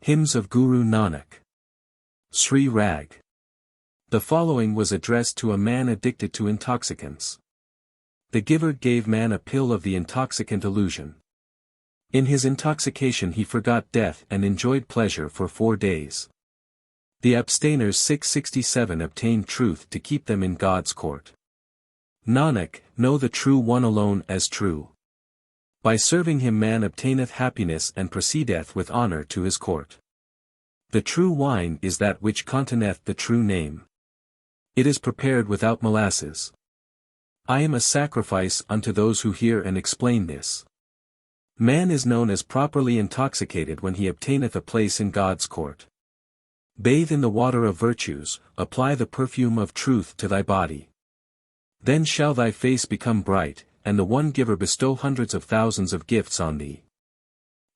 Hymns of Guru Nanak. Sri Rag. The following was addressed to a man addicted to intoxicants. The giver gave man a pill of the intoxicant illusion. In his intoxication he forgot death and enjoyed pleasure for 4 days. The abstainers 667 obtained truth to keep them in God's court. Nanak, know the True One alone as true. By serving him man obtaineth happiness and proceedeth with honor to his court. The true wine is that which containeth the true name. It is prepared without molasses. I am a sacrifice unto those who hear and explain this. Man is known as properly intoxicated when he obtaineth a place in God's court. Bathe in the water of virtues, apply the perfume of truth to thy body. Then shall thy face become bright, and the one giver bestow hundreds of thousands of gifts on thee.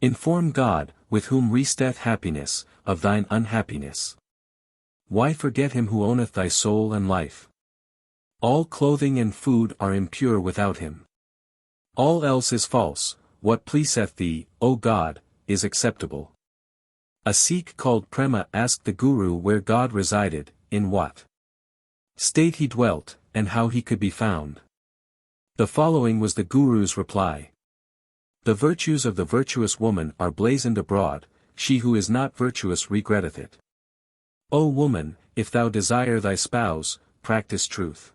Inform God, with whom resteth happiness, of thine unhappiness. Why forget him who owneth thy soul and life? All clothing and food are impure without him. All else is false. What pleaseth thee, O God, is acceptable. A Sikh called Prema asked the Guru where God resided, in what state he dwelt, and how he could be found. The following was the Guru's reply. The virtues of the virtuous woman are blazoned abroad, she who is not virtuous regretteth it. O woman, if thou desire thy spouse, practice truth.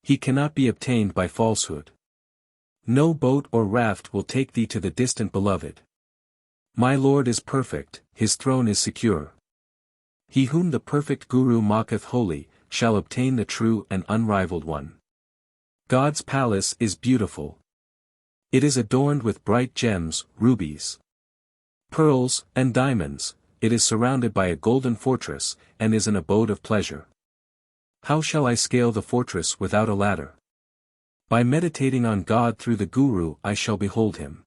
He cannot be obtained by falsehood. No boat or raft will take thee to the distant beloved. My Lord is perfect, his throne is secure. He whom the perfect Guru maketh holy, shall obtain the true and unrivaled one. God's palace is beautiful. It is adorned with bright gems, rubies, pearls, and diamonds. It is surrounded by a golden fortress, and is an abode of pleasure. How shall I scale the fortress without a ladder? By meditating on God through the Guru I shall behold him.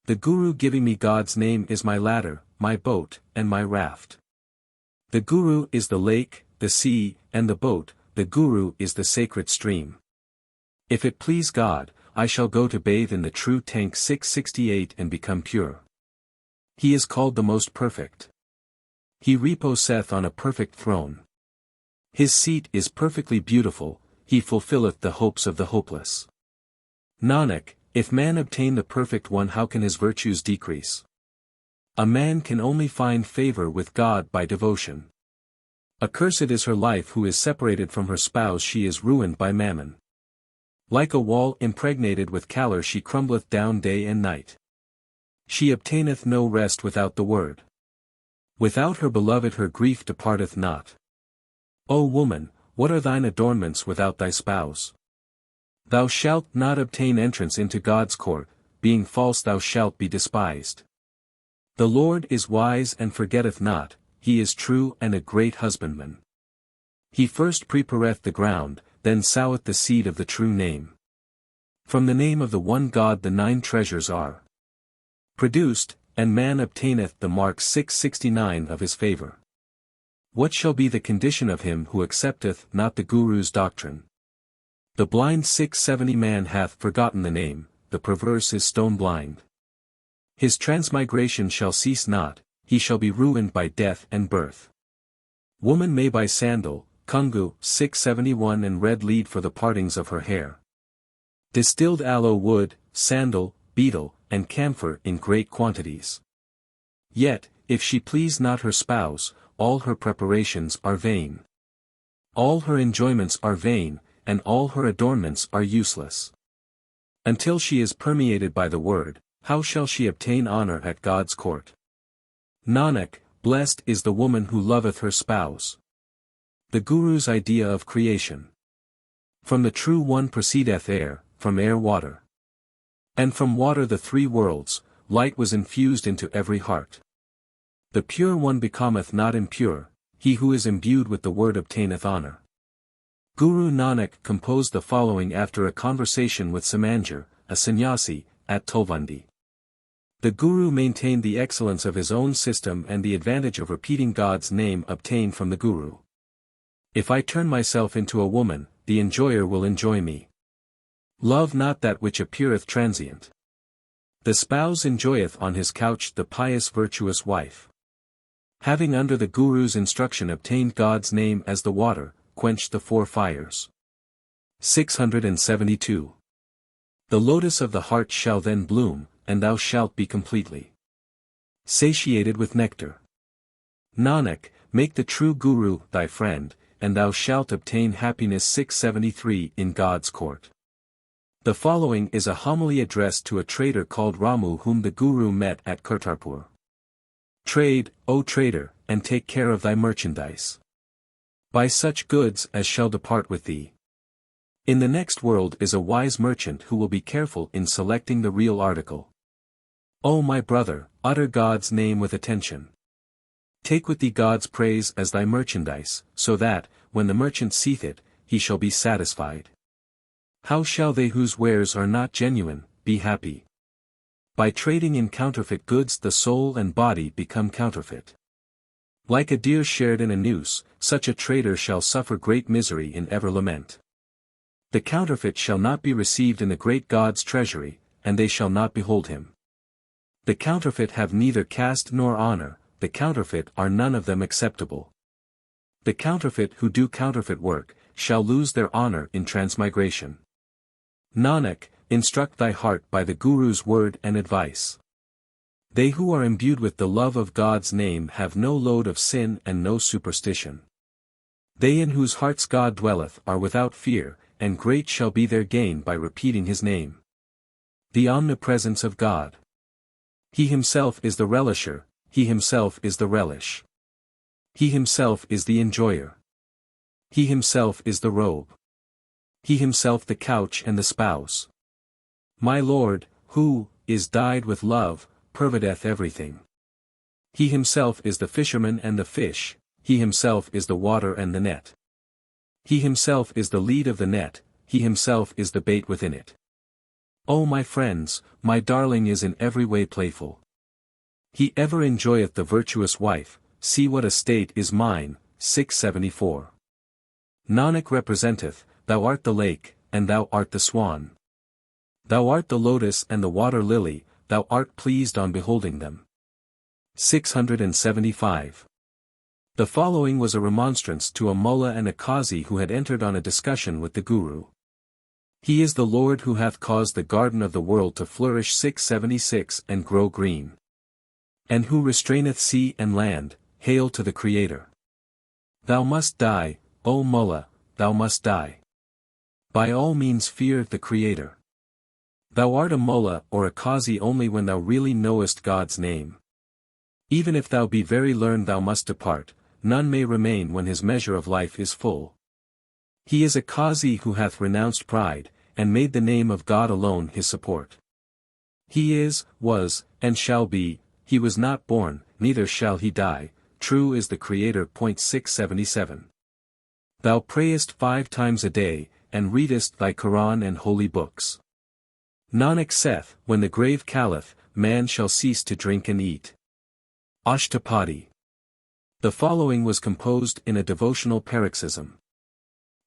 The Guru giving me God's name is my ladder, my boat, and my raft. The Guru is the lake, the sea, and the boat. The Guru is the sacred stream. If it please God, I shall go to bathe in the true tank 668 and become pure. He is called the most perfect. He reposeth on a perfect throne. His seat is perfectly beautiful, he fulfilleth the hopes of the hopeless. Nanak, if man obtain the perfect one, how can his virtues decrease? A man can only find favor with God by devotion. Accursed is her life who is separated from her spouse, she is ruined by mammon. Like a wall impregnated with calor she crumbleth down day and night. She obtaineth no rest without the word. Without her beloved her grief departeth not. O woman, what are thine adornments without thy spouse? Thou shalt not obtain entrance into God's court, being false thou shalt be despised. The Lord is wise and forgetteth not, he is true and a great husbandman. He first prepareth the ground, then soweth the seed of the true name. From the name of the one God the 9 treasures are produced, and man obtaineth the mark 669 of his favor. What shall be the condition of him who accepteth not the Guru's doctrine? The blind 670 man hath forgotten the name, the perverse is stone blind. His transmigration shall cease not, he shall be ruined by death and birth. Woman may buy sandal, kungu 671 and red lead for the partings of her hair. Distilled aloe wood, sandal, betel, and camphor in great quantities. Yet, if she please not her spouse, all her preparations are vain. All her enjoyments are vain, and all her adornments are useless. Until she is permeated by the word, how shall she obtain honor at God's court? Nanak, blessed is the woman who loveth her spouse. The Guru's idea of creation. From the true one proceedeth air, from air water. And from water the 3 worlds, light was infused into every heart. The pure one becometh not impure, he who is imbued with the word obtaineth honor. Guru Nanak composed the following after a conversation with Samanjar, a sannyasi, at Tulvandi. The Guru maintained the excellence of his own system and the advantage of repeating God's name obtained from the Guru. If I turn myself into a woman, the enjoyer will enjoy me. Love not that which appeareth transient. The spouse enjoyeth on his couch the pious virtuous wife. Having under the Guru's instruction obtained God's name as the water, quenched the four fires. 672. The lotus of the heart shall then bloom, and thou shalt be completely satiated with nectar. Nanak, make the true Guru thy friend, and thou shalt obtain happiness. 673 In God's court. The following is a homily addressed to a trader called Ramu whom the Guru met at Kartarpur. Trade, O trader, and take care of thy merchandise. Buy such goods as shall depart with thee. In the next world is a wise merchant who will be careful in selecting the real article. O my brother, utter God's name with attention. Take with thee God's praise as thy merchandise, so that, when the merchant seeth it, he shall be satisfied. How shall they whose wares are not genuine, be happy? By trading in counterfeit goods the soul and body become counterfeit. Like a deer shared in a noose, such a trader shall suffer great misery in ever lament. The counterfeit shall not be received in the great God's treasury, and they shall not behold him. The counterfeit have neither caste nor honor, the counterfeit are none of them acceptable. The counterfeit who do counterfeit work, shall lose their honor in transmigration. Nanak, instruct thy heart by the Guru's word and advice. They who are imbued with the love of God's name have no load of sin and no superstition. They in whose hearts God dwelleth are without fear, and great shall be their gain by repeating his name. The omnipresence of God. He himself is the relisher, he himself is the relish. He himself is the enjoyer. He himself is the robe. He himself the couch and the spouse. My Lord, who is dyed with love, pervadeth everything. He himself is the fisherman and the fish, he himself is the water and the net. He himself is the lead of the net, he himself is the bait within it. O my friends, my darling is in every way playful. He ever enjoyeth the virtuous wife, see what estate is mine. 674. Nanak representeth, thou art the lake, and thou art the swan. Thou art the lotus and the water lily, thou art pleased on beholding them. 675. The following was a remonstrance to a mullah and a qazi who had entered on a discussion with the Guru. He is the Lord who hath caused the garden of the world to flourish. 676 and grow green. And who restraineth sea and land, hail to the Creator. Thou must die, O mullah, thou must die. By all means fear the Creator. Thou art a mullah or a qazi only when thou really knowest God's name. Even if thou be very learned thou must depart, none may remain when his measure of life is full. He is a qazi who hath renounced pride, and made the name of God alone his support. He is, was, and shall be, he was not born, neither shall he die, true is the Creator. 677. Thou prayest 5 times a day, and readest thy Quran and holy books. Nanak saith, when the grave calleth, man shall cease to drink and eat. Ashtapadi. The following was composed in a devotional paroxysm.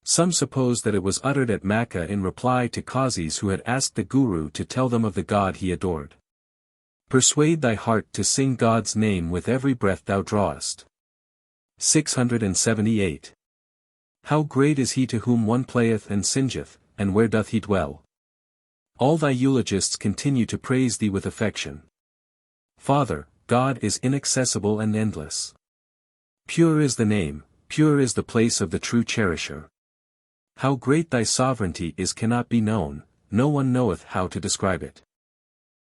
Some suppose that it was uttered at Makkah in reply to qazis who had asked the Guru to tell them of the God he adored. Persuade thy heart to sing God's name with every breath thou drawest. 678. How great is he to whom one playeth and singeth, and where doth he dwell? All thy eulogists continue to praise thee with affection. Father, God is inaccessible and endless. Pure is the name, pure is the place of the true cherisher. How great thy sovereignty is cannot be known, no one knoweth how to describe it.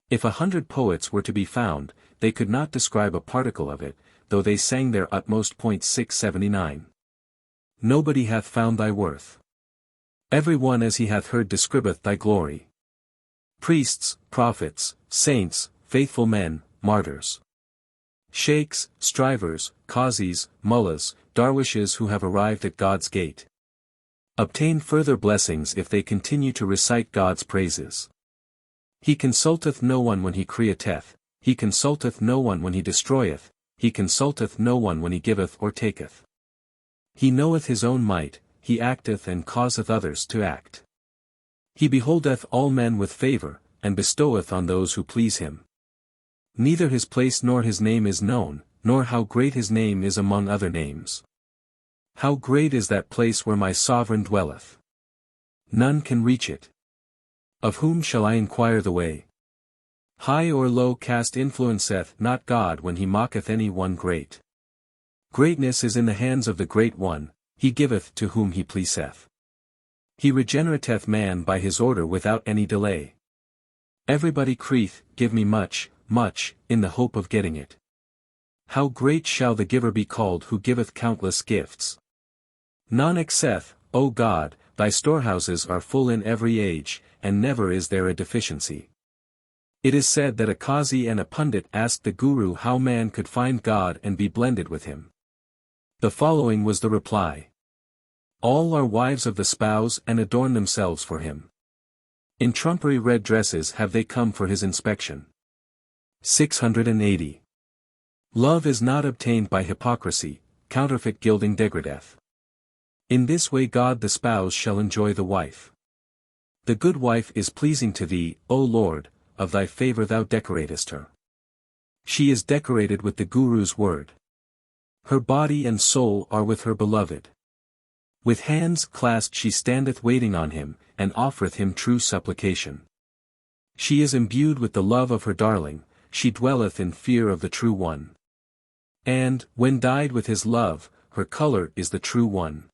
If 100 poets were to be found, they could not describe a particle of it, though they sang their utmost. 679. Nobody hath found thy worth. Every one as he hath heard describeth thy glory. Priests, prophets, saints, faithful men, martyrs. Sheikhs, strivers, qazis, mullahs, darwishes who have arrived at God's gate. Obtain further blessings if they continue to recite God's praises. He consulteth no one when he createth, he consulteth no one when he destroyeth, he consulteth no one when he giveth or taketh. He knoweth his own might, he acteth and causeth others to act. He beholdeth all men with favor, and bestoweth on those who please him. Neither his place nor his name is known, nor how great his name is among other names. How great is that place where my sovereign dwelleth? None can reach it. Of whom shall I inquire the way? High or low caste influenceth not God when he mocketh any one great. Greatness is in the hands of the Great One, he giveth to whom he pleaseth. He regenerateth man by his order without any delay. Everybody crieth, give me much, much, in the hope of getting it. How great shall the giver be called who giveth countless gifts? Nanak saith, O God, thy storehouses are full in every age, and never is there a deficiency. It is said that a Qazi and a Pundit asked the Guru how man could find God and be blended with him. The following was the reply. All are wives of the spouse and adorn themselves for him. In trumpery red dresses have they come for his inspection. 680. Love is not obtained by hypocrisy, counterfeit gilding degradeth. In this way God the spouse shall enjoy the wife. The good wife is pleasing to thee, O Lord, of thy favor thou decoratest her. She is decorated with the Guru's word. Her body and soul are with her beloved. With hands clasped she standeth waiting on him, and offereth him true supplication. She is imbued with the love of her darling, she dwelleth in fear of the True One. And, when dyed with his love, her color is the True One.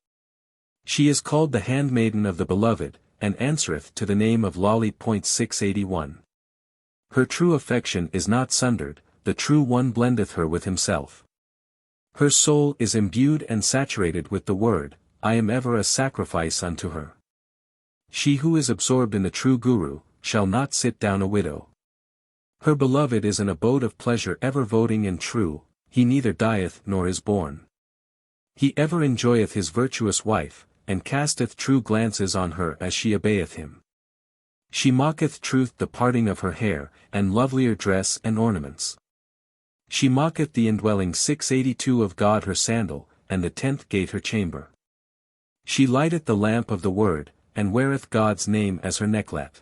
She is called the handmaiden of the Beloved, and answereth to the name of Lali. 681. Her true affection is not sundered, the True One blendeth her with himself. Her soul is imbued and saturated with the word, I am ever a sacrifice unto her. She who is absorbed in the true Guru, shall not sit down a widow. Her beloved is an abode of pleasure ever voting and true, he neither dieth nor is born. He ever enjoyeth his virtuous wife, and casteth true glances on her as she obeyeth him. She mocketh truth the parting of her hair, and lovelier dress and ornaments. She mocketh the indwelling 682 of God her sandal, and the 10th gate her chamber. She lighteth the lamp of the word, and weareth God's name as her necklet.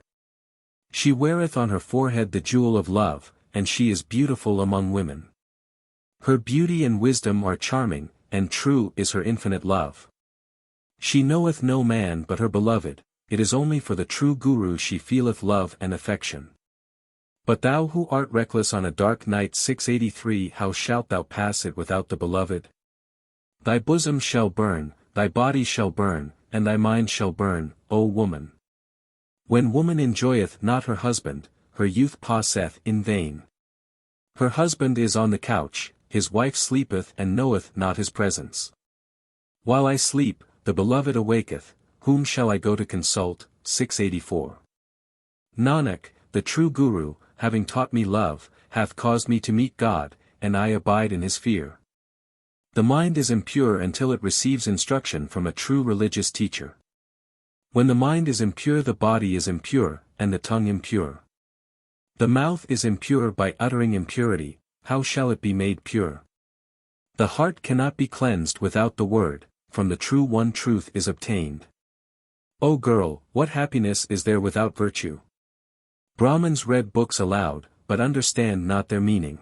She weareth on her forehead the jewel of love, and she is beautiful among women. Her beauty and wisdom are charming, and true is her infinite love. She knoweth no man but her beloved, it is only for the true Guru she feeleth love and affection. But thou who art reckless on a dark night 683 how shalt thou pass it without the beloved? Thy bosom shall burn, thy body shall burn, and thy mind shall burn, O woman. When woman enjoyeth not her husband, her youth passeth in vain. Her husband is on the couch, his wife sleepeth and knoweth not his presence. While I sleep, the beloved awaketh, whom shall I go to consult? 684. Nanak, the true Guru, having taught me love, hath caused me to meet God, and I abide in his fear. The mind is impure until it receives instruction from a true religious teacher. When the mind is impure the body is impure, and the tongue impure. The mouth is impure by uttering impurity, how shall it be made pure? The heart cannot be cleansed without the word, from the True One truth is obtained. O girl, what happiness is there without virtue? Brahmins read books aloud, but understand not their meaning.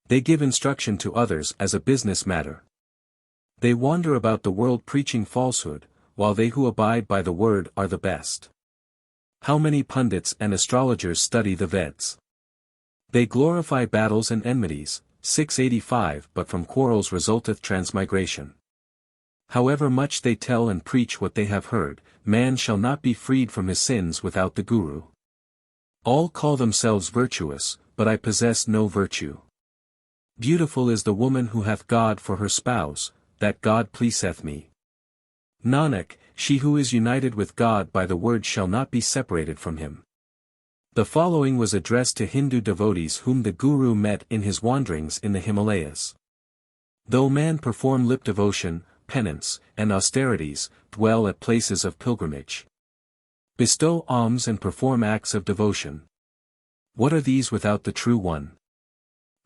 They give instruction to others as a business matter. They wander about the world preaching falsehood, while they who abide by the word are the best. How many pundits and astrologers study the Veds? They glorify battles and enmities, 685 but from quarrels resulteth transmigration. However much they tell and preach what they have heard, man shall not be freed from his sins without the Guru. All call themselves virtuous, but I possess no virtue. Beautiful is the woman who hath God for her spouse, that God pleaseth me. Nanak, she who is united with God by the word shall not be separated from him. The following was addressed to Hindu devotees whom the Guru met in his wanderings in the Himalayas. Though man perform lip devotion, penance, and austerities, dwell at places of pilgrimage. Bestow alms and perform acts of devotion. What are these without the True One?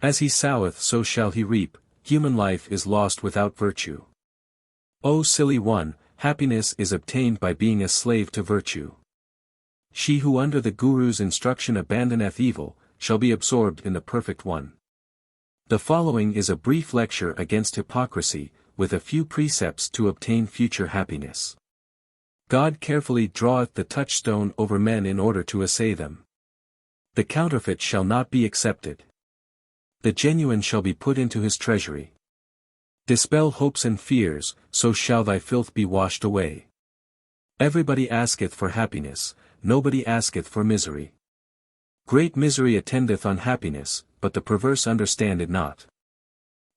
As he soweth so shall he reap, human life is lost without virtue. O silly one, happiness is obtained by being a slave to virtue. She who under the Guru's instruction abandoneth evil, shall be absorbed in the Perfect One. The following is a brief lecture against hypocrisy, with a few precepts to obtain future happiness. God carefully draweth the touchstone over men in order to assay them. The counterfeit shall not be accepted. The genuine shall be put into his treasury. Dispel hopes and fears, so shall thy filth be washed away. Everybody asketh for happiness, nobody asketh for misery. Great misery attendeth on happiness, but the perverse understand it not.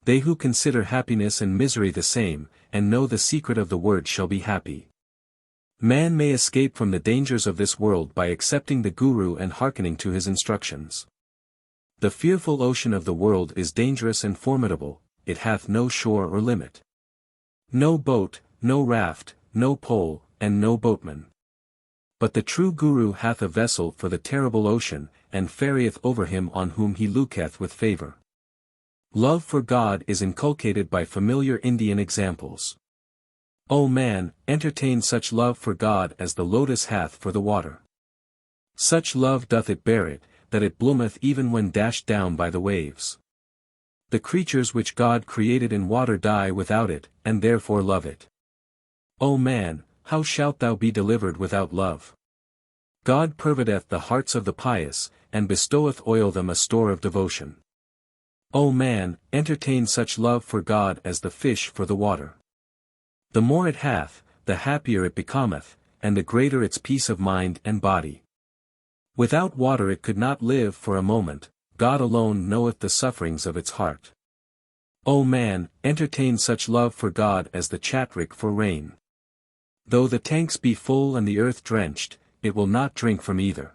They who consider happiness and misery the same, and know the secret of the word shall be happy. Man may escape from the dangers of this world by accepting the Guru and hearkening to his instructions. The fearful ocean of the world is dangerous and formidable, it hath no shore or limit. No boat, no raft, no pole, and no boatman. But the true Guru hath a vessel for the terrible ocean, and ferrieth over him on whom he looketh with favour. Love for God is inculcated by familiar Indian examples. O man, entertain such love for God as the lotus hath for the water. Such love doth it bear it, that it bloometh even when dashed down by the waves. The creatures which God created in water die without it, and therefore love it. O man, how shalt thou be delivered without love? God pervadeth the hearts of the pious, and bestoweth oil them a store of devotion. O man, entertain such love for God as the fish for the water. The more it hath, the happier it becometh, and the greater its peace of mind and body. Without water it could not live for a moment, God alone knoweth the sufferings of its heart. O man, entertain such love for God as the chatrik for rain. Though the tanks be full and the earth drenched, it will not drink from either.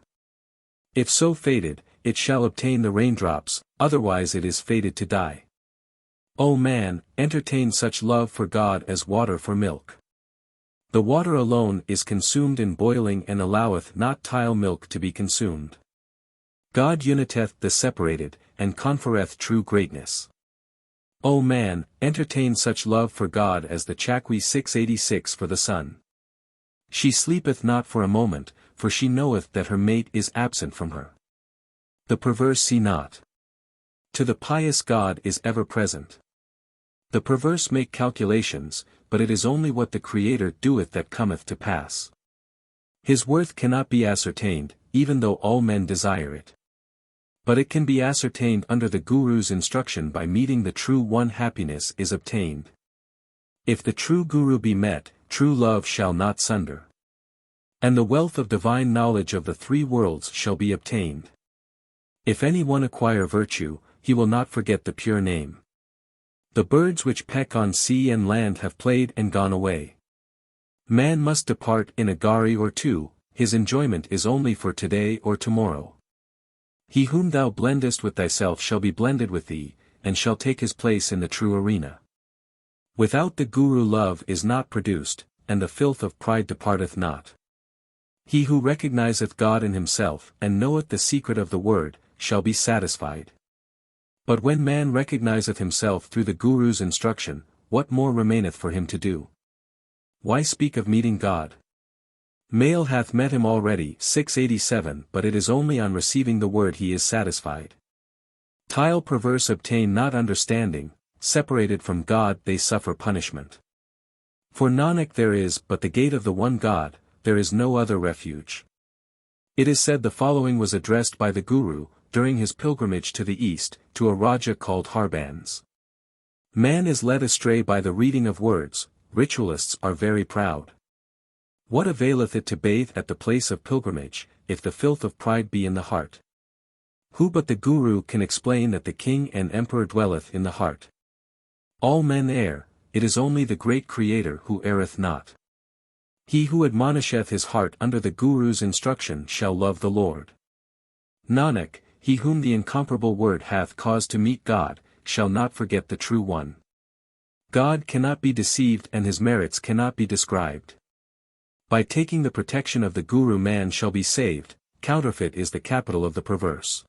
If so fated, it shall obtain the raindrops, otherwise it is fated to die. O man, entertain such love for God as water for milk. The water alone is consumed in boiling and alloweth not tile milk to be consumed. God uniteth the separated, and conferreth true greatness. O man, entertain such love for God as the Chakwi 686 for the sun. She sleepeth not for a moment, for she knoweth that her mate is absent from her. The perverse see not. To the pious God is ever present. The perverse make calculations, but it is only what the Creator doeth that cometh to pass. His worth cannot be ascertained, even though all men desire it. But it can be ascertained under the Guru's instruction by meeting the true one. Happiness is obtained. If the true Guru be met, true love shall not sunder. And the wealth of divine knowledge of the three worlds shall be obtained. If any one acquire virtue, he will not forget the pure name. The birds which peck on sea and land have played and gone away. Man must depart in a gharry or two, his enjoyment is only for today or tomorrow. He whom thou blendest with thyself shall be blended with thee, and shall take his place in the true arena. Without the Guru love is not produced, and the filth of pride departeth not. He who recognizeth God in himself, and knoweth the secret of the word, shall be satisfied. But when man recognizeth himself through the Guru's instruction, what more remaineth for him to do? Why speak of meeting God? Male hath met him already 687, but it is only on receiving the word he is satisfied. Tile perverse obtain not understanding, separated from God they suffer punishment. For Nanak there is but the gate of the one God, there is no other refuge. It is said the following was addressed by the Guru, during his pilgrimage to the east, to a Raja called Harbans. Man is led astray by the reading of words, ritualists are very proud. What availeth it to bathe at the place of pilgrimage, if the filth of pride be in the heart? Who but the Guru can explain that the king and emperor dwelleth in the heart? All men err, it is only the great Creator who erreth not. He who admonisheth his heart under the Guru's instruction shall love the Lord. Nanak, he whom the incomparable word hath caused to meet God, shall not forget the true one. God cannot be deceived and his merits cannot be described. By taking the protection of the Guru man shall be saved, counterfeit is the capital of the perverse.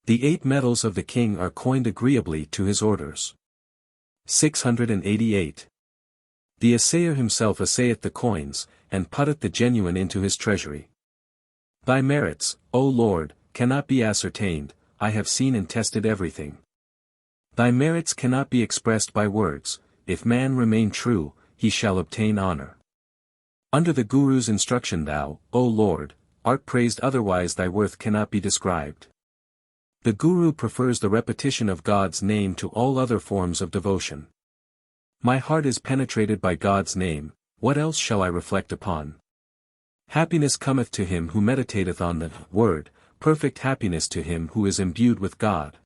The 8 metals of the king are coined agreeably to his orders. 688. The assayer himself assayeth the coins, and putteth the genuine into his treasury. Thy merits, O Lord, cannot be ascertained, I have seen and tested everything. Thy merits cannot be expressed by words. If man remain true, he shall obtain honor. Under the Guru's instruction thou, O Lord, art praised, otherwise thy worth cannot be described. The Guru prefers the repetition of God's name to all other forms of devotion. My heart is penetrated by God's name, what else shall I reflect upon? Happiness cometh to him who meditateth on the Word, perfect happiness to him who is imbued with God.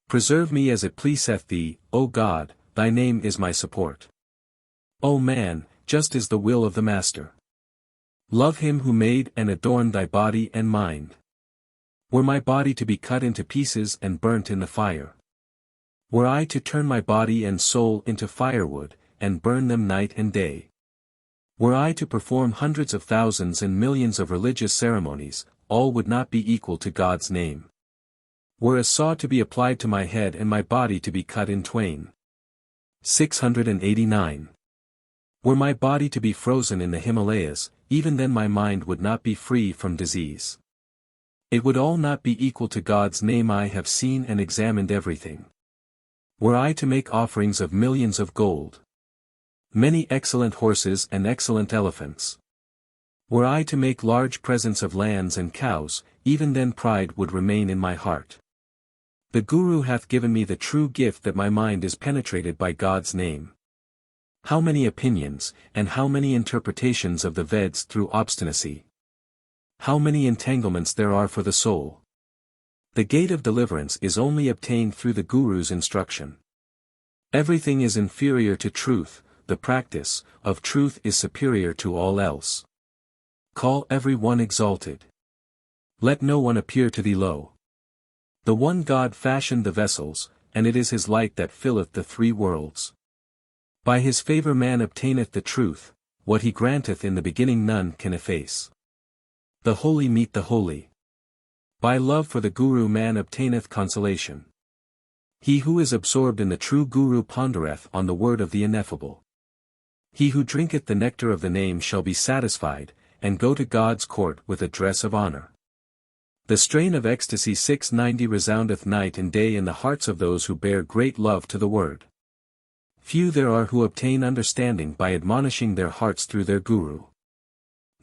Preserve me as it pleaseth thee, O God, thy name is my support. O man, just is the will of the Master. Love him who made and adorned thy body and mind. Were my body to be cut into pieces and burnt in the fire? Were I to turn my body and soul into firewood, and burn them night and day? Were I to perform hundreds of thousands and millions of religious ceremonies, all would not be equal to God's name. Were a saw to be applied to my head and my body to be cut in twain. 689. Were my body to be frozen in the Himalayas, even then my mind would not be free from disease. It would all not be equal to God's name. I have seen and examined everything. Were I to make offerings of millions of gold, many excellent horses and excellent elephants. Were I to make large presents of lands and cows, even then pride would remain in my heart. The Guru hath given me the true gift that my mind is penetrated by God's name. How many opinions, and how many interpretations of the Veds through obstinacy! How many entanglements there are for the soul! The gate of deliverance is only obtained through the Guru's instruction. Everything is inferior to truth, the practice of truth is superior to all else. Call every one exalted. Let no one appear to thee low. The one God fashioned the vessels, and it is his light that filleth the three worlds. By his favor man obtaineth the truth, what he granteth in the beginning none can efface. The holy meet the holy. By love for the Guru man obtaineth consolation. He who is absorbed in the true Guru pondereth on the word of the ineffable. He who drinketh the nectar of the name shall be satisfied, and go to God's court with a dress of honor. The strain of ecstasy 690 resoundeth night and day in the hearts of those who bear great love to the word. Few there are who obtain understanding by admonishing their hearts through their Guru.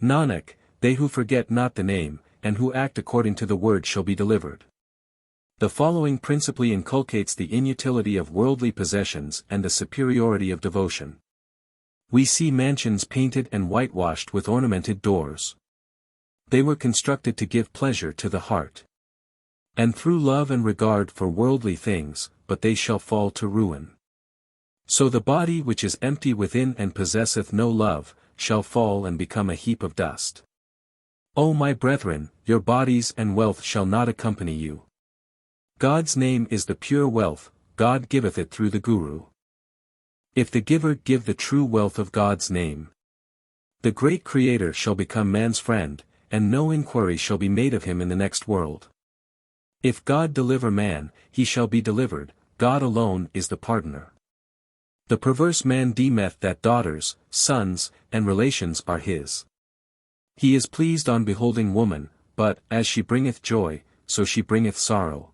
Nanak, they who forget not the name, and who act according to the word shall be delivered. The following principally inculcates the inutility of worldly possessions and the superiority of devotion. We see mansions painted and whitewashed with ornamented doors. They were constructed to give pleasure to the heart. And through love and regard for worldly things, but they shall fall to ruin. So the body which is empty within and possesseth no love, shall fall and become a heap of dust. O my brethren, your bodies and wealth shall not accompany you. God's name is the pure wealth, God giveth it through the Guru. If the giver give the true wealth of God's name, the great Creator shall become man's friend, and no inquiry shall be made of him in the next world. If God deliver man, he shall be delivered, God alone is the pardoner. The perverse man deemeth that daughters, sons, and relations are his. He is pleased on beholding woman, but, as she bringeth joy, so she bringeth sorrow.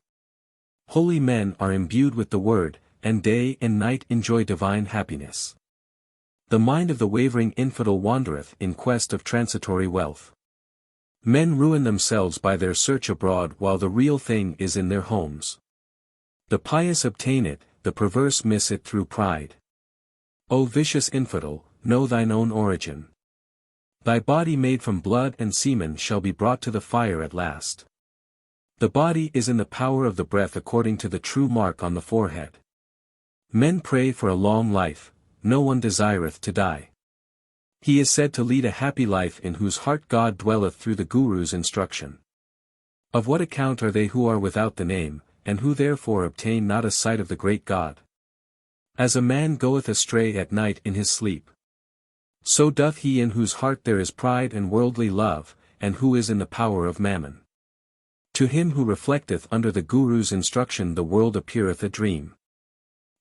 Holy men are imbued with the word, and day and night enjoy divine happiness. The mind of the wavering infidel wandereth in quest of transitory wealth. Men ruin themselves by their search abroad while the real thing is in their homes. The pious obtain it, the perverse miss it through pride. O vicious infidel, know thine own origin. Thy body made from blood and semen shall be brought to the fire at last. The body is in the power of the breath according to the true mark on the forehead. Men pray for a long life, no one desireth to die. He is said to lead a happy life in whose heart God dwelleth through the Guru's instruction. Of what account are they who are without the name, and who therefore obtain not a sight of the great God? As a man goeth astray at night in his sleep, so doth he in whose heart there is pride and worldly love, and who is in the power of mammon. To him who reflecteth under the Guru's instruction the world appeareth a dream.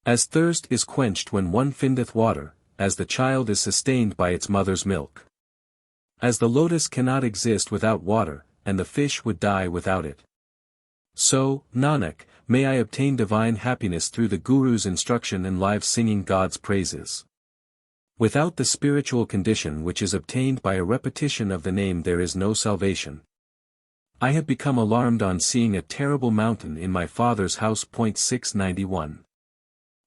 As thirst is quenched when one findeth water, as the child is sustained by its mother's milk. As the lotus cannot exist without water, and the fish would die without it. So, Nanak, may I obtain divine happiness through the Guru's instruction and live singing God's praises. Without the spiritual condition which is obtained by a repetition of the name there is no salvation. I have become alarmed on seeing a terrible mountain in my father's house. 691.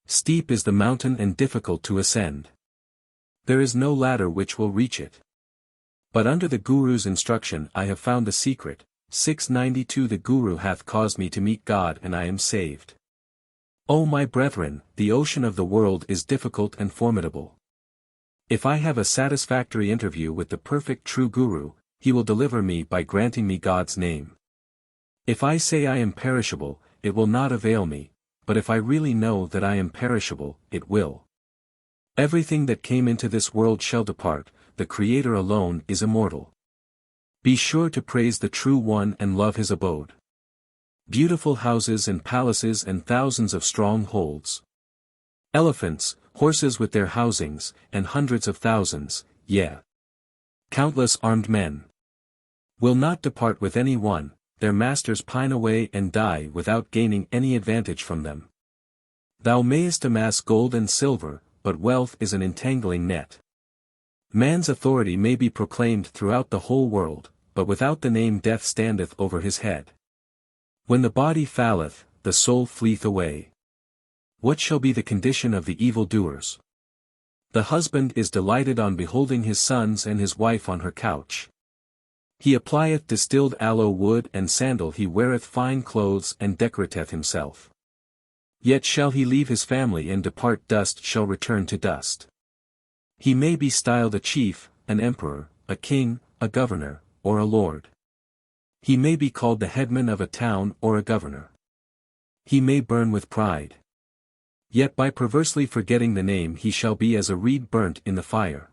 Steep is the mountain and difficult to ascend. There is no ladder which will reach it. But under the Guru's instruction I have found the secret. 692 The Guru hath caused me to meet God and I am saved. O my brethren, the ocean of the world is difficult and formidable. If I have a satisfactory interview with the perfect true Guru, he will deliver me by granting me God's name. If I say I am perishable, it will not avail me, but if I really know that I am perishable, it will. Everything that came into this world shall depart, the Creator alone is immortal. Be sure to praise the True One and love His abode. Beautiful houses and palaces and thousands of strongholds. Elephants, horses with their housings, and hundreds of thousands, yea, countless armed men, will not depart with any one, their masters pine away and die without gaining any advantage from them. Thou mayest amass gold and silver, but wealth is an entangling net. Man's authority may be proclaimed throughout the whole world, but without the name death standeth over his head. When the body faileth, the soul fleeth away. What shall be the condition of the evildoers? The husband is delighted on beholding his sons and his wife on her couch. He applieth distilled aloe wood and sandal, he weareth fine clothes and decorateth himself. Yet shall he leave his family and depart, dust shall return to dust. He may be styled a chief, an emperor, a king, a governor, or a lord. He may be called the headman of a town or a governor. He may burn with pride. Yet by perversely forgetting the name he shall be as a reed burnt in the fire.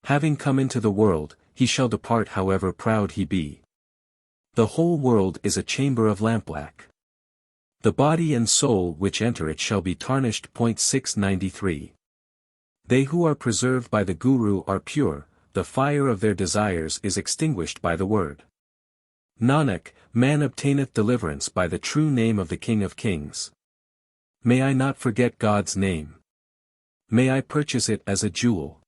Having come into the world, he shall depart however proud he be. The whole world is a chamber of lampblack. The body and soul which enter it shall be tarnished. 693. They who are preserved by the Guru are pure, the fire of their desires is extinguished by the word. Nanak, man obtaineth deliverance by the true name of the King of Kings. May I not forget God's name. May I purchase it as a jewel.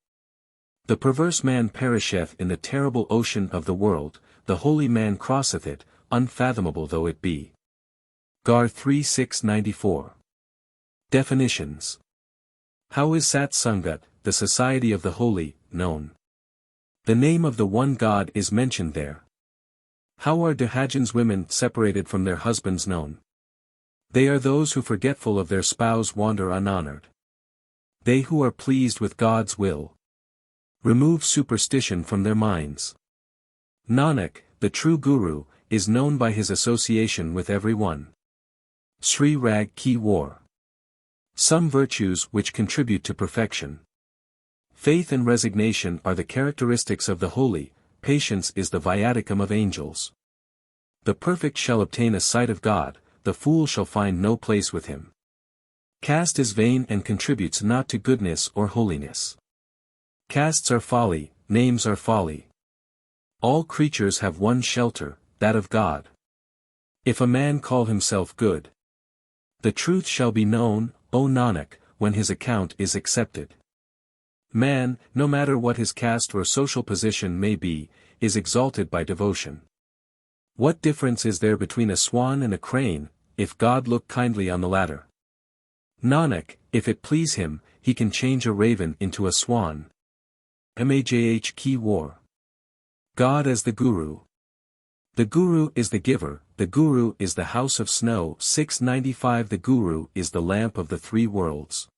The perverse man perisheth in the terrible ocean of the world, the holy man crosseth it, unfathomable though it be. Gar 3:694. Definitions. How is Sat Sangat, the society of the holy, known? The name of the one God is mentioned there. How are Duhajan's women separated from their husbands known? They are those who forgetful of their spouse wander unhonored. They who are pleased with God's will remove superstition from their minds. Nanak, the true Guru, is known by his association with every one. Sri Rag Ki War. Some virtues which contribute to perfection. Faith and resignation are the characteristics of the holy, patience is the viaticum of angels. The perfect shall obtain a sight of God, the fool shall find no place with him. Caste is vain and contributes not to goodness or holiness. Castes are folly, names are folly. All creatures have one shelter, that of God. If a man call himself good, the truth shall be known, O Nanak, when his account is accepted. Man, no matter what his caste or social position may be, is exalted by devotion. What difference is there between a swan and a crane, if God look kindly on the latter? Nanak, if it please him, he can change a raven into a swan. Majh Ki War. God as the Guru. The Guru is the giver, the Guru is the house of snow. 695 The Guru is the lamp of the three worlds.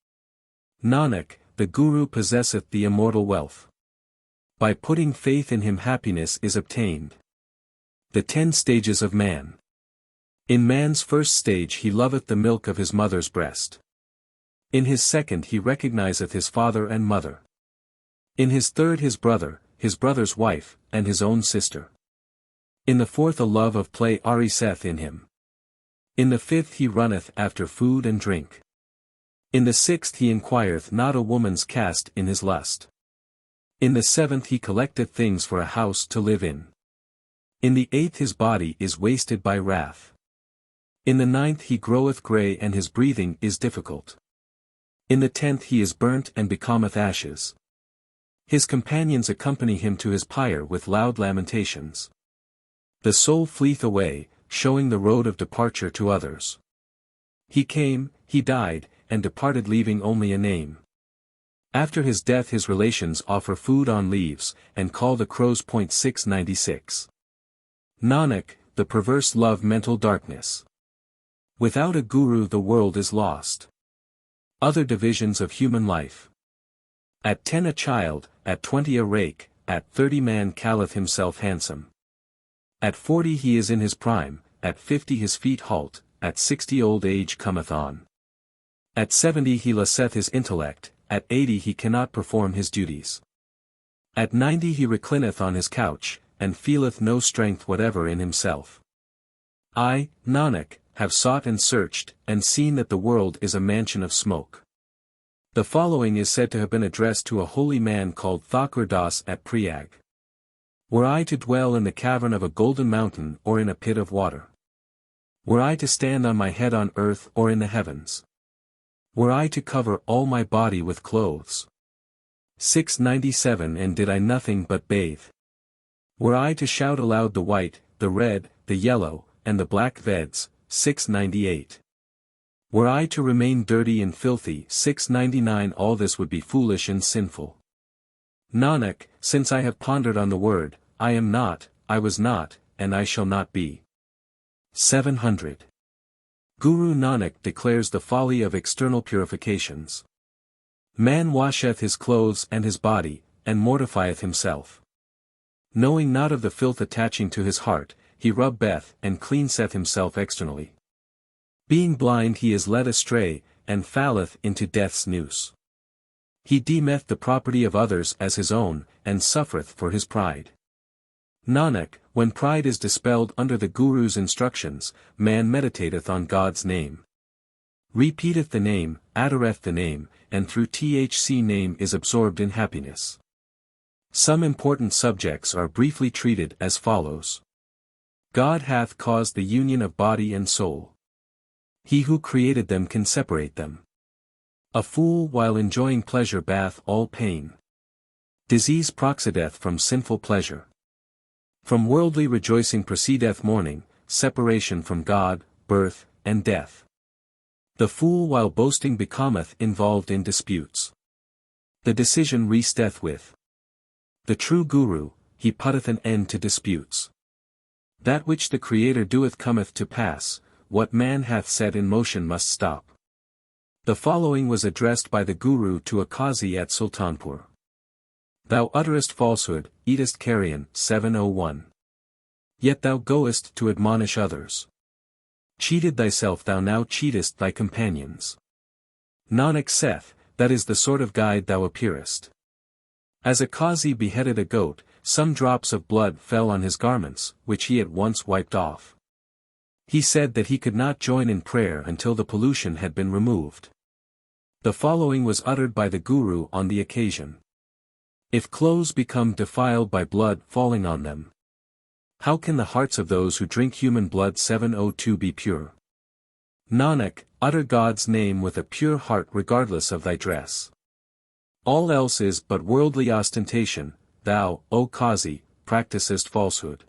Nanak, the Guru possesseth the immortal wealth. By putting faith in him happiness is obtained. The 10 stages of man. In man's first stage he loveth the milk of his mother's breast. In his second he recognizeth his father and mother. In his third his brother's wife, and his own sister. In the fourth a love of play ariseth in him. In the fifth he runneth after food and drink. In the sixth he inquireth not a woman's caste in his lust. In the seventh he collecteth things for a house to live in. In the eighth his body is wasted by wrath. In the 9th he groweth grey and his breathing is difficult. In the 10th he is burnt and becometh ashes. His companions accompany him to his pyre with loud lamentations. The soul fleeth away, showing the road of departure to others. He came, he died, and departed leaving only a name. After his death his relations offer food on leaves, and call the crows. 696. Nanak, the perverse love mental darkness. Without a guru the world is lost. Other divisions of human life. At 10 a child, at 20 a rake, at 30 man calleth himself handsome. At 40 he is in his prime, at 50 his feet halt, at 60 old age cometh on. At 70 he losseth his intellect, at 80 he cannot perform his duties. At 90 he reclineth on his couch, and feeleth no strength whatever in himself. I, Nanak, have sought and searched, and seen that the world is a mansion of smoke. The following is said to have been addressed to a holy man called Thakur Das at Prayag. Were I to dwell in the cavern of a golden mountain or in a pit of water? Were I to stand on my head on earth or in the heavens? Were I to cover all my body with clothes? 697 And did I nothing but bathe? Were I to shout aloud the white, the red, the yellow, and the black veds? 698. Were I to remain dirty and filthy? 699 All this would be foolish and sinful. Nanak, since I have pondered on the word, I am not, I was not, and I shall not be. 700. Guru Nanak declares the folly of external purifications. Man washeth his clothes and his body, and mortifieth himself. Knowing not of the filth attaching to his heart, he rubbeth and cleanseth himself externally. Being blind he is led astray, and falleth into death's noose. He deemeth the property of others as his own, and suffereth for his pride. Nanak, when pride is dispelled under the Guru's instructions, man meditateth on God's name. Repeateth the name, adoreth the name, and through thc name is absorbed in happiness. Some important subjects are briefly treated as follows. God hath caused the union of body and soul. He who created them can separate them. A fool while enjoying pleasure bath all pain. Disease proceedeth from sinful pleasure. From worldly rejoicing proceedeth mourning, separation from God, birth, and death. The fool while boasting becometh involved in disputes. The decision resteth with the true Guru, he putteth an end to disputes. That which the Creator doeth cometh to pass, what man hath set in motion must stop. The following was addressed by the Guru to a Qazi at Sultanpur. Thou utterest falsehood, eatest carrion. 701. Yet thou goest to admonish others. Cheated thyself thou now cheatest thy companions. Nanak saith, that is the sort of guide thou appearest. As a Qazi beheaded a goat, some drops of blood fell on his garments, which he at once wiped off. He said that he could not join in prayer until the pollution had been removed. The following was uttered by the Guru on the occasion. If clothes become defiled by blood falling on them, how can the hearts of those who drink human blood? 702 be pure? Nanak, utter God's name with a pure heart regardless of thy dress. All else is but worldly ostentation. Thou, O Qazi, practicest falsehood.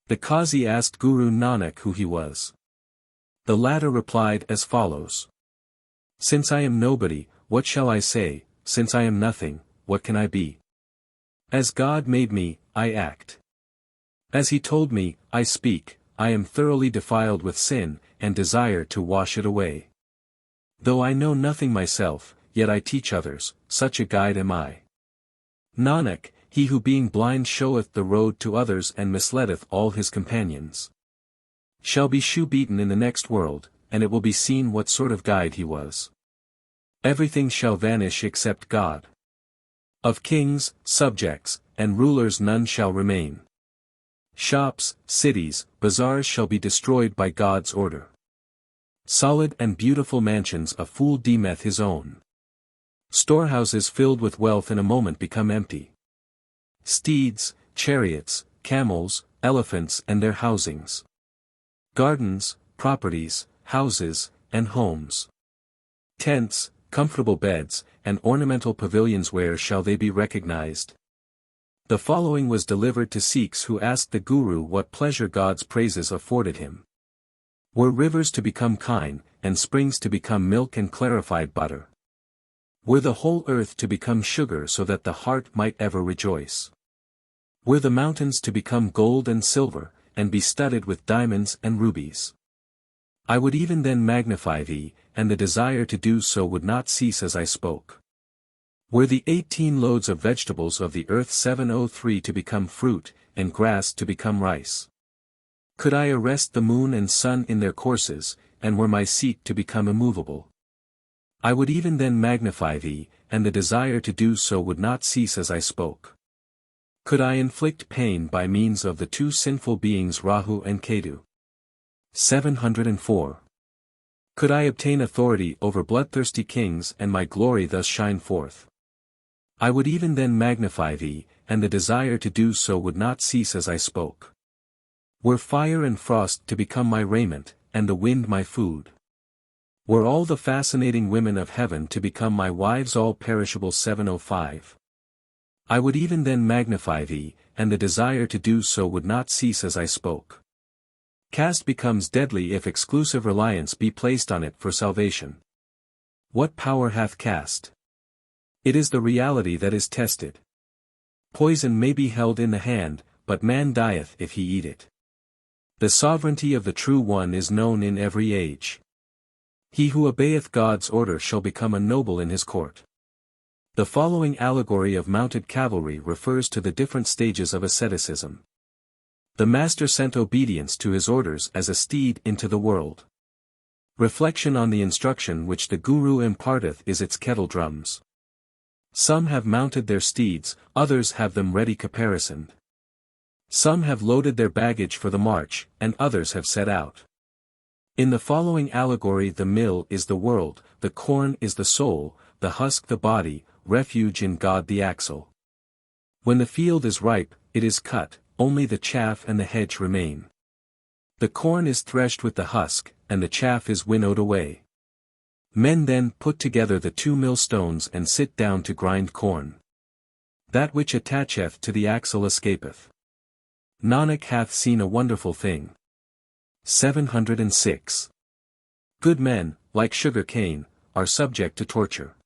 The Qazi asked Guru Nanak who he was. The latter replied as follows. Since I am nobody, what shall I say? Since I am nothing, what can I be? As God made me, I act. As he told me, I speak. I am thoroughly defiled with sin, and desire to wash it away. Though I know nothing myself, yet I teach others, such a guide am I. Nanak, he who being blind showeth the road to others and misleadeth all his companions, shall be shoe-beaten in the next world, and it will be seen what sort of guide he was. Everything shall vanish except God. Of kings, subjects, and rulers none shall remain. Shops, cities, bazaars shall be destroyed by God's order. Solid and beautiful mansions a fool deemeth his own. Storehouses filled with wealth in a moment become empty. Steeds, chariots, camels, elephants and their housings. Gardens, properties, houses, and homes. Tents, comfortable beds, and ornamental pavilions, where shall they be recognized? The following was delivered to Sikhs who asked the Guru what pleasure God's praises afforded him. Were rivers to become kine, and springs to become milk and clarified butter? Were the whole earth to become sugar so that the heart might ever rejoice? Were the mountains to become gold and silver, and be studded with diamonds and rubies? I would even then magnify thee, and the desire to do so would not cease as I spoke. Were the 18 loads of vegetables of the earth 703 to become fruit, and grass to become rice? Could I arrest the moon and sun in their courses, and were my seat to become immovable? I would even then magnify thee, and the desire to do so would not cease as I spoke. Could I inflict pain by means of the two sinful beings Rahu and Ketu? 704. Could I obtain authority over bloodthirsty kings and my glory thus shine forth? I would even then magnify thee, and the desire to do so would not cease as I spoke. Were fire and frost to become my raiment, and the wind my food? Were all the fascinating women of heaven to become my wives, all perishable? 705. I would even then magnify thee, and the desire to do so would not cease as I spoke. Caste becomes deadly if exclusive reliance be placed on it for salvation. What power hath caste? It is the reality that is tested. Poison may be held in the hand, but man dieth if he eat it. The sovereignty of the True One is known in every age. He who obeyeth God's order shall become a noble in his court. The following allegory of mounted cavalry refers to the different stages of asceticism. The master sent obedience to his orders as a steed into the world. Reflection on the instruction which the Guru imparteth is its kettle drums. Some have mounted their steeds, others have them ready caparisoned. Some have loaded their baggage for the march, and others have set out. In the following allegory, the mill is the world, the corn is the soul, the husk the body, refuge in God the axle. When the field is ripe, it is cut, only the chaff and the hedge remain. The corn is threshed with the husk, and the chaff is winnowed away. Men then put together the two millstones and sit down to grind corn. That which attacheth to the axle escapeth. Nanak hath seen a wonderful thing. 706. Good men, like sugar cane, are subject to torture.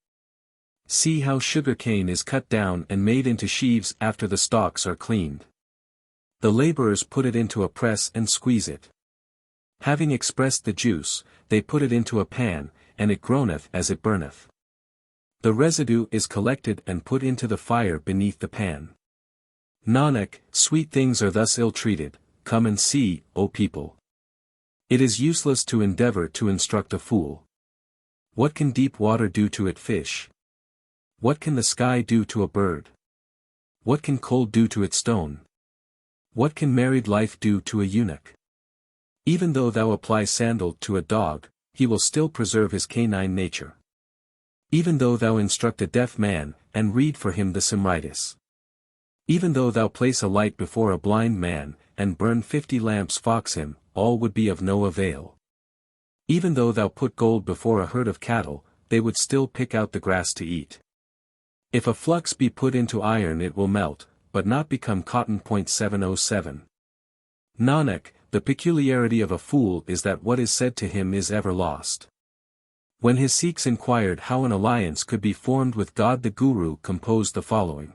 See how sugar cane is cut down and made into sheaves after the stalks are cleaned. The laborers put it into a press and squeeze it. Having expressed the juice, they put it into a pan, and it groaneth as it burneth. The residue is collected and put into the fire beneath the pan. Nanak, sweet things are thus ill-treated, come and see, O people. It is useless to endeavor to instruct a fool. What can deep water do to a fish? What can the sky do to a bird? What can coal do to its stone? What can married life do to a eunuch? Even though thou apply sandal to a dog, he will still preserve his canine nature. Even though thou instruct a deaf man, and read for him the Simritis. Even though thou place a light before a blind man, and burn 50 lamps fox him, all would be of no avail. Even though thou put gold before a herd of cattle, they would still pick out the grass to eat. If a flux be put into iron it will melt, but not become cotton. 707. Nanak, the peculiarity of a fool is that what is said to him is ever lost. When his Sikhs inquired how an alliance could be formed with God, the Guru composed the following.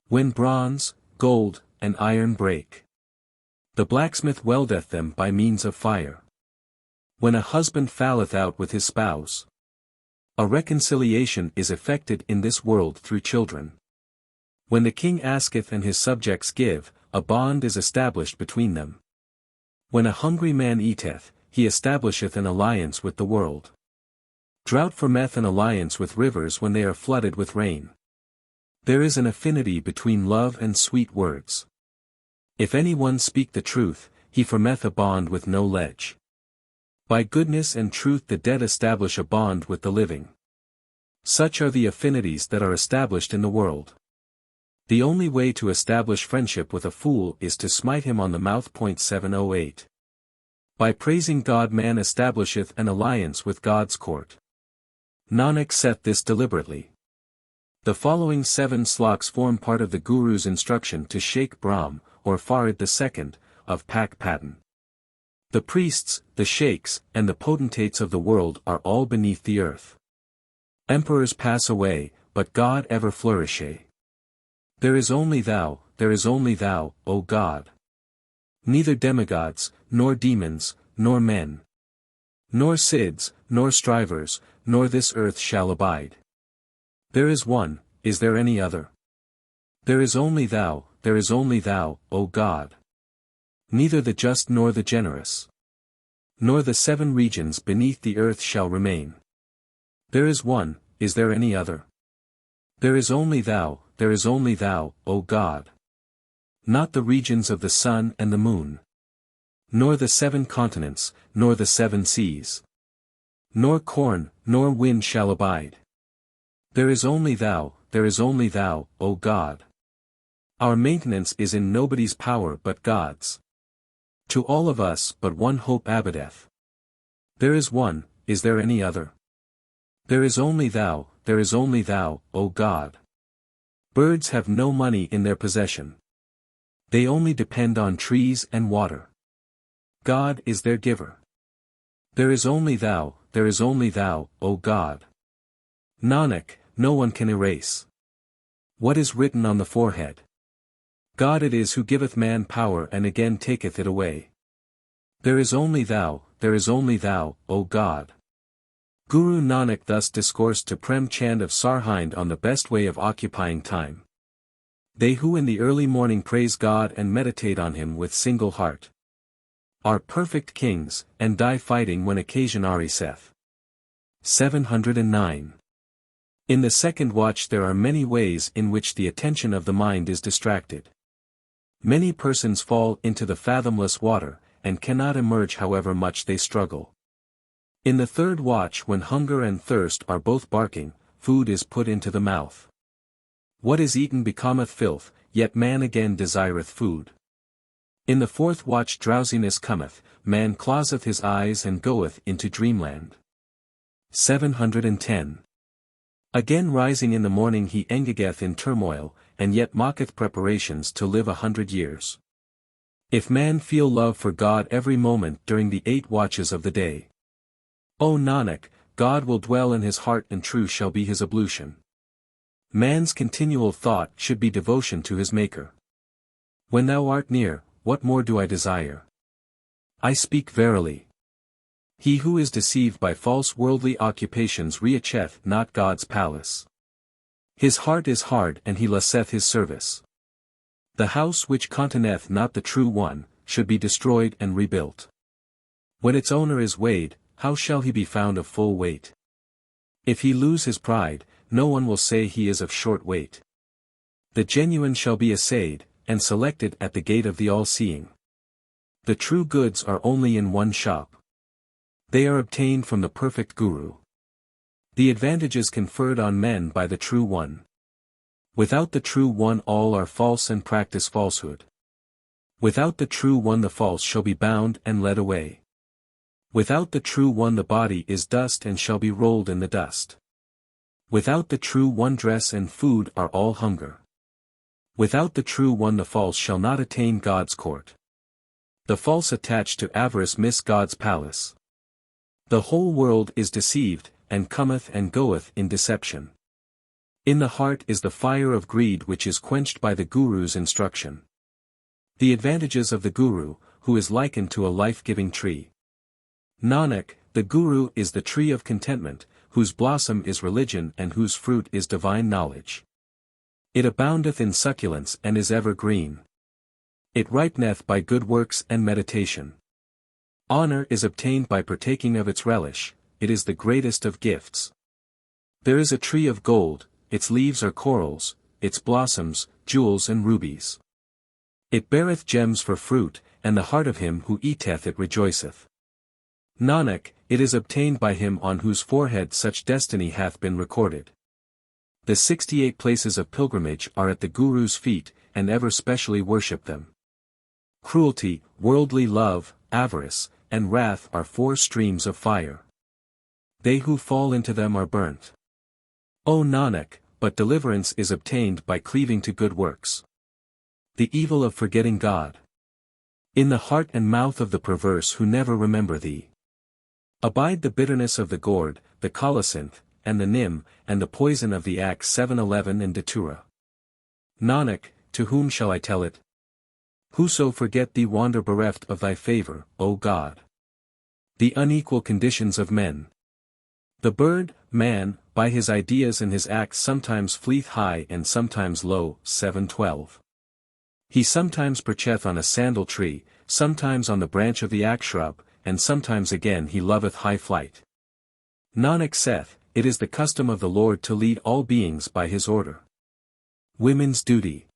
When bronze, gold, and iron break, the blacksmith weldeth them by means of fire. When a husband falleth out with his spouse, a reconciliation is effected in this world through children. When the king asketh and his subjects give, a bond is established between them. When a hungry man eateth, he establisheth an alliance with the world. Drought formeth an alliance with rivers when they are flooded with rain. There is an affinity between love and sweet words. If any one speak the truth, he formeth a bond with no ledge. By goodness and truth the dead establish a bond with the living. Such are the affinities that are established in the world. The only way to establish friendship with a fool is to smite him on the mouth. 708. By praising God man establisheth an alliance with God's court. Nanak saith this deliberately. The following 7 sloks form part of the Guru's instruction to Sheikh Brahm, or Farid II, of Pak Patan. The priests, the sheikhs, and the potentates of the world are all beneath the earth. Emperors pass away, but God ever flourisheth. There is only thou, O God. Neither demigods, nor demons, nor men, nor Siddhs, nor strivers, nor this earth shall abide. There is one, is there any other? There is only thou, O God. Neither the just nor the generous, nor the 7 regions beneath the earth shall remain. There is one, is there any other? There is only thou, O God. Not the regions of the sun and the moon, nor the 7 continents, nor the 7 seas, nor corn, nor wind shall abide. There is only thou, O God. Our maintenance is in nobody's power but God's. To all of us but one hope abideth. There is one, is there any other? There is only thou, O God. Birds have no money in their possession. They only depend on trees and water. God is their giver. There is only thou, O God. Nanak, no one can erase what is written on the forehead. God it is who giveth man power and again taketh it away. There is only thou, O God. Guru Nanak thus discoursed to Prem Chand of Sarhind on the best way of occupying time. They who in the early morning praise God and meditate on Him with single heart are perfect kings, and die fighting when occasion ariseth. 709. In the second watch there are many ways in which the attention of the mind is distracted. Many persons fall into the fathomless water, and cannot emerge however much they struggle. In the third watch when hunger and thirst are both barking, food is put into the mouth. What is eaten becometh filth, yet man again desireth food. In the fourth watch drowsiness cometh, man closeth his eyes and goeth into dreamland. 710. Again rising in the morning he engageth in turmoil, and yet mocketh preparations to live 100 years. If man feel love for God every moment during the 8 watches of the day, O Nanak, God will dwell in his heart and true shall be his ablution. Man's continual thought should be devotion to his Maker. When thou art near, what more do I desire? I speak verily. He who is deceived by false worldly occupations reacheth not God's palace. His heart is hard and he lusteth his service. The house which containeth not the true one, should be destroyed and rebuilt. When its owner is weighed, how shall he be found of full weight? If he lose his pride, no one will say he is of short weight. The genuine shall be assayed, and selected at the gate of the all-seeing. The true goods are only in one shop. They are obtained from the perfect Guru. The advantages conferred on men by the True One. Without the True One all are false and practice falsehood. Without the True One the false shall be bound and led away. Without the True One the body is dust and shall be rolled in the dust. Without the True One dress and food are all hunger. Without the True One the false shall not attain God's court. The false attached to avarice miss God's palace. The whole world is deceived, and cometh and goeth in deception. In the heart is the fire of greed which is quenched by the Guru's instruction. The advantages of the Guru, who is likened to a life-giving tree. Nanak, the Guru is the tree of contentment, whose blossom is religion and whose fruit is divine knowledge. It aboundeth in succulence and is ever green. It ripeneth by good works and meditation. Honor is obtained by partaking of its relish, it is the greatest of gifts. There is a tree of gold, its leaves are corals, its blossoms, jewels and rubies. It beareth gems for fruit, and the heart of him who eateth it rejoiceth. Nanak, it is obtained by him on whose forehead such destiny hath been recorded. The 68 places of pilgrimage are at the Guru's feet, and ever specially worship them. Cruelty, worldly love, avarice, and wrath are 4 streams of fire. They who fall into them are burnt. O Nanak, but deliverance is obtained by cleaving to good works. The evil of forgetting God. In the heart and mouth of the perverse who never remember thee. Abide the bitterness of the gourd, the colocynth, and the nim, and the poison of the axe 711 and datura. Nanak, to whom shall I tell it? Whoso forget thee wander bereft of thy favor, O God. The unequal conditions of men. The bird, man, by his ideas and his acts sometimes fleeth high and sometimes low, 712. He sometimes percheth on a sandal tree, sometimes on the branch of the axe shrub, and sometimes again he loveth high flight. Nanak saith, it is the custom of the Lord to lead all beings by his order. Women's duty.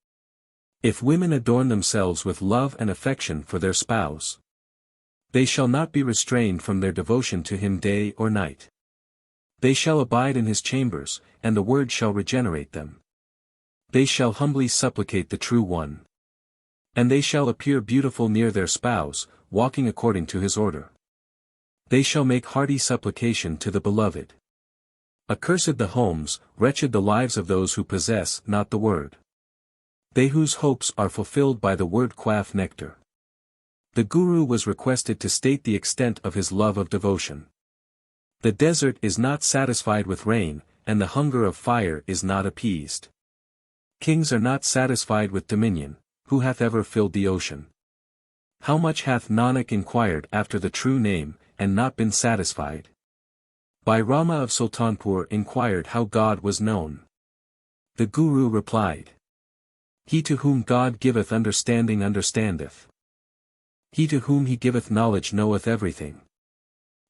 If women adorn themselves with love and affection for their spouse, they shall not be restrained from their devotion to him day or night. They shall abide in his chambers, and the word shall regenerate them. They shall humbly supplicate the True One. And they shall appear beautiful near their spouse, walking according to his order. They shall make hearty supplication to the Beloved. Accursed the homes, wretched the lives of those who possess not the word. They whose hopes are fulfilled by the word quaff nectar. The Guru was requested to state the extent of his love of devotion. The desert is not satisfied with rain, and the hunger of fire is not appeased. Kings are not satisfied with dominion, who hath ever filled the ocean? How much hath Nanak inquired after the true name, and not been satisfied? By Rama of Sultanpur inquired how God was known. The Guru replied, he to whom God giveth understanding understandeth. He to whom he giveth knowledge knoweth everything.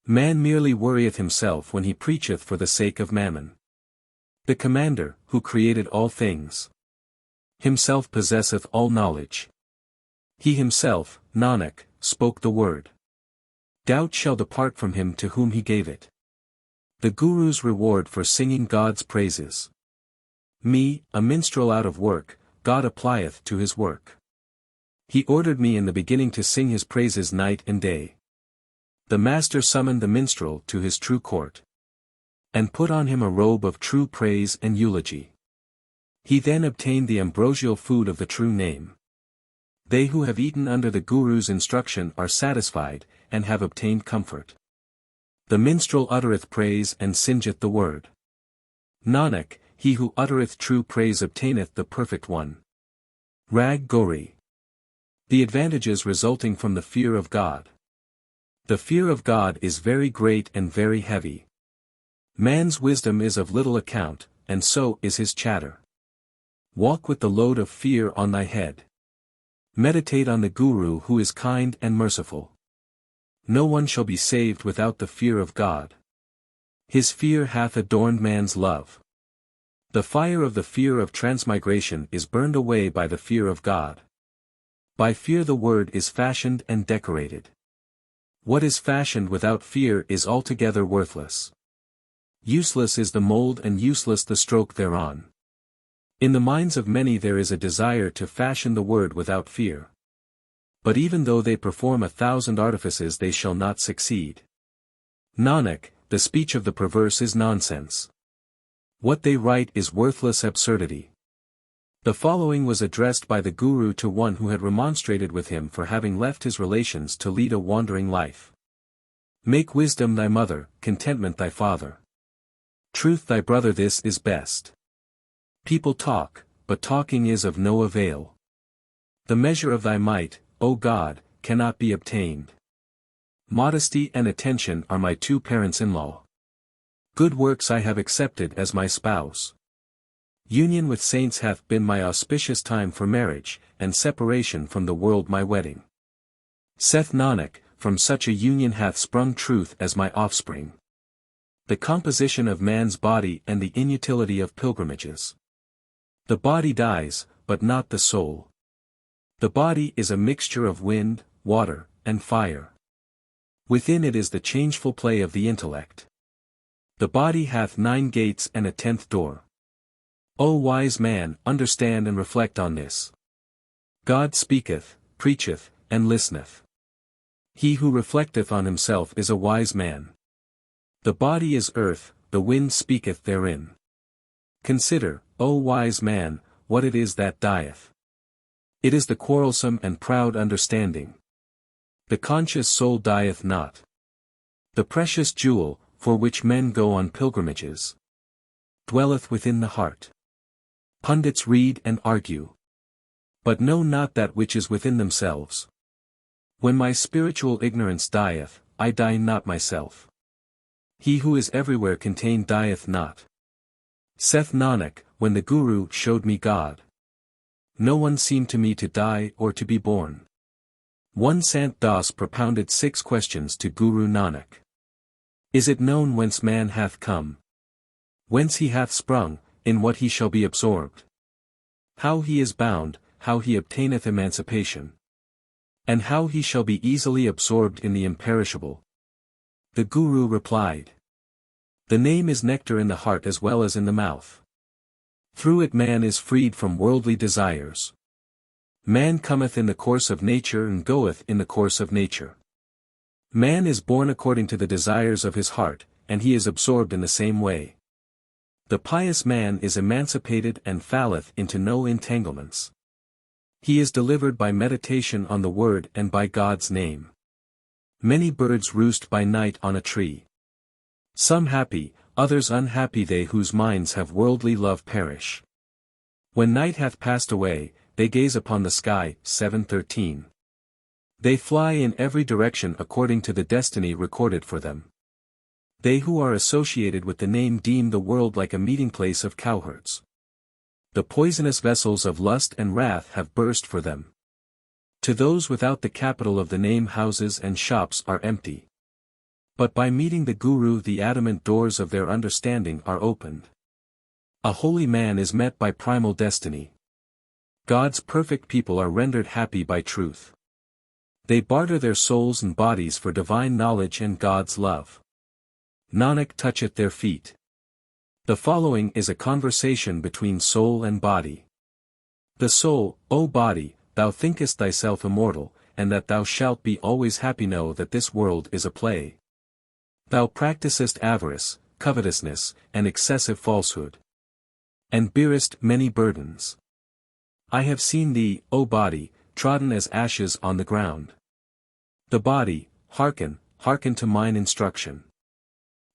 Man merely worrieth himself when he preacheth for the sake of mammon. The Commander, who created all things, himself possesseth all knowledge. He himself, Nanak, spoke the word. Doubt shall depart from him to whom he gave it. The Guru's reward for singing God's praises. Me, a minstrel out of work, God applieth to his work. He ordered me in the beginning to sing his praises night and day. The Master summoned the minstrel to his true court, and put on him a robe of true praise and eulogy. He then obtained the ambrosial food of the true name. They who have eaten under the Guru's instruction are satisfied, and have obtained comfort. The minstrel uttereth praise and singeth the word. Nanak, he who uttereth true praise obtaineth the perfect one. Rag Gauri. The advantages resulting from the fear of God. The fear of God is very great and very heavy. Man's wisdom is of little account, and so is his chatter. Walk with the load of fear on thy head. Meditate on the Guru who is kind and merciful. No one shall be saved without the fear of God. His fear hath adorned man's love. The fire of the fear of transmigration is burned away by the fear of God. By fear the word is fashioned and decorated. What is fashioned without fear is altogether worthless. Useless is the mold and useless the stroke thereon. In the minds of many there is a desire to fashion the word without fear. But even though they perform 1,000 artifices they shall not succeed. Nanak, the speech of the perverse is nonsense. What they write is worthless absurdity. The following was addressed by the Guru to one who had remonstrated with him for having left his relations to lead a wandering life. Make wisdom thy mother, contentment thy father. Truth thy brother, this is best. People talk, but talking is of no avail. The measure of thy might, O God, cannot be obtained. Modesty and attention are my 2 parents-in-law. Good works I have accepted as my spouse. Union with saints hath been my auspicious time for marriage, and separation from the world my wedding. Saith Nanak, from such a union hath sprung truth as my offspring. The composition of man's body and the inutility of pilgrimages. The body dies, but not the soul. The body is a mixture of wind, water, and fire. Within it is the changeful play of the intellect. The body hath 9 gates and a 10th door. O wise man, understand and reflect on this. God speaketh, preacheth, and listeneth. He who reflecteth on himself is a wise man. The body is earth, the wind speaketh therein. Consider, O wise man, what it is that dieth. It is the quarrelsome and proud understanding. The conscious soul dieth not. The precious jewel, for which men go on pilgrimages, dwelleth within the heart. Pundits read and argue, but know not that which is within themselves. When my spiritual ignorance dieth, I die not myself. He who is everywhere contained dieth not. Saith Nanak, when the Guru showed me God, no one seemed to me to die or to be born. One Sant Das propounded 6 questions to Guru Nanak. Is it known whence man hath come? Whence he hath sprung, in what he shall be absorbed? How he is bound, how he obtaineth emancipation? And how he shall be easily absorbed in the imperishable? The Guru replied, the name is nectar in the heart as well as in the mouth. Through it man is freed from worldly desires. Man cometh in the course of nature and goeth in the course of nature. Man is born according to the desires of his heart, and he is absorbed in the same way. The pious man is emancipated and falleth into no entanglements. He is delivered by meditation on the word and by God's name. Many birds roost by night on a tree. Some happy, others unhappy, they whose minds have worldly love perish. When night hath passed away, they gaze upon the sky. 7:13. They fly in every direction according to the destiny recorded for them. They who are associated with the name deem the world like a meeting place of cowherds. The poisonous vessels of lust and wrath have burst for them. To those without the capital of the name houses and shops are empty. But by meeting the Guru the adamant doors of their understanding are opened. A holy man is met by primal destiny. God's perfect people are rendered happy by truth. They barter their souls and bodies for divine knowledge and God's love. Nanak toucheth their feet. The following is a conversation between soul and body. The soul, O body, thou thinkest thyself immortal, and that thou shalt be always happy. Know that this world is a play. Thou practisest avarice, covetousness, and excessive falsehood, and bearest many burdens. I have seen thee, O body, trodden as ashes on the ground. The body, hearken, hearken to mine instruction.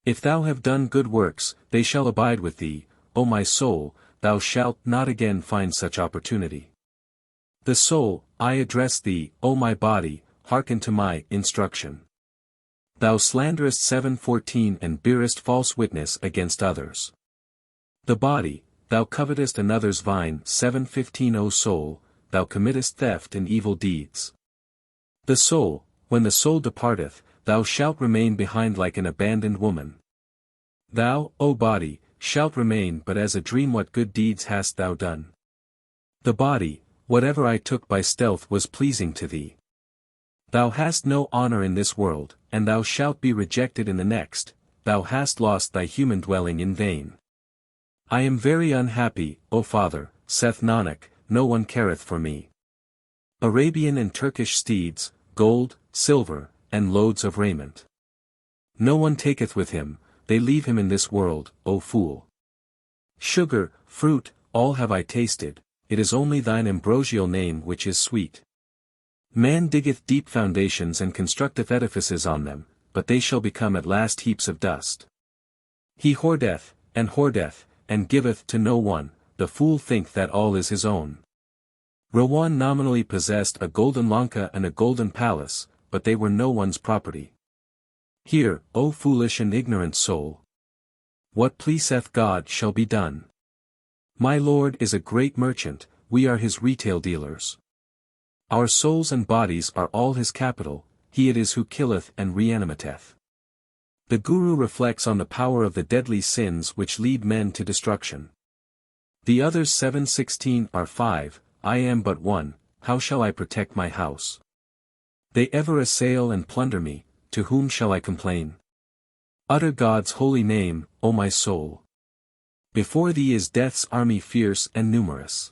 If thou have done good works, they shall abide with thee, O my soul, thou shalt not again find such opportunity. The soul, I address thee, O my body, hearken to my instruction. Thou slanderest 7:14 and bearest false witness against others. The body, thou covetest another's vine. 7:15. O soul, thou committest theft and evil deeds. The soul, when the soul departeth, thou shalt remain behind like an abandoned woman. Thou, O body, shalt remain but as a dream. What good deeds hast thou done? The body, whatever I took by stealth was pleasing to thee. Thou hast no honor in this world, and thou shalt be rejected in the next. Thou hast lost thy human dwelling in vain. I am very unhappy, O Father, saith Nanak, no one careth for me. Arabian and Turkish steeds, gold, silver, and loads of raiment. No one taketh with him, they leave him in this world, O fool. Sugar, fruit, all have I tasted, it is only thine ambrosial name which is sweet. Man diggeth deep foundations and constructeth edifices on them, but they shall become at last heaps of dust. He hoardeth, and giveth to no one, the fool think that all is his own. Rawan nominally possessed a golden lanka and a golden palace, but they were no one's property. Hear, O foolish and ignorant soul. What pleaseth God shall be done. My Lord is a great merchant, we are his retail dealers. Our souls and bodies are all his capital, he it is who killeth and reanimateth. The Guru reflects on the power of the deadly sins which lead men to destruction. The others 7:16 are 5, I am but one, how shall I protect my house? They ever assail and plunder me, to whom shall I complain? Utter God's holy name, O my soul. Before thee is death's army fierce and numerous.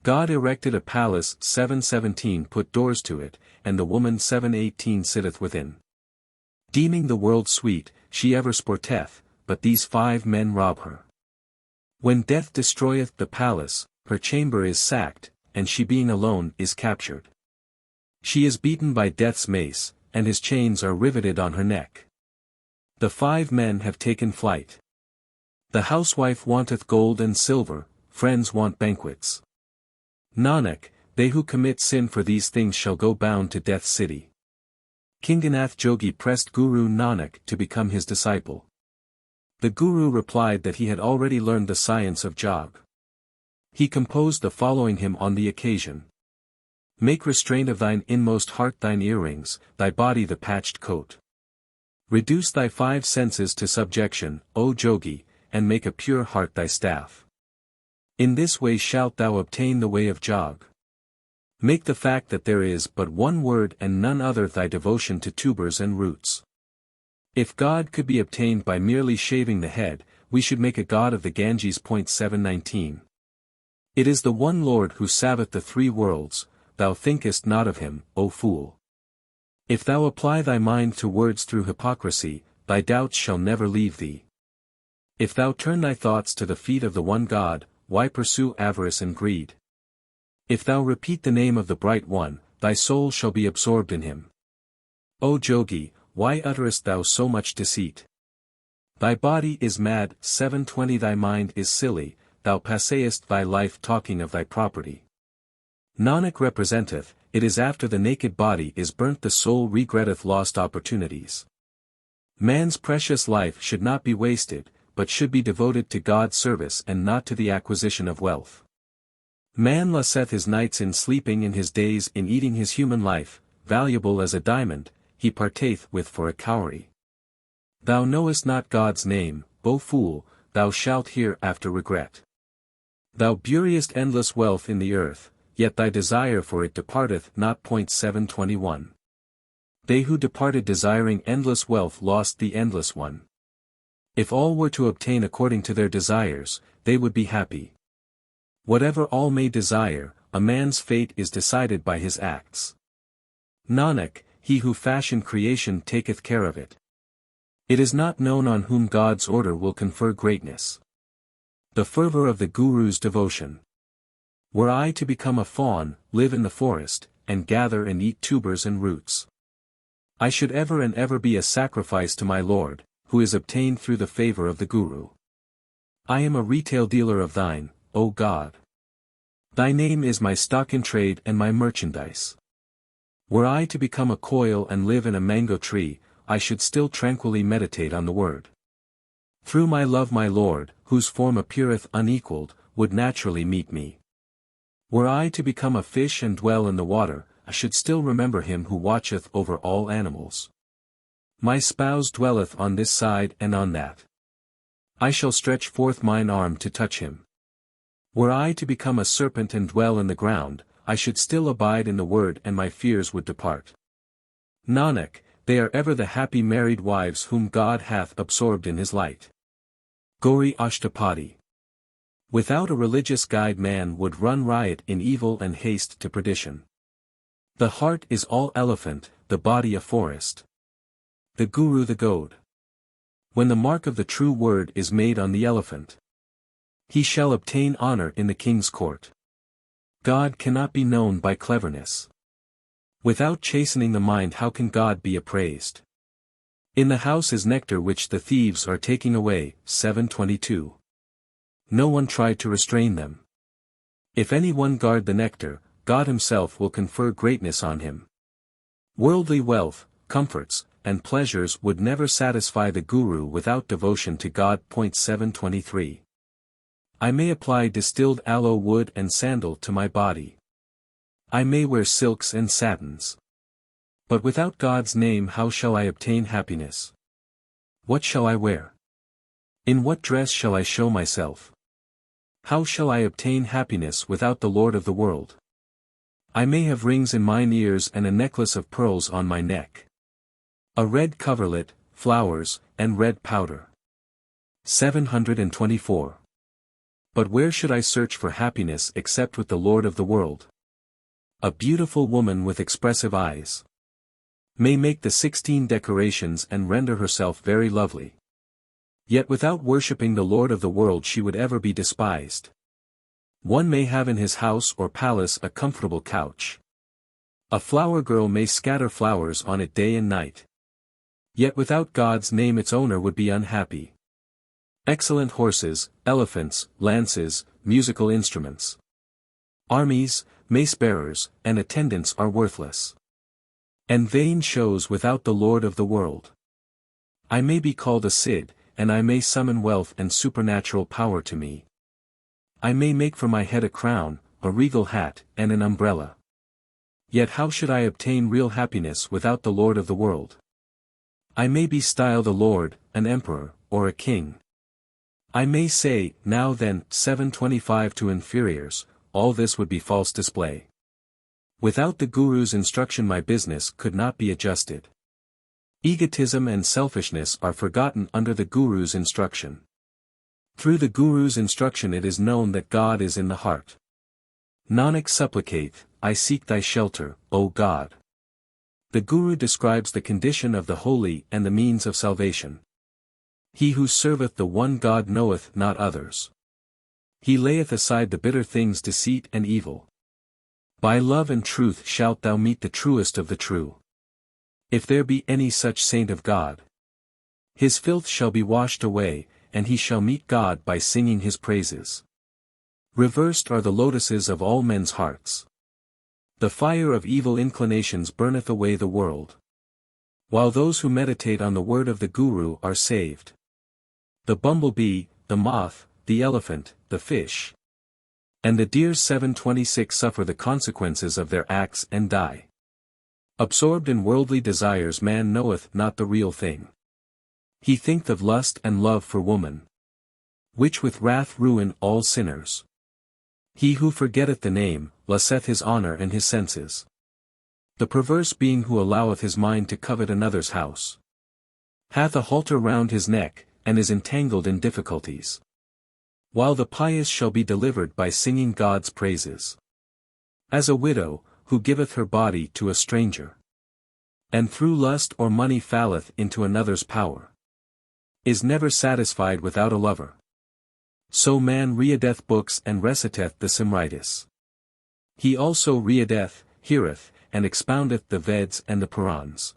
God erected a palace 7:17 put doors to it, and the woman 7:18 sitteth within. Deeming the world sweet, she ever sporteth, but these 5 men rob her. When death destroyeth the palace, her chamber is sacked, and she being alone is captured. She is beaten by death's mace, and his chains are riveted on her neck. The 5 men have taken flight. The housewife wanteth gold and silver, friends want banquets. Nanak, they who commit sin for these things shall go bound to death's city. Kinganath Jogi pressed Guru Nanak to become his disciple. The Guru replied that he had already learned the science of jog. He composed the following hymn on the occasion. Make restraint of thine inmost heart thine earrings, thy body the patched coat. Reduce thy 5 senses to subjection, O Jogi, and make a pure heart thy staff. In this way shalt thou obtain the way of jog. Make the fact that there is but one word and none other thy devotion to tubers and roots. If God could be obtained by merely shaving the head, we should make a god of the Ganges. 7:19. It is the one Lord who saveth the 3 worlds, thou thinkest not of him, O fool. If thou apply thy mind to words through hypocrisy, thy doubts shall never leave thee. If thou turn thy thoughts to the feet of the one God, why pursue avarice and greed? If thou repeat the name of the Bright One, thy soul shall be absorbed in him. O Jogi, why utterest thou so much deceit? Thy body is mad. 7:20 Thy mind is silly, thou passayest thy life talking of thy property. Nanak representeth, it is after the naked body is burnt the soul regretteth lost opportunities. Man's precious life should not be wasted, but should be devoted to God's service and not to the acquisition of wealth. Man loseth his nights in sleeping and his days in eating his human life, valuable as a diamond, he parteth with for a cowrie. Thou knowest not God's name, O fool, thou shalt hereafter regret. Thou buriest endless wealth in the earth, yet thy desire for it departeth not. 7:21. They who departed desiring endless wealth lost the endless one. If all were to obtain according to their desires, they would be happy. Whatever all may desire, a man's fate is decided by his acts. Nanak, he who fashioned creation taketh care of it. It is not known on whom God's order will confer greatness. The fervor of the Guru's devotion. Were I to become a fawn, live in the forest, and gather and eat tubers and roots, I should ever and ever be a sacrifice to my Lord, who is obtained through the favor of the Guru. I am a retail dealer of thine, O God. Thy name is my stock in trade and my merchandise. Were I to become a koil and live in a mango tree, I should still tranquilly meditate on the word. Through my love my Lord, whose form appeareth unequaled, would naturally meet me. Were I to become a fish and dwell in the water, I should still remember him who watcheth over all animals. My spouse dwelleth on this side and on that. I shall stretch forth mine arm to touch him. Were I to become a serpent and dwell in the ground, I should still abide in the word and my fears would depart. Nanak, they are ever the happy married wives whom God hath absorbed in his light. Gauri Ashtapadi. Without a religious guide man would run riot in evil and haste to perdition. The heart is all elephant, the body a forest. The Guru the goad. When the mark of the true word is made on the elephant, he shall obtain honor in the king's court. God cannot be known by cleverness. Without chastening the mind how can God be appraised? In the house is nectar which the thieves are taking away. 7:22. No one tried to restrain them. If any one guard the nectar, God himself will confer greatness on him. Worldly wealth, comforts, and pleasures would never satisfy the Guru without devotion to God. 7:23. I may apply distilled aloe wood and sandal to my body. I may wear silks and satins. But without God's name how shall I obtain happiness? What shall I wear? In what dress shall I show myself? How shall I obtain happiness without the Lord of the world? I may have rings in mine ears and a necklace of pearls on my neck, a red coverlet, flowers, and red powder. 724. But where should I search for happiness except with the Lord of the world? A beautiful woman with expressive eyes may make the 16 decorations and render herself very lovely. Yet without worshipping the Lord of the world she would ever be despised. One may have in his house or palace a comfortable couch. A flower girl may scatter flowers on it day and night. Yet without God's name its owner would be unhappy. Excellent horses, elephants, lances, musical instruments, armies, mace-bearers, and attendants are worthless. And vain shows without the Lord of the world. I may be called a Cid, and I may summon wealth and supernatural power to me. I may make for my head a crown, a regal hat, and an umbrella. Yet how should I obtain real happiness without the Lord of the world? I may be styled a lord, an emperor, or a king. I may say, now then, 725 to inferiors, all this would be false display. Without the Guru's instruction my business could not be adjusted. Egotism and selfishness are forgotten under the Guru's instruction. Through the Guru's instruction it is known that God is in the heart. Nanak supplicate, I seek thy shelter, O God. The Guru describes the condition of the holy and the means of salvation. He who serveth the one God knoweth not others. He layeth aside the bitter things deceit and evil. By love and truth shalt thou meet the truest of the true. If there be any such saint of God, his filth shall be washed away, and he shall meet God by singing his praises. Reversed are the lotuses of all men's hearts. The fire of evil inclinations burneth away the world. While those who meditate on the word of the Guru are saved. The bumblebee, the moth, the elephant, the fish, and the deer 726 suffer the consequences of their acts and die. Absorbed in worldly desires man knoweth not the real thing. He thinketh of lust and love for woman, which with wrath ruin all sinners. He who forgetteth the name, loseth his honor and his senses. The perverse being who alloweth his mind to covet another's house, hath a halter round his neck, and is entangled in difficulties. While the pious shall be delivered by singing God's praises. As a widow, who giveth her body to a stranger, and through lust or money falleth into another's power, is never satisfied without a lover. So man readeth books and reciteth the Simritis. He also readeth, heareth, and expoundeth the Veds and the Purans.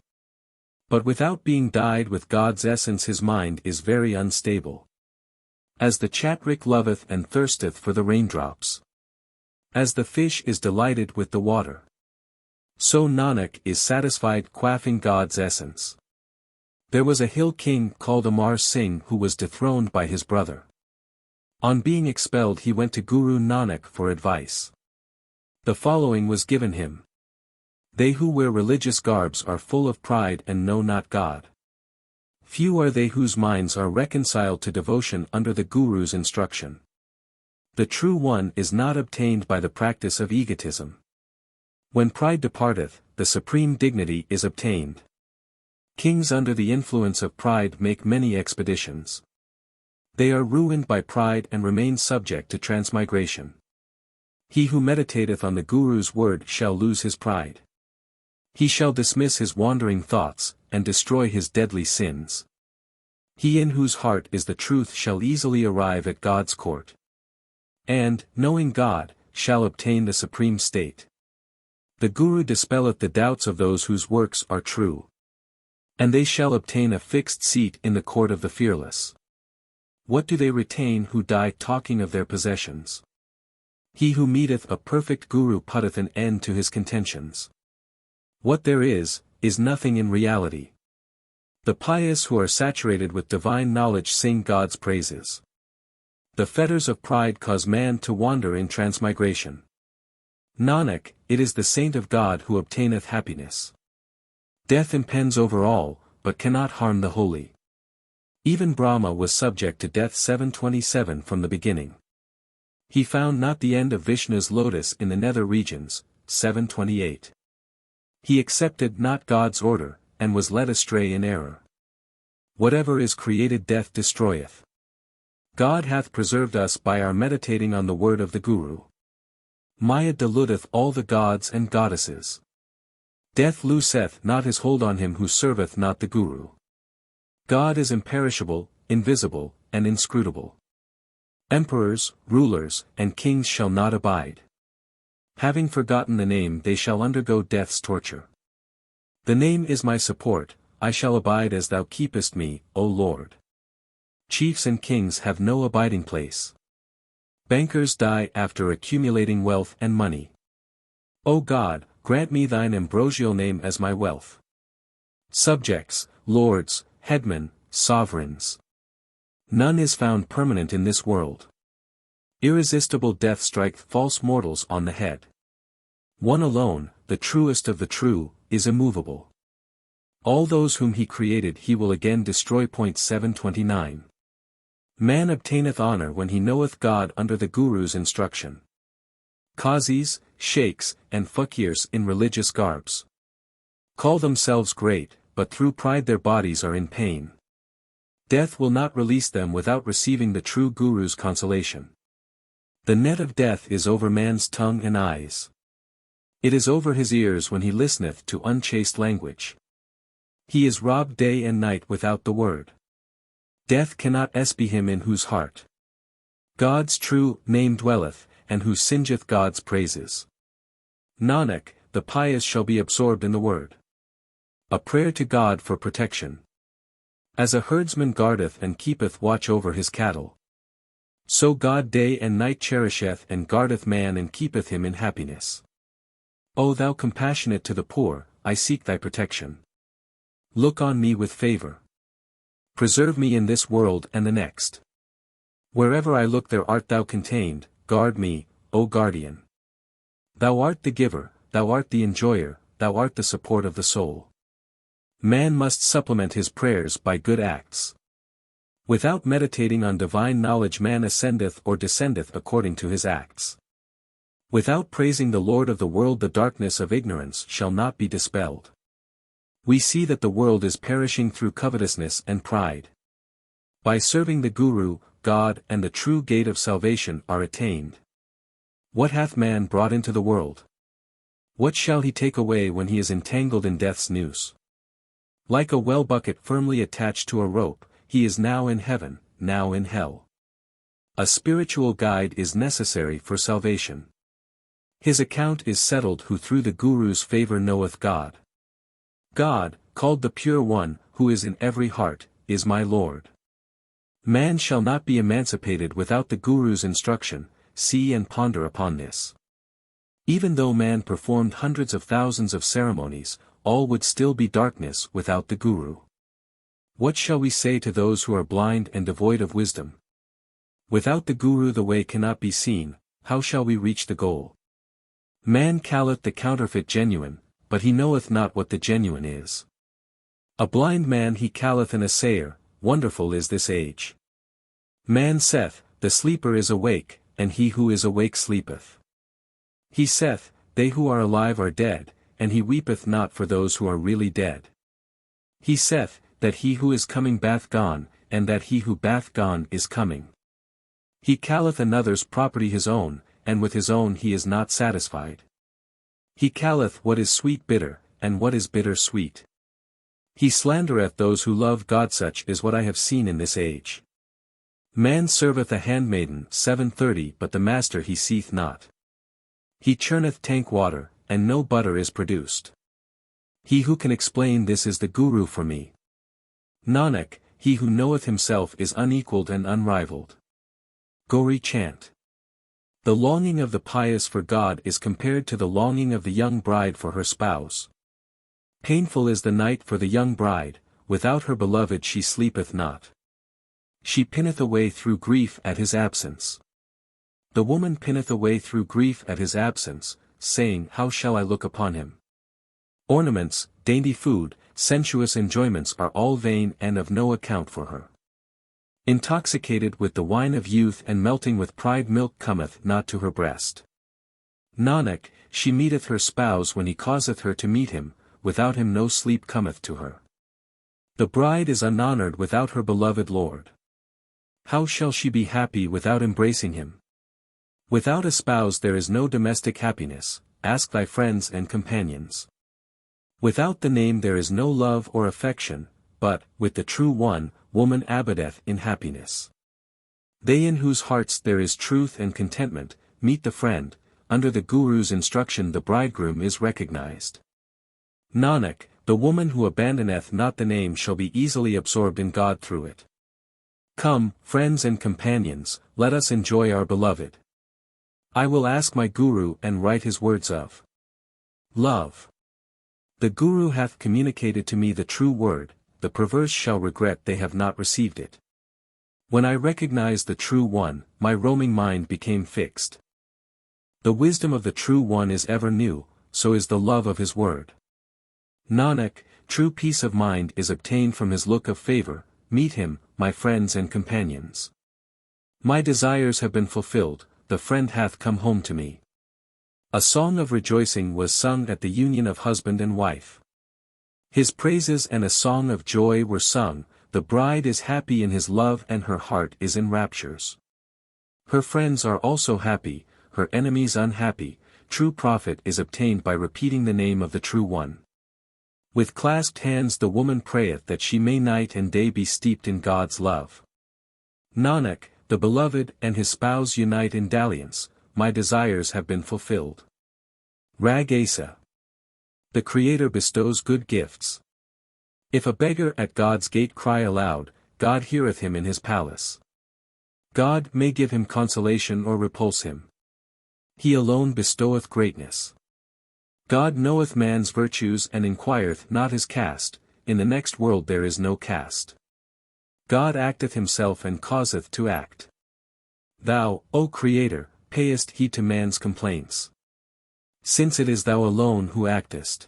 But without being dyed with God's essence his mind is very unstable. As the chatrik loveth and thirsteth for the raindrops. As the fish is delighted with the water. So Nanak is satisfied quaffing God's essence. There was a hill king called Amar Singh who was dethroned by his brother. On being expelled he went to Guru Nanak for advice. The following was given him. They who wear religious garbs are full of pride and know not God. Few are they whose minds are reconciled to devotion under the Guru's instruction. The true one is not obtained by the practice of egotism. When pride departeth, the supreme dignity is obtained. Kings under the influence of pride make many expeditions. They are ruined by pride and remain subject to transmigration. He who meditateth on the Guru's word shall lose his pride. He shall dismiss his wandering thoughts, and destroy his deadly sins. He in whose heart is the truth shall easily arrive at God's court. And, knowing God, shall obtain the supreme state. The Guru dispelleth the doubts of those whose works are true. And they shall obtain a fixed seat in the court of the fearless. What do they retain who die talking of their possessions? He who meeteth a perfect Guru putteth an end to his contentions. What there is nothing in reality. The pious who are saturated with divine knowledge sing God's praises. The fetters of pride cause man to wander in transmigration. Nanak, it is the saint of God who obtaineth happiness. Death impends over all, but cannot harm the holy. Even Brahma was subject to death 727 from the beginning. He found not the end of Vishnu's lotus in the nether regions, 728. He accepted not God's order, and was led astray in error. Whatever is created death destroyeth. God hath preserved us by our meditating on the word of the Guru. Maya deludeth all the gods and goddesses. Death looseth not his hold on him who serveth not the Guru. God is imperishable, invisible, and inscrutable. Emperors, rulers, and kings shall not abide. Having forgotten the name they shall undergo death's torture. The name is my support, I shall abide as thou keepest me, O Lord. Chiefs and kings have no abiding place. Bankers die after accumulating wealth and money. O God, grant me thine ambrosial name as my wealth. Subjects, lords, headmen, sovereigns. None is found permanent in this world. Irresistible death striketh false mortals on the head. One alone, the truest of the true, is immovable. All those whom he created he will again destroy. 729. Man obtaineth honor when he knoweth God under the Guru's instruction. Qazis, sheikhs, and fakirs in religious garbs call themselves great, but through pride their bodies are in pain. Death will not release them without receiving the true Guru's consolation. The net of death is over man's tongue and eyes. It is over his ears when he listeneth to unchaste language. He is robbed day and night without the word. Death cannot be him in whose heart God's true name dwelleth, and who singeth God's praises. Nanak, the pious shall be absorbed in the word. A prayer to God for protection. As a herdsman guardeth and keepeth watch over his cattle, so God day and night cherisheth and guardeth man and keepeth him in happiness. O thou compassionate to the poor, I seek thy protection. Look on me with favor. Preserve me in this world and the next. Wherever I look there art thou contained, guard me, O guardian. Thou art the giver, thou art the enjoyer, thou art the support of the soul. Man must supplement his prayers by good acts. Without meditating on divine knowledge man ascendeth or descendeth according to his acts. Without praising the Lord of the world the darkness of ignorance shall not be dispelled. We see that the world is perishing through covetousness and pride. By serving the Guru, God and the true gate of salvation are attained. What hath man brought into the world? What shall he take away when he is entangled in death's noose? Like a well bucket firmly attached to a rope, he is now in heaven, now in hell. A spiritual guide is necessary for salvation. His account is settled who through the Guru's favor knoweth God. God, called the Pure One, who is in every heart, is my Lord. Man shall not be emancipated without the Guru's instruction, see and ponder upon this. Even though man performed hundreds of thousands of ceremonies, all would still be darkness without the Guru. What shall we say to those who are blind and devoid of wisdom? Without the Guru the way cannot be seen, how shall we reach the goal? Man calleth the counterfeit genuine, but he knoweth not what the genuine is. A blind man he calleth an assayer, wonderful is this age. Man saith, the sleeper is awake, and he who is awake sleepeth. He saith, they who are alive are dead, and he weepeth not for those who are really dead. He saith, that he who is coming bath gone, and that he who bath gone is coming. He calleth another's property his own, and with his own he is not satisfied. He calleth what is sweet bitter, and what is bitter sweet. He slandereth those who love God. Such is what I have seen in this age. Man serveth a handmaiden 730 but the master he seeth not. He churneth tank water, and no butter is produced. He who can explain this is the Guru for me. Nanak, he who knoweth himself is unequalled and unrivaled. Gauri chant. The longing of the pious for God is compared to the longing of the young bride for her spouse. Painful is the night for the young bride, without her beloved she sleepeth not. She pineth away through grief at his absence. The woman pineth away through grief at his absence, saying, how shall I look upon him? Ornaments, dainty food, sensuous enjoyments are all vain and of no account for her. Intoxicated with the wine of youth and melting with pride milk cometh not to her breast. Nanak, she meeteth her spouse when he causeth her to meet him, without him no sleep cometh to her. The bride is unhonored without her beloved Lord. How shall she be happy without embracing him? Without a spouse there is no domestic happiness, ask thy friends and companions. Without the name there is no love or affection, but, with the true one, woman abideth in happiness. They in whose hearts there is truth and contentment, meet the friend, under the Guru's instruction the bridegroom is recognized. Nanak, the woman who abandoneth not the name shall be easily absorbed in God through it. Come, friends and companions, let us enjoy our beloved. I will ask my Guru and write his words of love. The Guru hath communicated to me the true word, the perverse shall regret they have not received it. When I recognized the true one, my roaming mind became fixed. The wisdom of the true one is ever new, so is the love of his word. Nanak, true peace of mind is obtained from his look of favor, meet him, my friends and companions. My desires have been fulfilled, the friend hath come home to me. A song of rejoicing was sung at the union of husband and wife. His praises and a song of joy were sung, the bride is happy in his love and her heart is in raptures. Her friends are also happy, her enemies unhappy, true profit is obtained by repeating the name of the True One. With clasped hands the woman prayeth that she may night and day be steeped in God's love. Nanak, the beloved and his spouse unite in dalliance, my desires have been fulfilled. Rag Asa. The Creator bestows good gifts. If a beggar at God's gate cry aloud, God heareth him in his palace. God may give him consolation or repulse him. He alone bestoweth greatness. God knoweth man's virtues and inquireth not his caste, in the next world there is no caste. God acteth himself and causeth to act. Thou, O Creator, payest heed to man's complaints. Since it is thou alone who actest.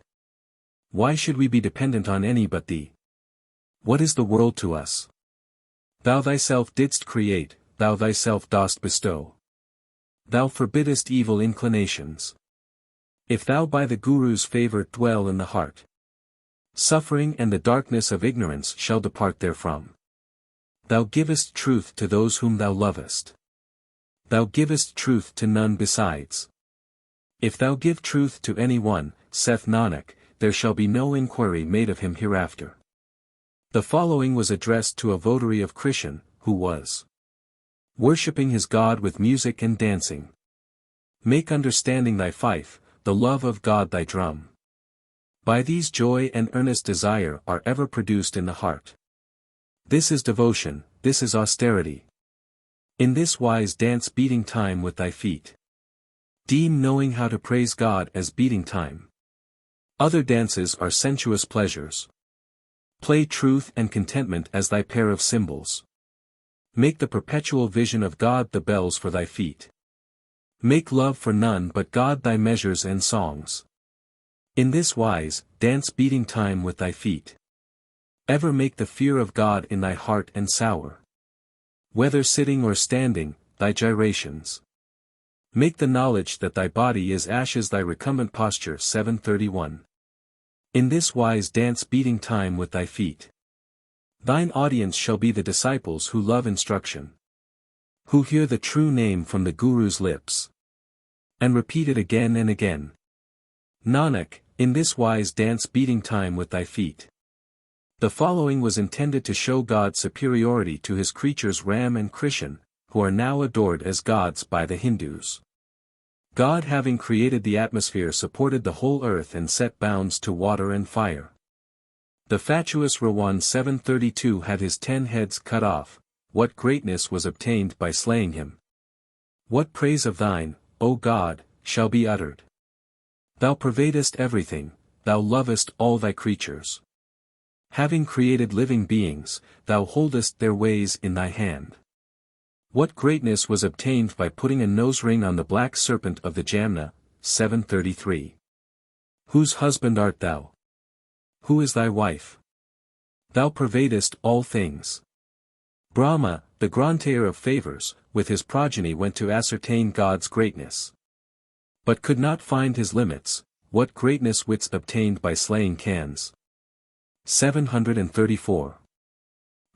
Why should we be dependent on any but thee? What is the world to us? Thou thyself didst create, thou thyself dost bestow. Thou forbiddest evil inclinations. If thou by the Guru's favor dwell in the heart, suffering and the darkness of ignorance shall depart therefrom. Thou givest truth to those whom thou lovest. Thou givest truth to none besides. If thou give truth to any one, saith Nanak, there shall be no inquiry made of him hereafter. The following was addressed to a votary of Krishan, who was worshipping his God with music and dancing. Make understanding thy fife, the love of God thy drum. By these joy and earnest desire are ever produced in the heart. This is devotion, this is austerity. In this wise dance beating time with thy feet. Deem knowing how to praise God as beating time. Other dances are sensuous pleasures. Play truth and contentment as thy pair of cymbals. Make the perpetual vision of God the bells for thy feet. Make love for none but God thy measures and songs. In this wise, dance beating time with thy feet. Ever make the fear of God in thy heart and sour. Whether sitting or standing, thy gyrations. Make the knowledge that thy body is ashes thy recumbent posture 731. In this wise dance beating time with thy feet. Thine audience shall be the disciples who love instruction. Who hear the true name from the Guru's lips. And repeat it again and again. Nanak, in this wise dance beating time with thy feet. The following was intended to show God's superiority to his creatures Ram and Krishan, who are now adored as gods by the Hindus. God having created the atmosphere supported the whole earth and set bounds to water and fire. The fatuous Rawan 732 had his 10 heads cut off, what greatness was obtained by slaying him? What praise of thine, O God, shall be uttered? Thou pervadest everything, thou lovest all thy creatures. Having created living beings, thou holdest their ways in thy hand. What greatness was obtained by putting a nose ring on the black serpent of the Jamna, 733. Whose husband art thou? Who is thy wife? Thou pervadest all things. Brahma, the grantayer of favors, with his progeny went to ascertain God's greatness. But could not find his limits, what greatness wits obtained by slaying Cans. 734.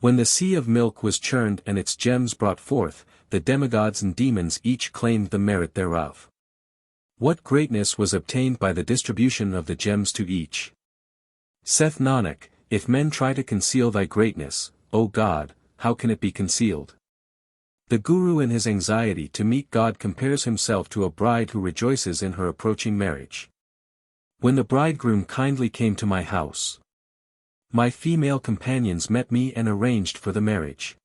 When the sea of milk was churned and its gems brought forth, the demigods and demons each claimed the merit thereof. What greatness was obtained by the distribution of the gems to each? Saith Nanak, if men try to conceal thy greatness, O God, how can it be concealed? The Guru in his anxiety to meet God compares himself to a bride who rejoices in her approaching marriage. When the bridegroom kindly came to my house, my female companions met me and arranged for the marriage.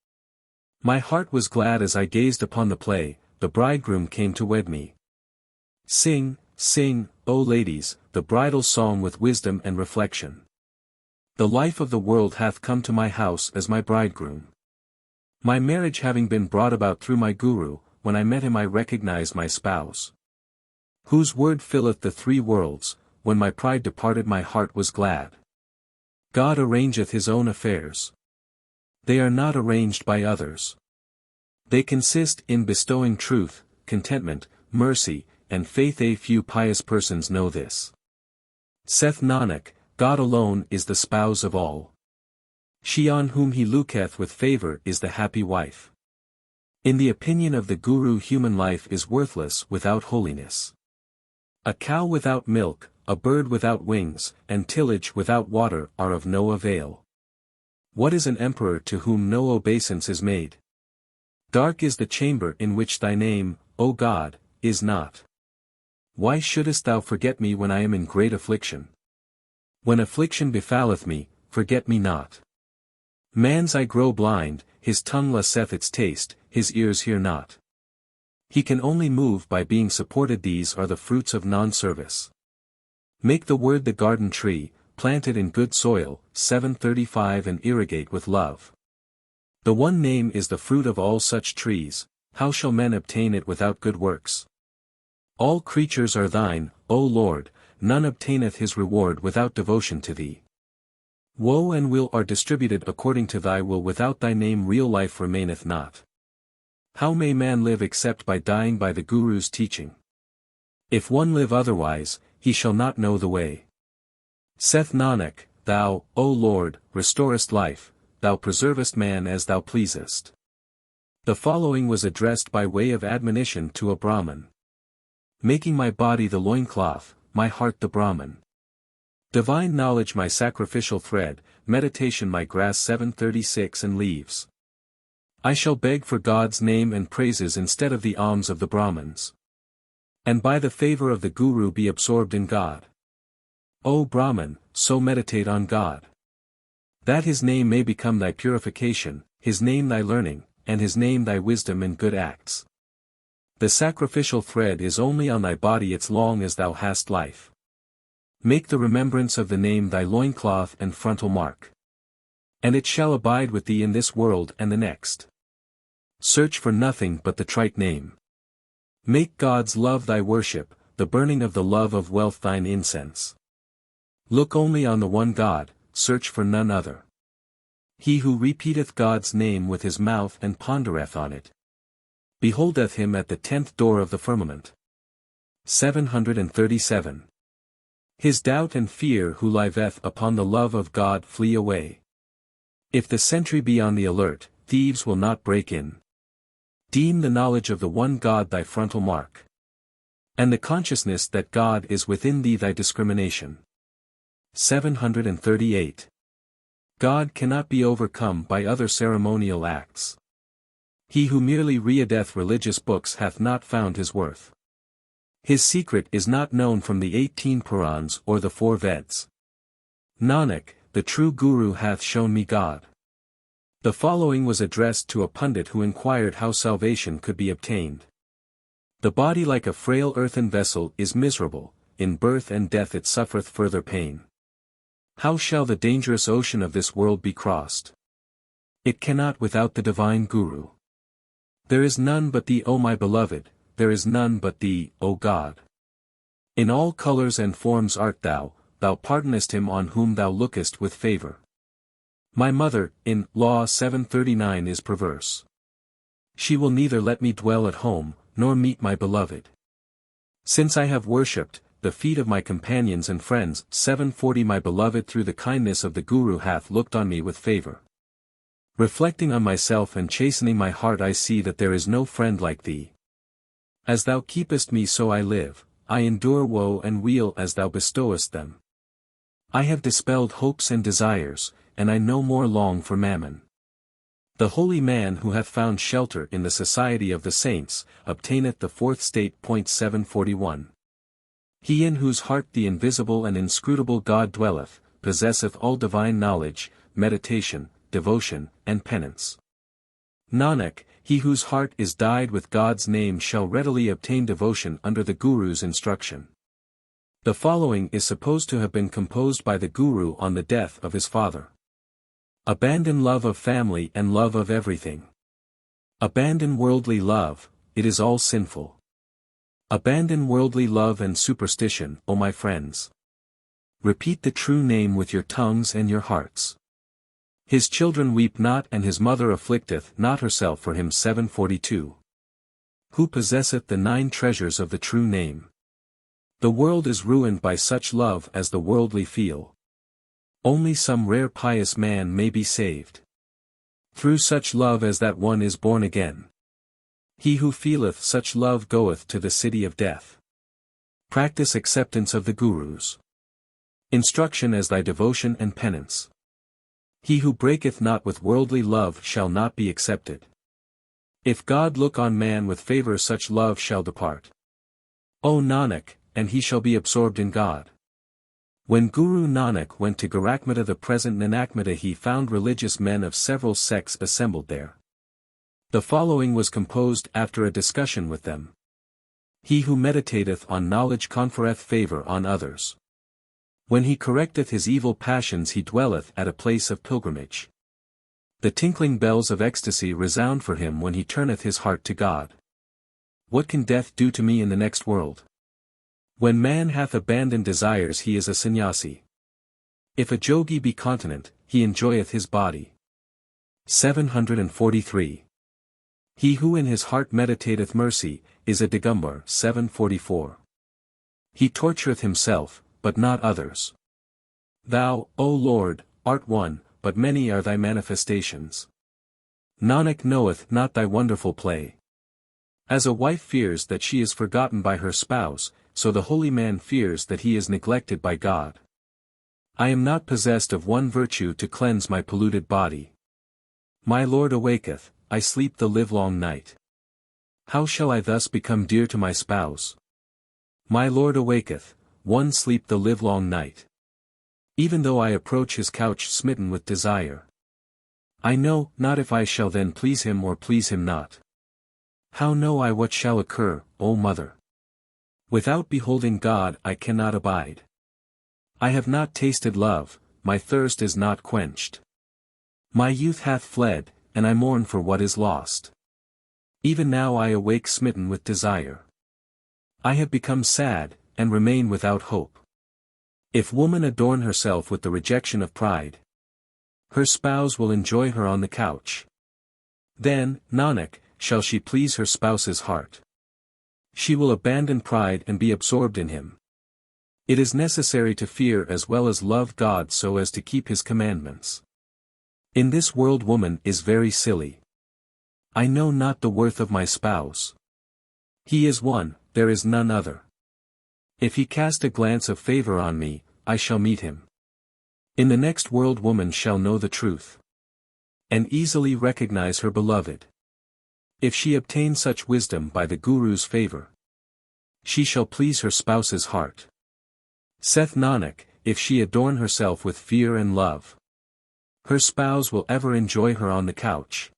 My heart was glad as I gazed upon the play, the bridegroom came to wed me. Sing, sing, O ladies, the bridal song with wisdom and reflection. The life of the world hath come to my house as my bridegroom. My marriage having been brought about through my Guru, when I met him I recognized my spouse. Whose word filleth the three worlds, when my pride departed my heart was glad. God arrangeth his own affairs. They are not arranged by others. They consist in bestowing truth, contentment, mercy, and faith. A few pious persons know this. Saith Nanak, God alone is the spouse of all. She on whom he looketh with favor is the happy wife. In the opinion of the Guru human life is worthless without holiness. A cow without milk, a bird without wings, and tillage without water are of no avail. What is an emperor to whom no obeisance is made? Dark is the chamber in which thy name, O God, is not. Why shouldest thou forget me when I am in great affliction? When affliction befalleth me, forget me not. Man's eye grow blind, his tongue lesseth its taste, his ears hear not. He can only move by being supported. These are the fruits of non-service. Make the word the garden tree, plant it in good soil, 735 and irrigate with love. The one name is the fruit of all such trees, how shall men obtain it without good works? All creatures are thine, O Lord, none obtaineth his reward without devotion to thee. Woe and weal are distributed according to thy will. Without thy name real life remaineth not. How may man live except by dying by the Guru's teaching? If one live otherwise, he shall not know the way. Saith Nanak, thou, O Lord, restorest life, thou preservest man as thou pleasest. The following was addressed by way of admonition to a Brahmin. Making my body the loincloth, my heart the Brahmin. Divine knowledge my sacrificial thread, meditation my grass. 736 and leaves. I shall beg for God's name and praises instead of the alms of the Brahmins. And by the favor of the Guru be absorbed in God. O Brahman, so meditate on God. That his name may become thy purification, his name thy learning, and his name thy wisdom and good acts. The sacrificial thread is only on thy body as long as thou hast life. Make the remembrance of the name thy loincloth and frontal mark. And it shall abide with thee in this world and the next. Search for nothing but the trite name. Make God's love thy worship, the burning of the love of wealth thine incense. Look only on the one God, search for none other. He who repeateth God's name with his mouth and pondereth on it, beholdeth him at the 10th door of the firmament. 737. His doubt and fear who liveth upon the love of God flee away. If the sentry be on the alert, thieves will not break in. Deem the knowledge of the one God thy frontal mark. And the consciousness that God is within thee thy discrimination. 738. God cannot be overcome by other ceremonial acts. He who merely readeth religious books hath not found his worth. His secret is not known from the 18 Purans or the 4 Veds. Nanak, the true Guru hath shown me God. The following was addressed to a pundit who inquired how salvation could be obtained. The body like a frail earthen vessel is miserable, in birth and death it suffereth further pain. How shall the dangerous ocean of this world be crossed? It cannot without the divine Guru. There is none but thee, O my beloved, there is none but thee, O God. In all colors and forms art thou, thou pardonest him on whom thou lookest with favor. My mother, in Law 739 is perverse. She will neither let me dwell at home, nor meet my beloved. Since I have worshipped the feet of my companions and friends. 740 My beloved through the kindness of the Guru hath looked on me with favor. Reflecting on myself and chastening my heart, I see that there is no friend like thee. As thou keepest me, so I live, I endure woe and weal as thou bestowest them. I have dispelled hopes and desires, and I no more long for mammon. The holy man who hath found shelter in the society of the saints, obtaineth the fourth state. 741. He in whose heart the invisible and inscrutable God dwelleth, possesseth all divine knowledge, meditation, devotion, and penance. Nanak, he whose heart is dyed with God's name shall readily obtain devotion under the Guru's instruction. The following is supposed to have been composed by the Guru on the death of his father. Abandon love of family and love of everything. Abandon worldly love, it is all sinful. Abandon worldly love and superstition, O my friends. Repeat the true name with your tongues and your hearts. His children weep not and his mother afflicteth not herself for him. 742. Who possesseth the 9 treasures of the true name? The world is ruined by such love as the worldly feel. Only some rare pious man may be saved. Through such love as that one is born again. He who feeleth such love goeth to the city of death. Practice acceptance of the Gurus. Instruction as thy devotion and penance. He who breaketh not with worldly love shall not be accepted. If God look on man with favour, such love shall depart. O Nanak, and he shall be absorbed in God. When Guru Nanak went to Gorakhmata, the present Nanakmata, he found religious men of several sects assembled there. The following was composed after a discussion with them. He who meditateth on knowledge conferreth favour on others. When he correcteth his evil passions, he dwelleth at a place of pilgrimage. The tinkling bells of ecstasy resound for him when he turneth his heart to God. What can death do to me in the next world? When man hath abandoned desires, he is a sannyasi. If a jogi be continent, he enjoyeth his body. 743. He who in his heart meditateth mercy, is a Digambar. 744. He tortureth himself, but not others. Thou, O Lord, art one, but many are thy manifestations. Nanak knoweth not thy wonderful play. As a wife fears that she is forgotten by her spouse, so the holy man fears that he is neglected by God. I am not possessed of one virtue to cleanse my polluted body. My Lord awaketh, I sleep the livelong night. How shall I thus become dear to my spouse? My Lord awaketh, one sleep the livelong night. Even though I approach his couch smitten with desire. I know not if I shall then please him or please him not. How know I what shall occur, O mother? Without beholding God I cannot abide. I have not tasted love, my thirst is not quenched. My youth hath fled, and I mourn for what is lost. Even now I awake smitten with desire. I have become sad, and remain without hope. If woman adorn herself with the rejection of pride, her spouse will enjoy her on the couch. Then, Nanak, shall she please her spouse's heart. She will abandon pride and be absorbed in him. It is necessary to fear as well as love God so as to keep his commandments. In this world woman is very silly. I know not the worth of my spouse. He is one, there is none other. If he cast a glance of favour on me, I shall meet him. In the next world woman shall know the truth. And easily recognize her beloved. If she obtain such wisdom by the Guru's favour, she shall please her spouse's heart. Saith Nanak, if she adorn herself with fear and love, her spouse will ever enjoy her on the couch.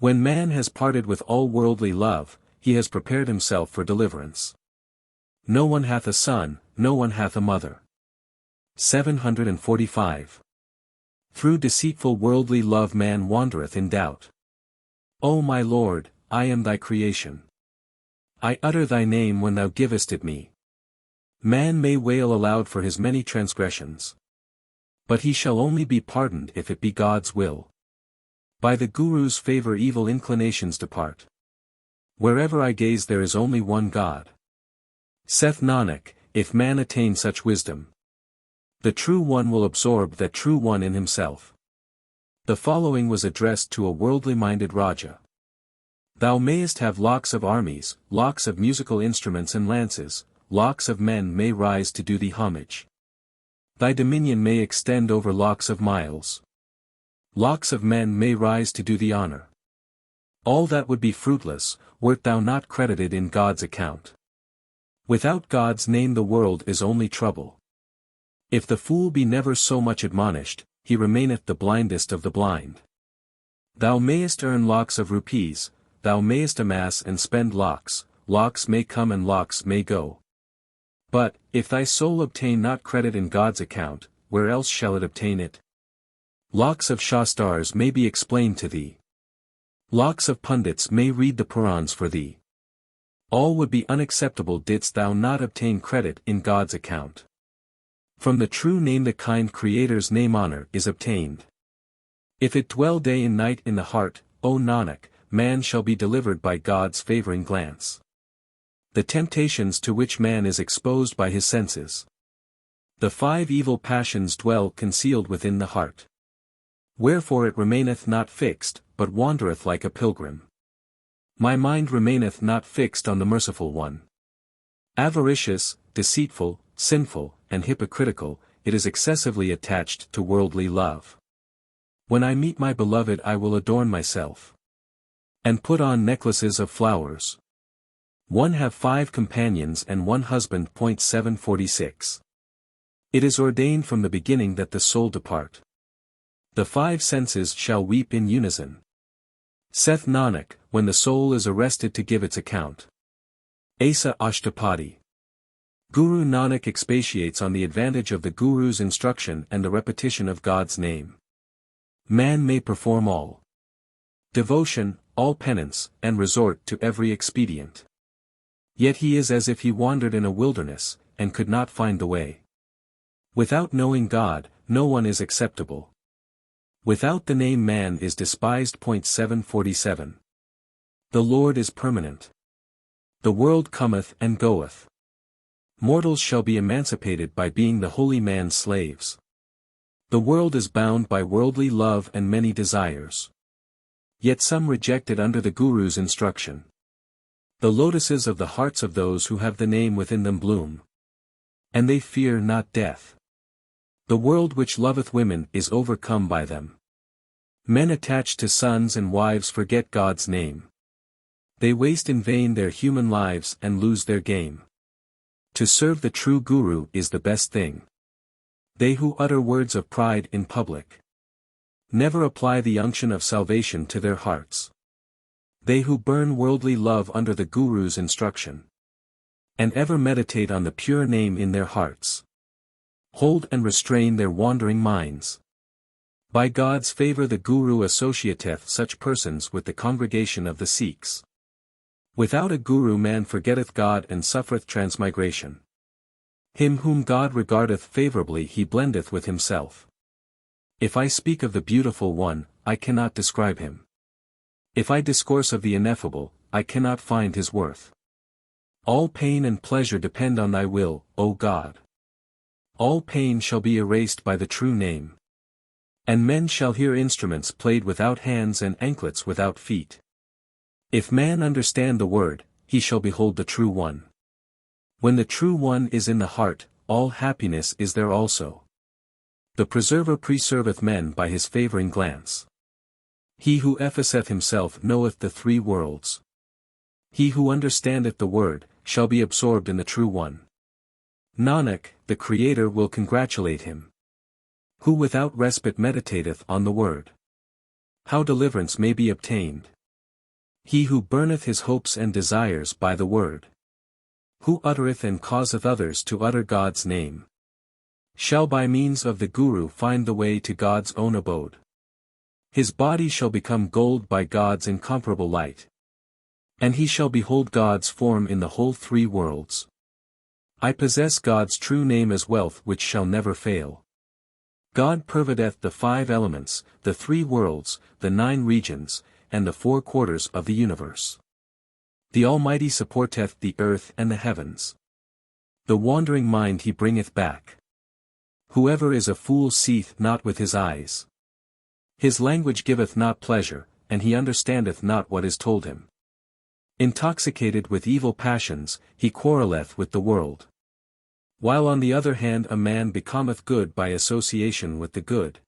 When man has parted with all worldly love, he has prepared himself for deliverance. No one hath a son, no one hath a mother. 745. Through deceitful worldly love man wandereth in doubt. O my Lord, I am thy creation. I utter thy name when thou givest it me. Man may wail aloud for his many transgressions. But he shall only be pardoned if it be God's will. By the Guru's favour evil inclinations depart. Wherever I gaze there is only one God. Saith Nanak, if man attain such wisdom, the True One will absorb that True One in himself. The following was addressed to a worldly-minded Raja. Thou mayest have locks of armies, locks of musical instruments and lances, locks of men may rise to do thee homage. Thy dominion may extend over locks of miles. Locks of men may rise to do thee honor. All that would be fruitless, wert thou not credited in God's account. Without God's name the world is only trouble. If the fool be never so much admonished, he remaineth the blindest of the blind. Thou mayest earn lakhs of rupees, thou mayest amass and spend lakhs, lakhs may come and lakhs may go. But, if thy soul obtain not credit in God's account, where else shall it obtain it? Lakhs of Shastars may be explained to thee. Lakhs of pundits may read the Purans for thee. All would be unacceptable didst thou not obtain credit in God's account. From the true name the kind Creator's name honor is obtained. If it dwell day and night in the heart, O Nanak, man shall be delivered by God's favoring glance. The temptations to which man is exposed by his senses. The 5 evil passions dwell concealed within the heart. Wherefore it remaineth not fixed, but wandereth like a pilgrim. My mind remaineth not fixed on the merciful one. Avaricious, deceitful, sinful, and hypocritical, it is excessively attached to worldly love. When I meet my beloved I will adorn myself. And put on necklaces of flowers. One have 5 companions and 1 husband. 746. It is ordained from the beginning that the soul depart. The 5 senses shall weep in unison. Saith Nanak, when the soul is arrested to give its account. Asa Ashtapadi. Guru Nanak expatiates on the advantage of the Guru's instruction and the repetition of God's name. Man may perform all devotion, all penance, and resort to every expedient. Yet he is as if he wandered in a wilderness, and could not find the way. Without knowing God, no one is acceptable. Without the name man is despised. 747. The Lord is permanent. The world cometh and goeth. Mortals shall be emancipated by being the holy man's slaves. The world is bound by worldly love and many desires. Yet some reject it under the Guru's instruction. The lotuses of the hearts of those who have the name within them bloom. And they fear not death. The world which loveth women is overcome by them. Men attached to sons and wives forget God's name. They waste in vain their human lives and lose their game. To serve the true Guru is the best thing. They who utter words of pride in public never apply the unction of salvation to their hearts. They who burn worldly love under the Guru's instruction and ever meditate on the pure name in their hearts hold and restrain their wandering minds. By God's favor the Guru associateth such persons with the congregation of the Sikhs. Without a Guru man forgetteth God and suffereth transmigration. Him whom God regardeth favorably he blendeth with himself. If I speak of the Beautiful One, I cannot describe him. If I discourse of the Ineffable, I cannot find his worth. All pain and pleasure depend on thy will, O God. All pain shall be erased by the true name. And men shall hear instruments played without hands and anklets without feet. If man understand the word, he shall behold the True One. When the True One is in the heart, all happiness is there also. The Preserver preserveth men by his favoring glance. He who effaceth himself knoweth the 3 worlds. He who understandeth the word, shall be absorbed in the True One. Nanak, the Creator will congratulate him who without respite meditateth on the word. How deliverance may be obtained. He who burneth his hopes and desires by the word, who uttereth and causeth others to utter God's name, shall by means of the Guru find the way to God's own abode. His body shall become gold by God's incomparable light. And he shall behold God's form in the whole 3 worlds. I possess God's true name as wealth which shall never fail. God pervadeth the 5 elements, the 3 worlds, the 9 regions, and the 4 quarters of the universe. The Almighty supporteth the earth and the heavens. The wandering mind he bringeth back. Whoever is a fool seeth not with his eyes. His language giveth not pleasure, and he understandeth not what is told him. Intoxicated with evil passions, he quarrelleth with the world. While on the other hand a man becometh good by association with the good.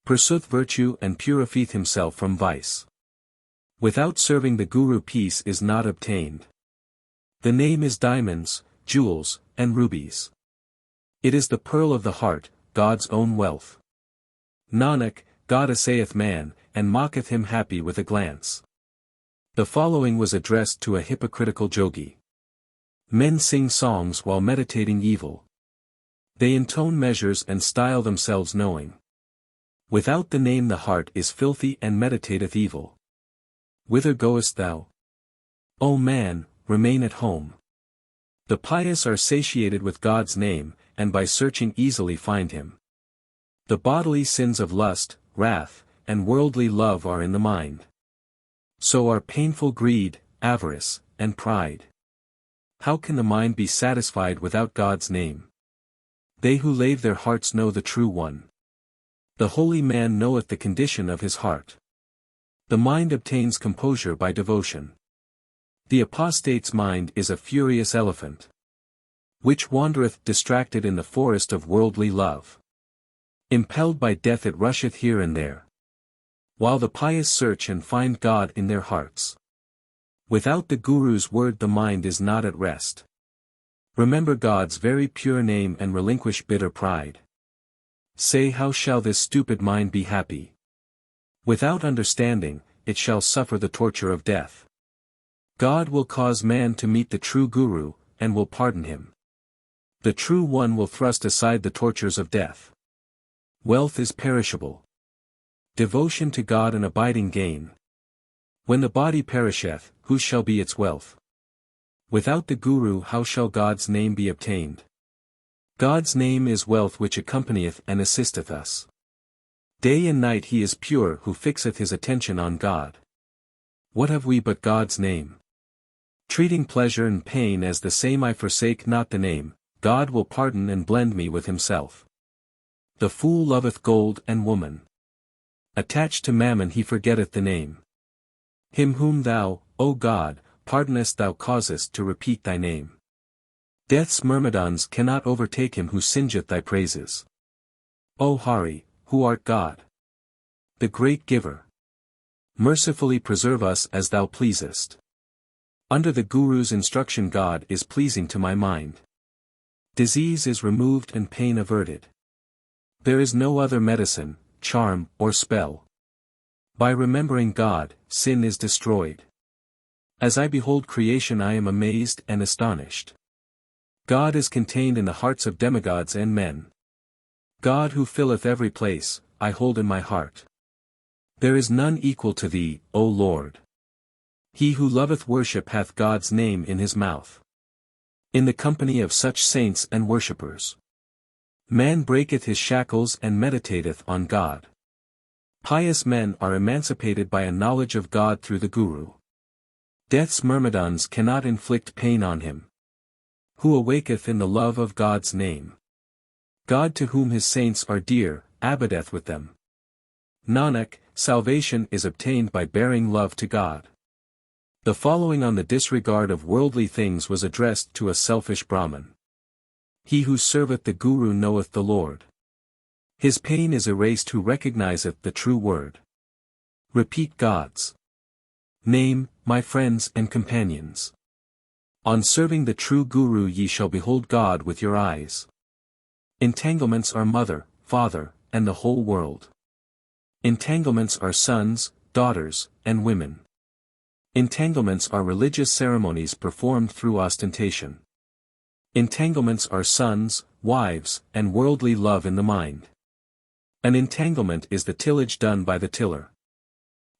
Pursueth virtue and purifieth himself from vice. Without serving the Guru peace is not obtained. The name is diamonds, jewels, and rubies. It is the pearl of the heart, God's own wealth. Nanak, God assayeth man, and mocketh him happy with a glance. The following was addressed to a hypocritical jogi. Men sing songs while meditating evil. They intone measures and style themselves knowing. Without the name the heart is filthy and meditateth evil. Whither goest thou? O man, remain at home. The pious are satiated with God's name, and by searching easily find him. The bodily sins of lust, wrath, and worldly love are in the mind. So are painful greed, avarice, and pride. How can the mind be satisfied without God's name? They who lave their hearts know the true one. The holy man knoweth the condition of his heart. The mind obtains composure by devotion. The apostate's mind is a furious elephant, which wandereth distracted in the forest of worldly love. Impelled by death it rusheth here and there. While the pious search and find God in their hearts. Without the Guru's word the mind is not at rest. Remember God's very pure name and relinquish bitter pride. Say, how shall this stupid mind be happy? Without understanding, it shall suffer the torture of death. God will cause man to meet the true Guru, and will pardon him. The true one will thrust aside the tortures of death. Wealth is perishable. Devotion to God an abiding gain. When the body perisheth, whose shall be its wealth? Without the Guru how shall God's name be obtained? God's name is wealth which accompanieth and assisteth us. Day and night he is pure who fixeth his attention on God. What have we but God's name? Treating pleasure and pain as the same I forsake not the name, God will pardon and blend me with himself. The fool loveth gold and woman. Attached to mammon he forgetteth the name. Him whom thou, O God, pardonest thou causest to repeat thy name. Death's myrmidons cannot overtake him who singeth thy praises. O Hari, who art God, the great giver. Mercifully preserve us as thou pleasest. Under the Guru's instruction God is pleasing to my mind. Disease is removed and pain averted. There is no other medicine, charm, or spell. By remembering God, sin is destroyed. As I behold creation I am amazed and astonished. God is contained in the hearts of demigods and men. God who filleth every place, I hold in my heart. There is none equal to thee, O Lord. He who loveth worship hath God's name in his mouth. In the company of such saints and worshippers, man breaketh his shackles and meditateth on God. Pious men are emancipated by a knowledge of God through the Guru. Death's myrmidons cannot inflict pain on him, who awaketh in the love of God's name. God to whom his saints are dear, abideth with them. Nanak, salvation is obtained by bearing love to God. The following on the disregard of worldly things was addressed to a selfish Brahmin. He who serveth the Guru knoweth the Lord. His pain is erased who recognizeth the true word. Repeat God's name, my friends and companions. On serving the true Guru ye shall behold God with your eyes. Entanglements are mother, father, and the whole world. Entanglements are sons, daughters, and women. Entanglements are religious ceremonies performed through ostentation. Entanglements are sons, wives, and worldly love in the mind. An entanglement is the tillage done by the tiller.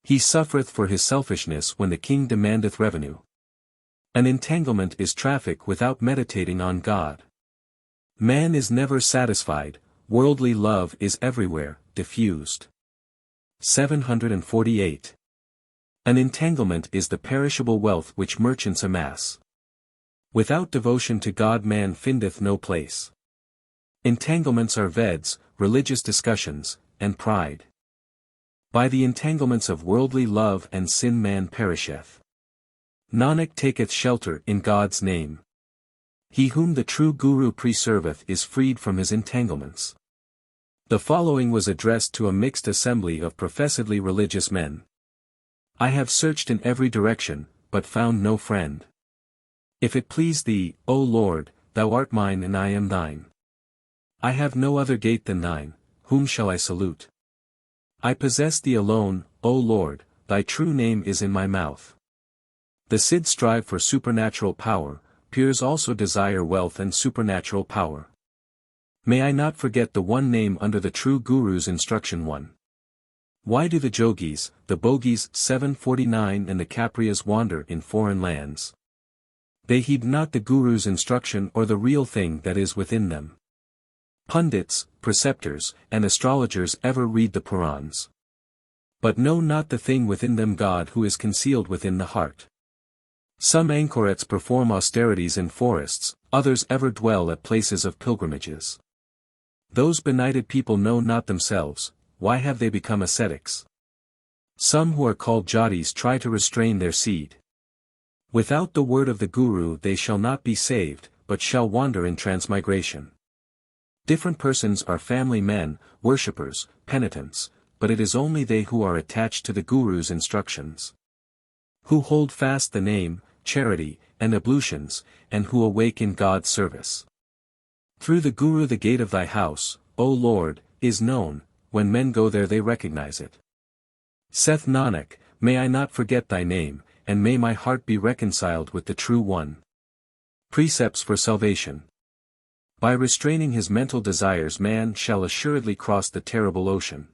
He suffereth for his selfishness when the king demandeth revenue. An entanglement is traffic without meditating on God. Man is never satisfied, worldly love is everywhere, diffused. 748. An entanglement is the perishable wealth which merchants amass. Without devotion to God man findeth no place. Entanglements are Veds, religious discussions, and pride. By the entanglements of worldly love and sin man perisheth. Nanak taketh shelter in God's name. He whom the true Guru preserveth is freed from his entanglements. The following was addressed to a mixed assembly of professedly religious men. I have searched in every direction, but found no friend. If it please thee, O Lord, thou art mine and I am thine. I have no other gate than thine, whom shall I salute? I possess thee alone, O Lord, thy true name is in my mouth. The Siddhs strive for supernatural power, Pirs also desire wealth and supernatural power. May I not forget the one name under the true Guru's instruction one. Why do the Jogis, the Bogis 749 and the Kapriyas wander in foreign lands? They heed not the Guru's instruction or the real thing that is within them. Pundits, preceptors, and astrologers ever read the Purans, but know not the thing within them, God who is concealed within the heart. Some anchorets perform austerities in forests, others ever dwell at places of pilgrimages. Those benighted people know not themselves, why have they become ascetics? Some who are called Jatis try to restrain their seed. Without the word of the Guru they shall not be saved, but shall wander in transmigration. Different persons are family men, worshippers, penitents, but it is only they who are attached to the Guru's instructions, who hold fast the name, charity, and ablutions, and who awake in God's service. Through the Guru the gate of thy house, O Lord, is known, when men go there they recognize it. Saith Nanak, may I not forget thy name, and may my heart be reconciled with the True One. Precepts for Salvation. By restraining his mental desires man shall assuredly cross the terrible ocean.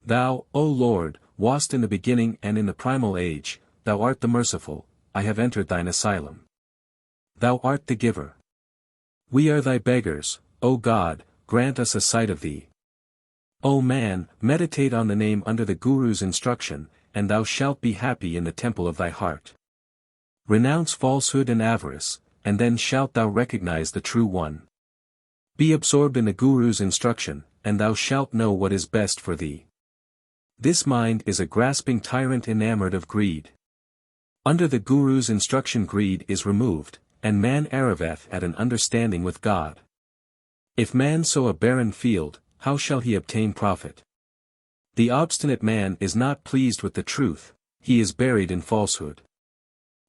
Thou, O Lord, wast in the beginning and in the primal age, thou art the merciful, I have entered thine asylum. Thou art the giver. We are thy beggars, O God, grant us a sight of thee. O man, meditate on the name under the Guru's instruction, and thou shalt be happy in the temple of thy heart. Renounce falsehood and avarice, and then shalt thou recognize the True One. Be absorbed in the Guru's instruction, and thou shalt know what is best for thee. This mind is a grasping tyrant enamored of greed. Under the Guru's instruction greed is removed, and man arriveth at an understanding with God. If man sow a barren field, how shall he obtain profit? The obstinate man is not pleased with the truth, he is buried in falsehood.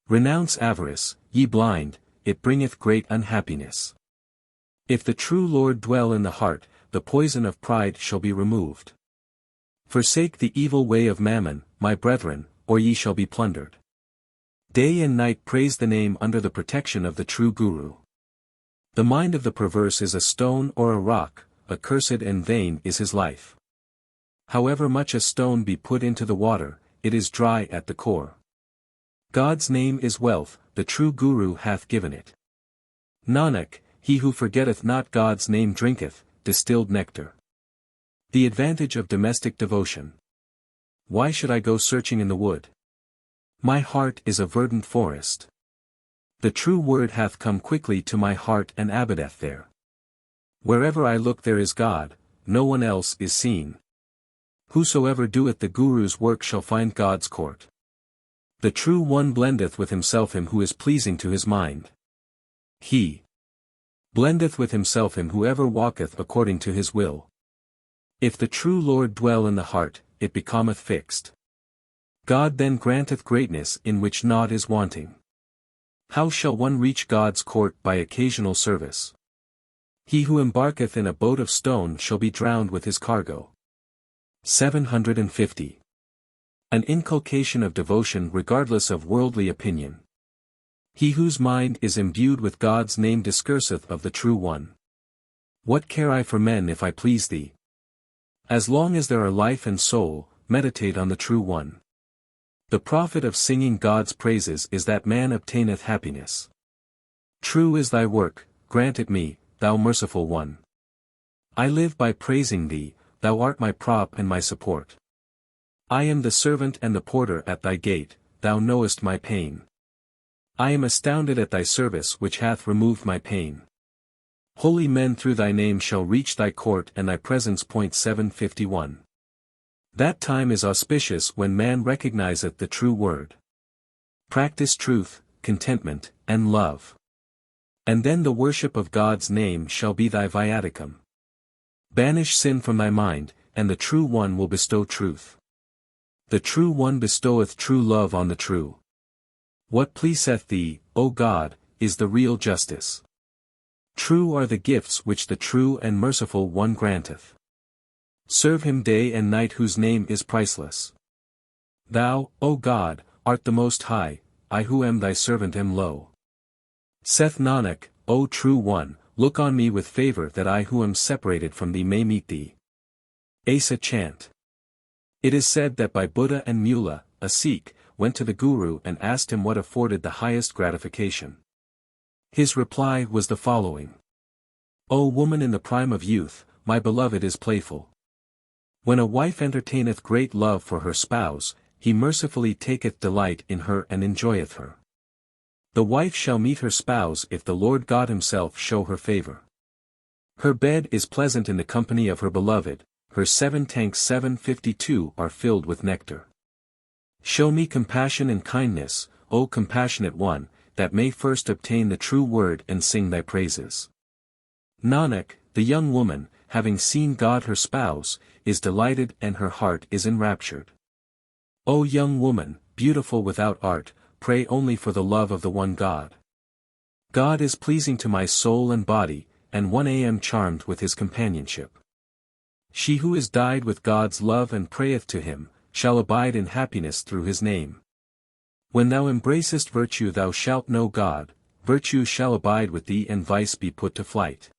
Renounce avarice, ye blind, it bringeth great unhappiness. If the true Lord dwell in the heart, the poison of pride shall be removed. Forsake the evil way of mammon, my brethren, or ye shall be plundered. Day and night praise the name under the protection of the true Guru. The mind of the perverse is a stone or a rock, accursed and vain is his life. However much a stone be put into the water, it is dry at the core. God's name is wealth, the true Guru hath given it. Nanak, he who forgetteth not God's name drinketh distilled nectar. The advantage of domestic devotion. Why should I go searching in the wood? My heart is a verdant forest. The true word hath come quickly to my heart and abideth there. Wherever I look there is God, no one else is seen. Whosoever doeth the Guru's work shall find God's court. The True One blendeth with himself him who is pleasing to his mind. He blendeth with himself him who ever walketh according to his will. If the true Lord dwell in the heart, it becometh fixed. God then granteth greatness in which naught is wanting. How shall one reach God's court by occasional service? He who embarketh in a boat of stone shall be drowned with his cargo. 750. An inculcation of devotion regardless of worldly opinion. He whose mind is imbued with God's name discourseth of the True One. What care I for men if I please thee? As long as there are life and soul, meditate on the True One. The profit of singing God's praises is that man obtaineth happiness. True is thy work, grant it me, thou merciful one. I live by praising thee, thou art my prop and my support. I am the servant and the porter at thy gate, thou knowest my pain. I am astounded at thy service which hath removed my pain. Holy men through thy name shall reach thy court and thy presence. 751. That time is auspicious when man recognizeth the true word. Practice truth, contentment, and love. And then the worship of God's name shall be thy viaticum. Banish sin from thy mind, and the True One will bestow truth. The True One bestoweth true love on the true. What pleaseth thee, O God, is the real justice. True are the gifts which the true and merciful One granteth. Serve him day and night whose name is priceless. Thou, O God, art the Most High, I who am thy servant am low. Saith Nanak, O True One, look on me with favour that I who am separated from thee may meet thee. Asa chant. It is said that by Buddha and Mula, a Sikh, went to the Guru and asked him what afforded the highest gratification. His reply was the following. O woman in the prime of youth, my beloved is playful. When a wife entertaineth great love for her spouse, he mercifully taketh delight in her and enjoyeth her. The wife shall meet her spouse if the Lord God himself show her favour. Her bed is pleasant in the company of her beloved, her 7 tanks 752 are filled with nectar. Show me compassion and kindness, O compassionate one, that may first obtain the true word and sing thy praises. Nanak, the young woman, having seen God her spouse, is delighted and her heart is enraptured. O young woman, beautiful without art, pray only for the love of the one God. God is pleasing to my soul and body, and one am charmed with his companionship. She who is dyed with God's love and prayeth to him, shall abide in happiness through his name. When thou embracest virtue thou shalt know God, virtue shall abide with thee and vice be put to flight.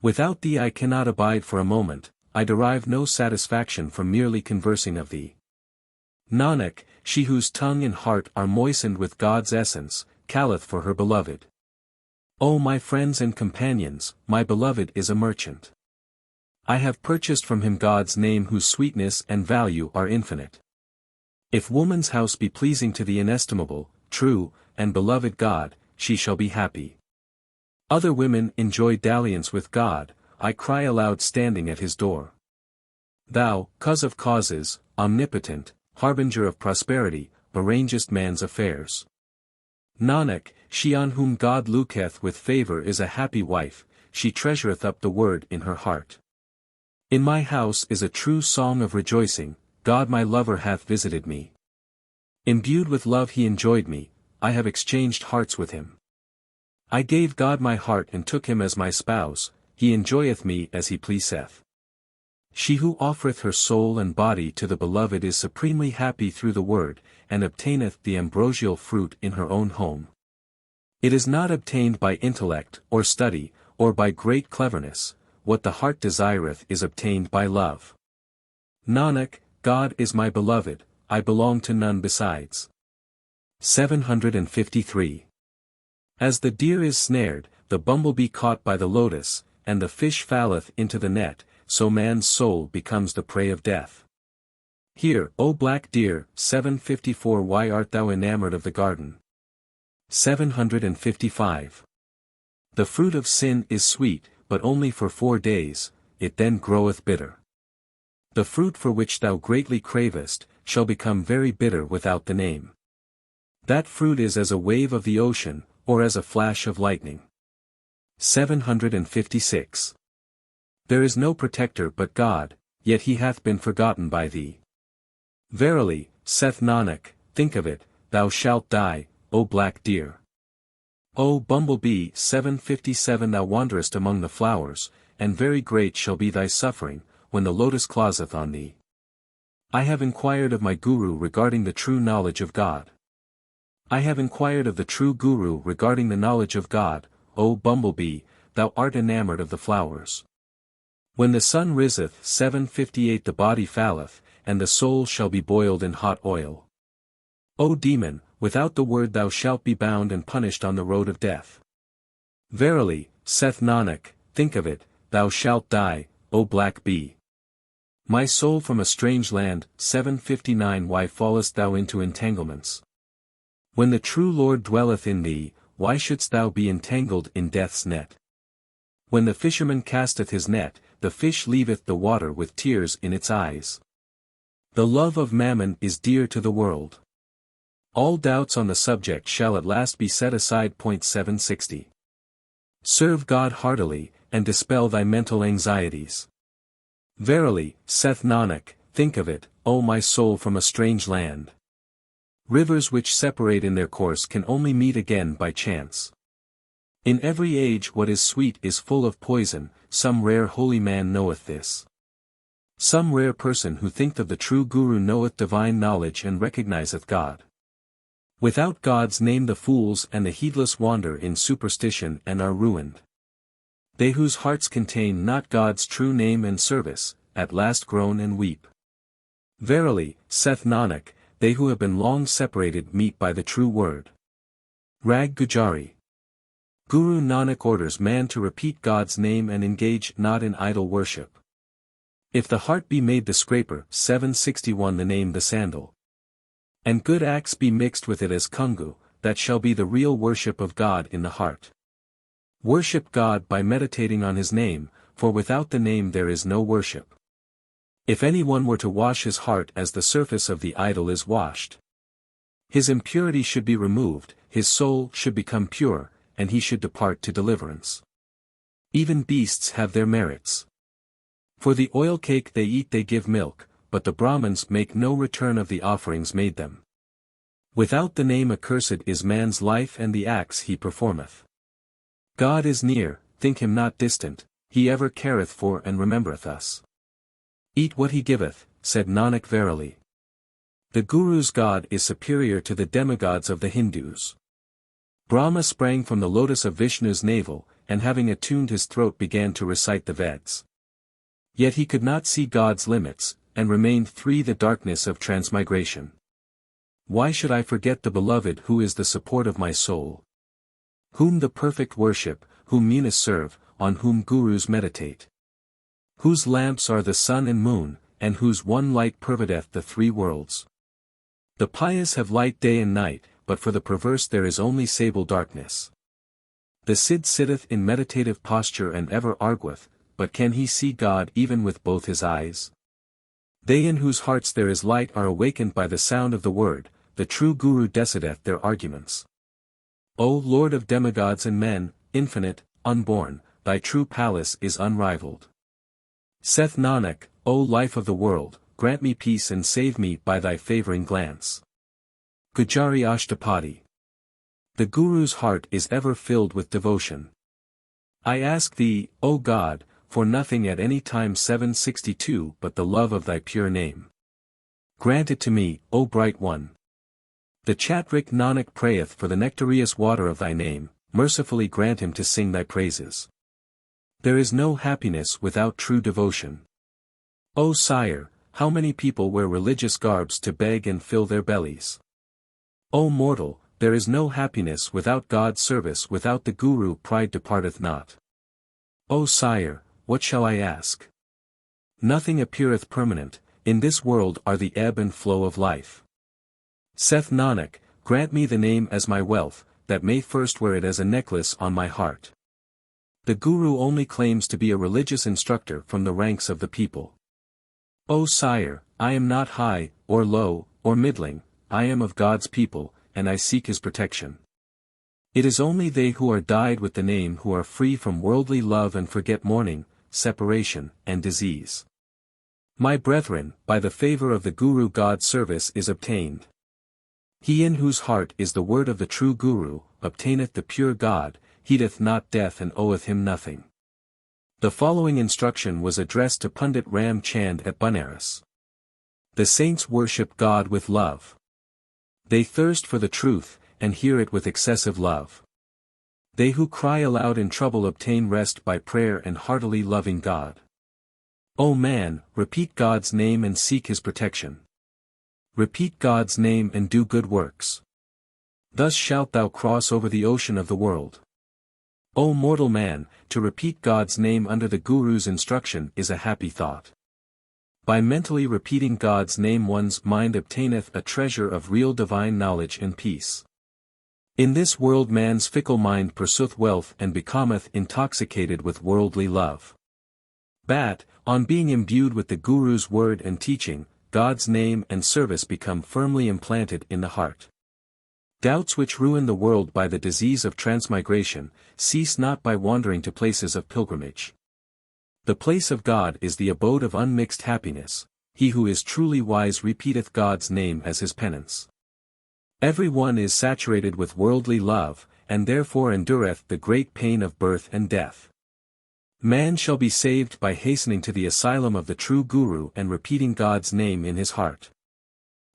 Without thee I cannot abide for a moment, I derive no satisfaction from merely conversing of thee. Nanak, she whose tongue and heart are moistened with God's essence, calleth for her beloved. O my friends and companions, my beloved is a merchant. I have purchased from him God's name whose sweetness and value are infinite. If woman's house be pleasing to the inestimable, true, and beloved God, she shall be happy. Other women enjoy dalliance with God, I cry aloud standing at his door. Thou, cause of causes, omnipotent, harbinger of prosperity, arrangest man's affairs. Nanak, she on whom God looketh with favour is a happy wife, she treasureth up the word in her heart. In my house is a true song of rejoicing, God my lover hath visited me. Imbued with love he enjoyed me, I have exchanged hearts with him. I gave God my heart and took him as my spouse, he enjoyeth me as he pleaseth. She who offereth her soul and body to the beloved is supremely happy through the word, and obtaineth the ambrosial fruit in her own home. It is not obtained by intellect, or study, or by great cleverness, what the heart desireth is obtained by love. Nanak, God is my beloved, I belong to none besides. 753. As the deer is snared, the bumblebee caught by the lotus, and the fish falleth into the net, so man's soul becomes the prey of death. Hear, O black deer, 754 Why art thou enamored of the garden? 755. The fruit of sin is sweet, but only for 4 days, it then groweth bitter. The fruit for which thou greatly cravest, shall become very bitter without the name. That fruit is as a wave of the ocean, or as a flash of lightning. 756. There is no protector but God, yet he hath been forgotten by thee. Verily, saith Nanak, think of it, thou shalt die, O black deer. O bumblebee 757 Thou wanderest among the flowers, and very great shall be thy suffering, when the lotus closeth on thee. I have inquired of my Guru regarding the true knowledge of God. I have inquired of the true Guru regarding the knowledge of God, O bumblebee, thou art enamored of the flowers. When the sun riseth 758 the body falleth, and the soul shall be boiled in hot oil. O demon, without the word thou shalt be bound and punished on the road of death. Verily, saith Nanak, think of it, thou shalt die, O black bee. My soul from a strange land, 759 Why fallest thou into entanglements? When the true Lord dwelleth in thee, why shouldst thou be entangled in death's net? When the fisherman casteth his net, the fish leaveth the water with tears in its eyes. The love of mammon is dear to the world. All doubts on the subject shall at last be set aside. 760. Serve God heartily, and dispel thy mental anxieties. Verily, saith Nanak, think of it, O my soul, from a strange land. Rivers which separate in their course can only meet again by chance. In every age what is sweet is full of poison, some rare holy man knoweth this. Some rare person who thinketh of the true Guru knoweth divine knowledge and recognizeth God. Without God's name the fools and the heedless wander in superstition and are ruined. They whose hearts contain not God's true name and service, at last groan and weep. Verily, saith Nanak, they who have been long separated meet by the true word. Rag Gujari. Guru Nanak orders man to repeat God's name and engage not in idol worship. If the heart be made the scraper, 761 the name the sandal. And good acts be mixed with it as kungu, that shall be the real worship of God in the heart. Worship God by meditating on his name, for without the name there is no worship. If anyone were to wash his heart as the surface of the idol is washed, his impurity should be removed, his soul should become pure, and he should depart to deliverance. Even beasts have their merits. For the oil cake they eat they give milk, but the Brahmins make no return of the offerings made them. Without the name accursed is man's life and the acts he performeth. God is near, think him not distant, he ever careth for and remembereth us. Eat what he giveth, said Nanak verily. The Guru's God is superior to the demigods of the Hindus. Brahma sprang from the lotus of Vishnu's navel, and having attuned his throat began to recite the Veds. Yet he could not see God's limits, and remained free the darkness of transmigration. Why should I forget the beloved who is the support of my soul? Whom the perfect worship, whom munis serve, on whom gurus meditate. Whose lamps are the sun and moon, and whose one light pervadeth the three worlds. The pious have light day and night, but for the perverse there is only sable darkness. The Cid sitteth in meditative posture and ever argueth, but can he see God even with both his eyes? They in whose hearts there is light are awakened by the sound of the word, the true Guru decideth their arguments. O Lord of demigods and men, infinite, unborn, thy true palace is unrivaled. Saith Nanak, O life of the world, grant me peace and save me by thy favoring glance. Gujari Ashtapadi. The Guru's heart is ever filled with devotion. I ask thee, O God, for nothing at any time. 762 but the love of thy pure name. Grant it to me, O Bright One. The Chatrik Nanak prayeth for the nectareous water of thy name, mercifully grant him to sing thy praises. There is no happiness without true devotion. O Sire, how many people wear religious garbs to beg and fill their bellies? O mortal, there is no happiness without God's service. Without the Guru pride departeth not. O Sire, what shall I ask? Nothing appeareth permanent, in this world are the ebb and flow of life. Saith Nanak, grant me the name as my wealth, that may first wear it as a necklace on my heart. The Guru only claims to be a religious instructor from the ranks of the people. O Sire, I am not high, or low, or middling, I am of God's people, and I seek his protection. It is only they who are dyed with the name who are free from worldly love and forget mourning, separation, and disease. My brethren, by the favor of the Guru God's service is obtained. He in whose heart is the word of the true Guru, obtaineth the pure God, heedeth not death and oweth him nothing. The following instruction was addressed to Pundit Ram Chand at Banaras. The saints worship God with love. They thirst for the truth, and hear it with excessive love. They who cry aloud in trouble obtain rest by prayer and heartily loving God. O man, repeat God's name and seek his protection. Repeat God's name and do good works. Thus shalt thou cross over the ocean of the world. O mortal man, to repeat God's name under the Guru's instruction is a happy thought. By mentally repeating God's name one's mind obtaineth a treasure of real divine knowledge and peace. In this world man's fickle mind pursueth wealth and becometh intoxicated with worldly love. But, on being imbued with the Guru's word and teaching, God's name and service become firmly implanted in the heart. Doubts which ruin the world by the disease of transmigration, cease not by wandering to places of pilgrimage. The place of God is the abode of unmixed happiness. He who is truly wise repeateth God's name as his penance. Every one is saturated with worldly love, and therefore endureth the great pain of birth and death. Man shall be saved by hastening to the asylum of the true Guru and repeating God's name in his heart.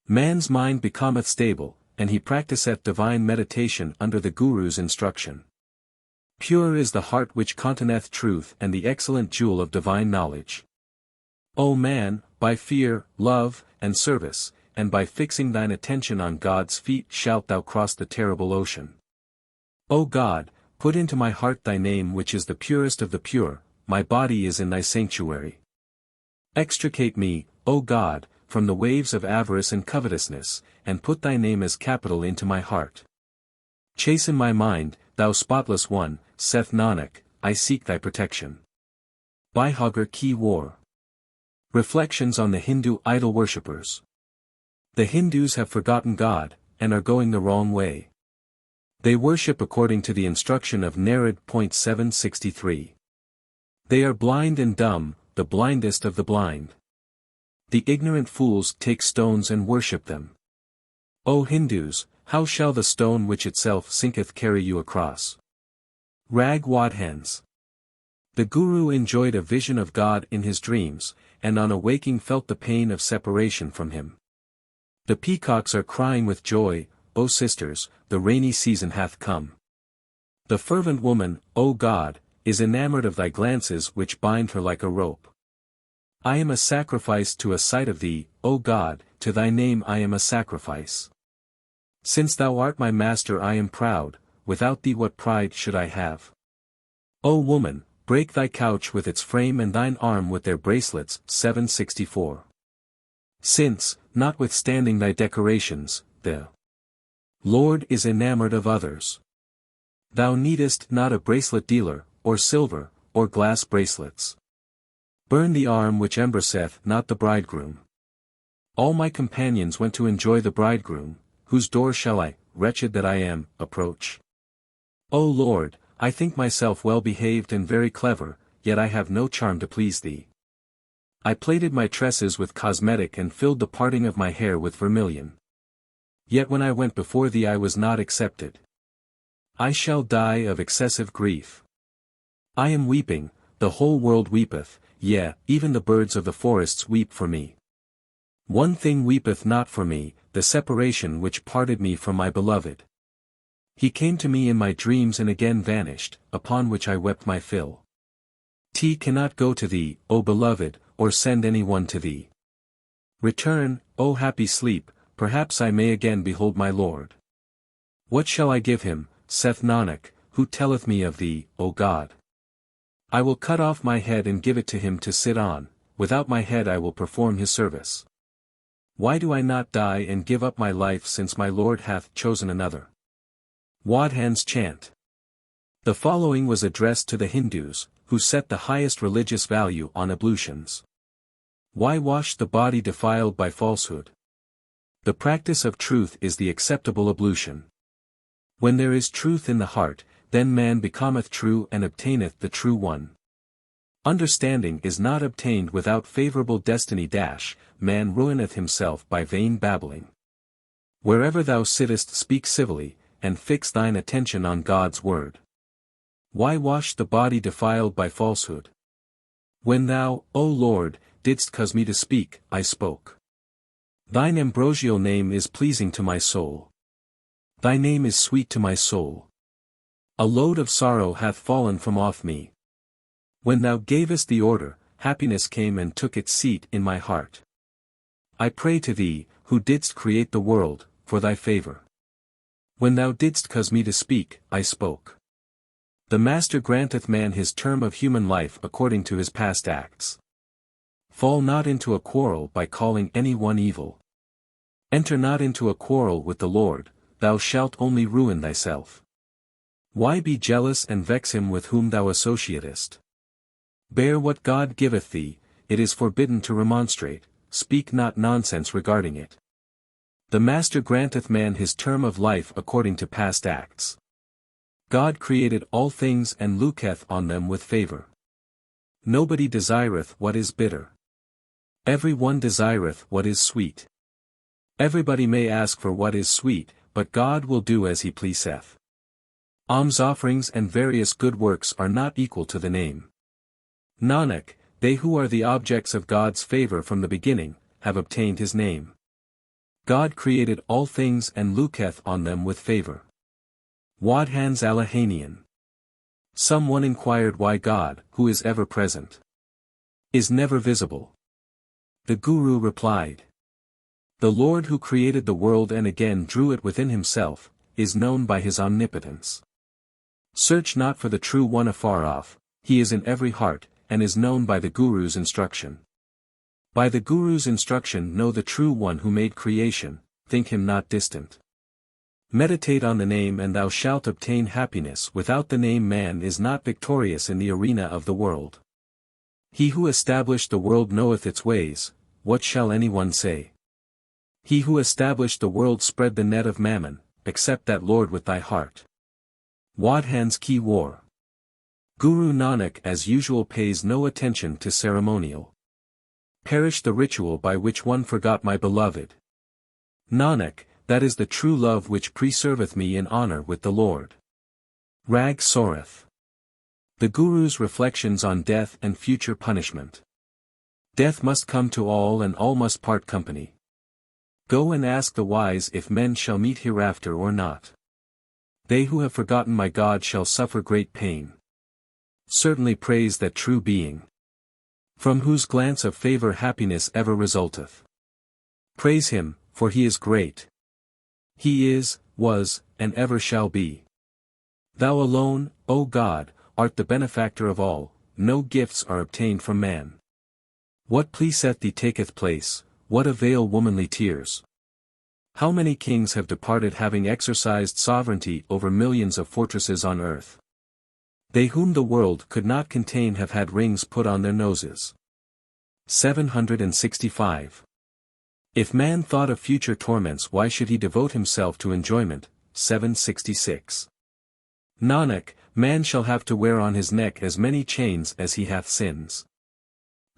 Man's mind becometh stable, and he practiseth divine meditation under the Guru's instruction. Pure is the heart which containeth truth and the excellent jewel of divine knowledge. O man, by fear, love, and service, and by fixing thine attention on God's feet shalt thou cross the terrible ocean. O God, put into my heart thy name which is the purest of the pure, my body is in thy sanctuary. Extricate me, O God, from the waves of avarice and covetousness, and put thy name as capital into my heart. Chasten my mind, thou spotless one, saith Nanak, I seek thy protection. Bihagir Ki War. Reflections on the Hindu idol worshippers. The Hindus have forgotten God, and are going the wrong way. They worship according to the instruction of Narad. 763. They are blind and dumb, the blindest of the blind. The ignorant fools take stones and worship them. O Hindus, how shall the stone which itself sinketh carry you across? Rag Wadhans. The Guru enjoyed a vision of God in his dreams, and on awaking felt the pain of separation from him. The peacocks are crying with joy, O sisters, the rainy season hath come. The fervent woman, O God, is enamored of thy glances which bind her like a rope. I am a sacrifice to a sight of thee, O God, to thy name I am a sacrifice. Since thou art my master I am proud, without thee what pride should I have? O woman, break thy couch with its frame and thine arm with their bracelets. 764. Since, notwithstanding thy decorations, the Lord is enamored of others. Thou needest not a bracelet dealer, or silver, or glass bracelets. Burn the arm which embraceth not the bridegroom. All my companions went to enjoy the bridegroom, whose door shall I, wretched that I am, approach? O Lord, I think myself well behaved and very clever, yet I have no charm to please thee. I plaited my tresses with cosmetic and filled the parting of my hair with vermilion. Yet when I went before thee I was not accepted. I shall die of excessive grief. I am weeping, the whole world weepeth, yea, even the birds of the forests weep for me. One thing weepeth not for me, the separation which parted me from my beloved. He came to me in my dreams and again vanished, upon which I wept my fill. T cannot go to thee, O beloved, or send any one to thee. Return, O happy sleep, perhaps I may again behold my Lord. What shall I give him, saith Nanak, who telleth me of thee, O God? I will cut off my head and give it to him to sit on, without my head I will perform his service. Why do I not die and give up my life since my Lord hath chosen another? Wadhans chant. The following was addressed to the Hindus, who set the highest religious value on ablutions. Why wash the body defiled by falsehood? The practice of truth is the acceptable ablution. When there is truth in the heart, then man becometh true and obtaineth the true one. Understanding is not obtained without favorable destiny. Man ruineth himself by vain babbling. Wherever thou sittest speak civilly, and fix thine attention on God's word. Why wash the body defiled by falsehood? When thou, O Lord, didst cause me to speak, I spoke. Thine ambrosial name is pleasing to my soul. Thy name is sweet to my soul. A load of sorrow hath fallen from off me. When thou gavest the order, happiness came and took its seat in my heart. I pray to thee, who didst create the world, for thy favor. When thou didst cause me to speak, I spoke. The Master granteth man his term of human life according to his past acts. Fall not into a quarrel by calling any one evil. Enter not into a quarrel with the Lord, thou shalt only ruin thyself. Why be jealous and vex him with whom thou associatest? Bear what God giveth thee, it is forbidden to remonstrate, speak not nonsense regarding it. The Master granteth man his term of life according to past acts. God created all things and looketh on them with favor. Nobody desireth what is bitter. Every one desireth what is sweet. Everybody may ask for what is sweet, but God will do as he pleaseth. Alms offerings and various good works are not equal to the name. Nanak, they who are the objects of God's favor from the beginning, have obtained his name. God created all things and looketh on them with favor. Wadhans Allahanian. Someone inquired why God, who is ever present, is never visible. The Guru replied, the Lord who created the world and again drew it within himself, is known by his omnipotence. Search not for the true one afar off, he is in every heart, and is known by the Guru's instruction. By the Guru's instruction know the true one who made creation, think him not distant. Meditate on the name and thou shalt obtain happiness. Without the name man is not victorious in the arena of the world. He who established the world knoweth its ways, what shall anyone say? He who established the world spread the net of mammon, accept that Lord with thy heart. Wadhans Ki War. Guru Nanak as usual pays no attention to ceremonial. Perish the ritual by which one forgot my beloved. Nanak, that is the true love which preserveth me in honor with the Lord. Rag Sorath. The Guru's reflections on death and future punishment. Death must come to all and all must part company. Go and ask the wise if men shall meet hereafter or not. They who have forgotten my God shall suffer great pain. Certainly praise that true being, from whose glance of favor happiness ever resulteth. Praise him, for he is great. He is, was, and ever shall be. Thou alone, O God, art the benefactor of all, no gifts are obtained from man. What pleaseth thee taketh place, what avail womanly tears? How many kings have departed having exercised sovereignty over millions of fortresses on earth? They whom the world could not contain have had rings put on their noses. 765. If man thought of future torments, why should he devote himself to enjoyment? 766. Nanak, man shall have to wear on his neck as many chains as he hath sins.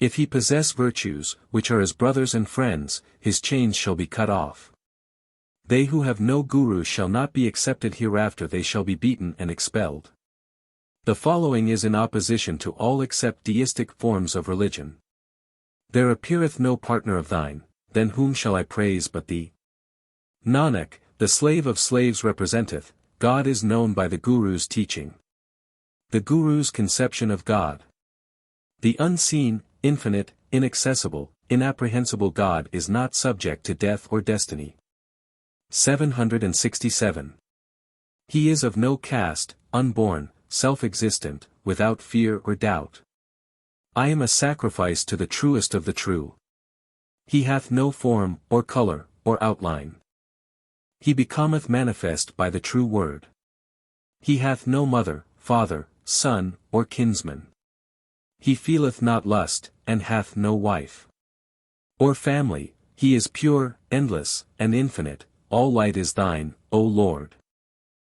If he possess virtues, which are his brothers and friends, his chains shall be cut off. They who have no guru shall not be accepted hereafter, they shall be beaten and expelled. The following is in opposition to all except deistic forms of religion. There appeareth no partner of thine, then whom shall I praise but thee? Nanak, the slave of slaves representeth, God is known by the Guru's teaching. The Guru's conception of God. The unseen, infinite, inaccessible, inapprehensible God is not subject to death or destiny. 767. He is of no caste, unborn, self-existent, without fear or doubt. I am a sacrifice to the truest of the true. He hath no form, or color, or outline. He becometh manifest by the true word. He hath no mother, father, son, or kinsman. He feeleth not lust, and hath no wife or family. He is pure, endless, and infinite. All light is thine, O Lord.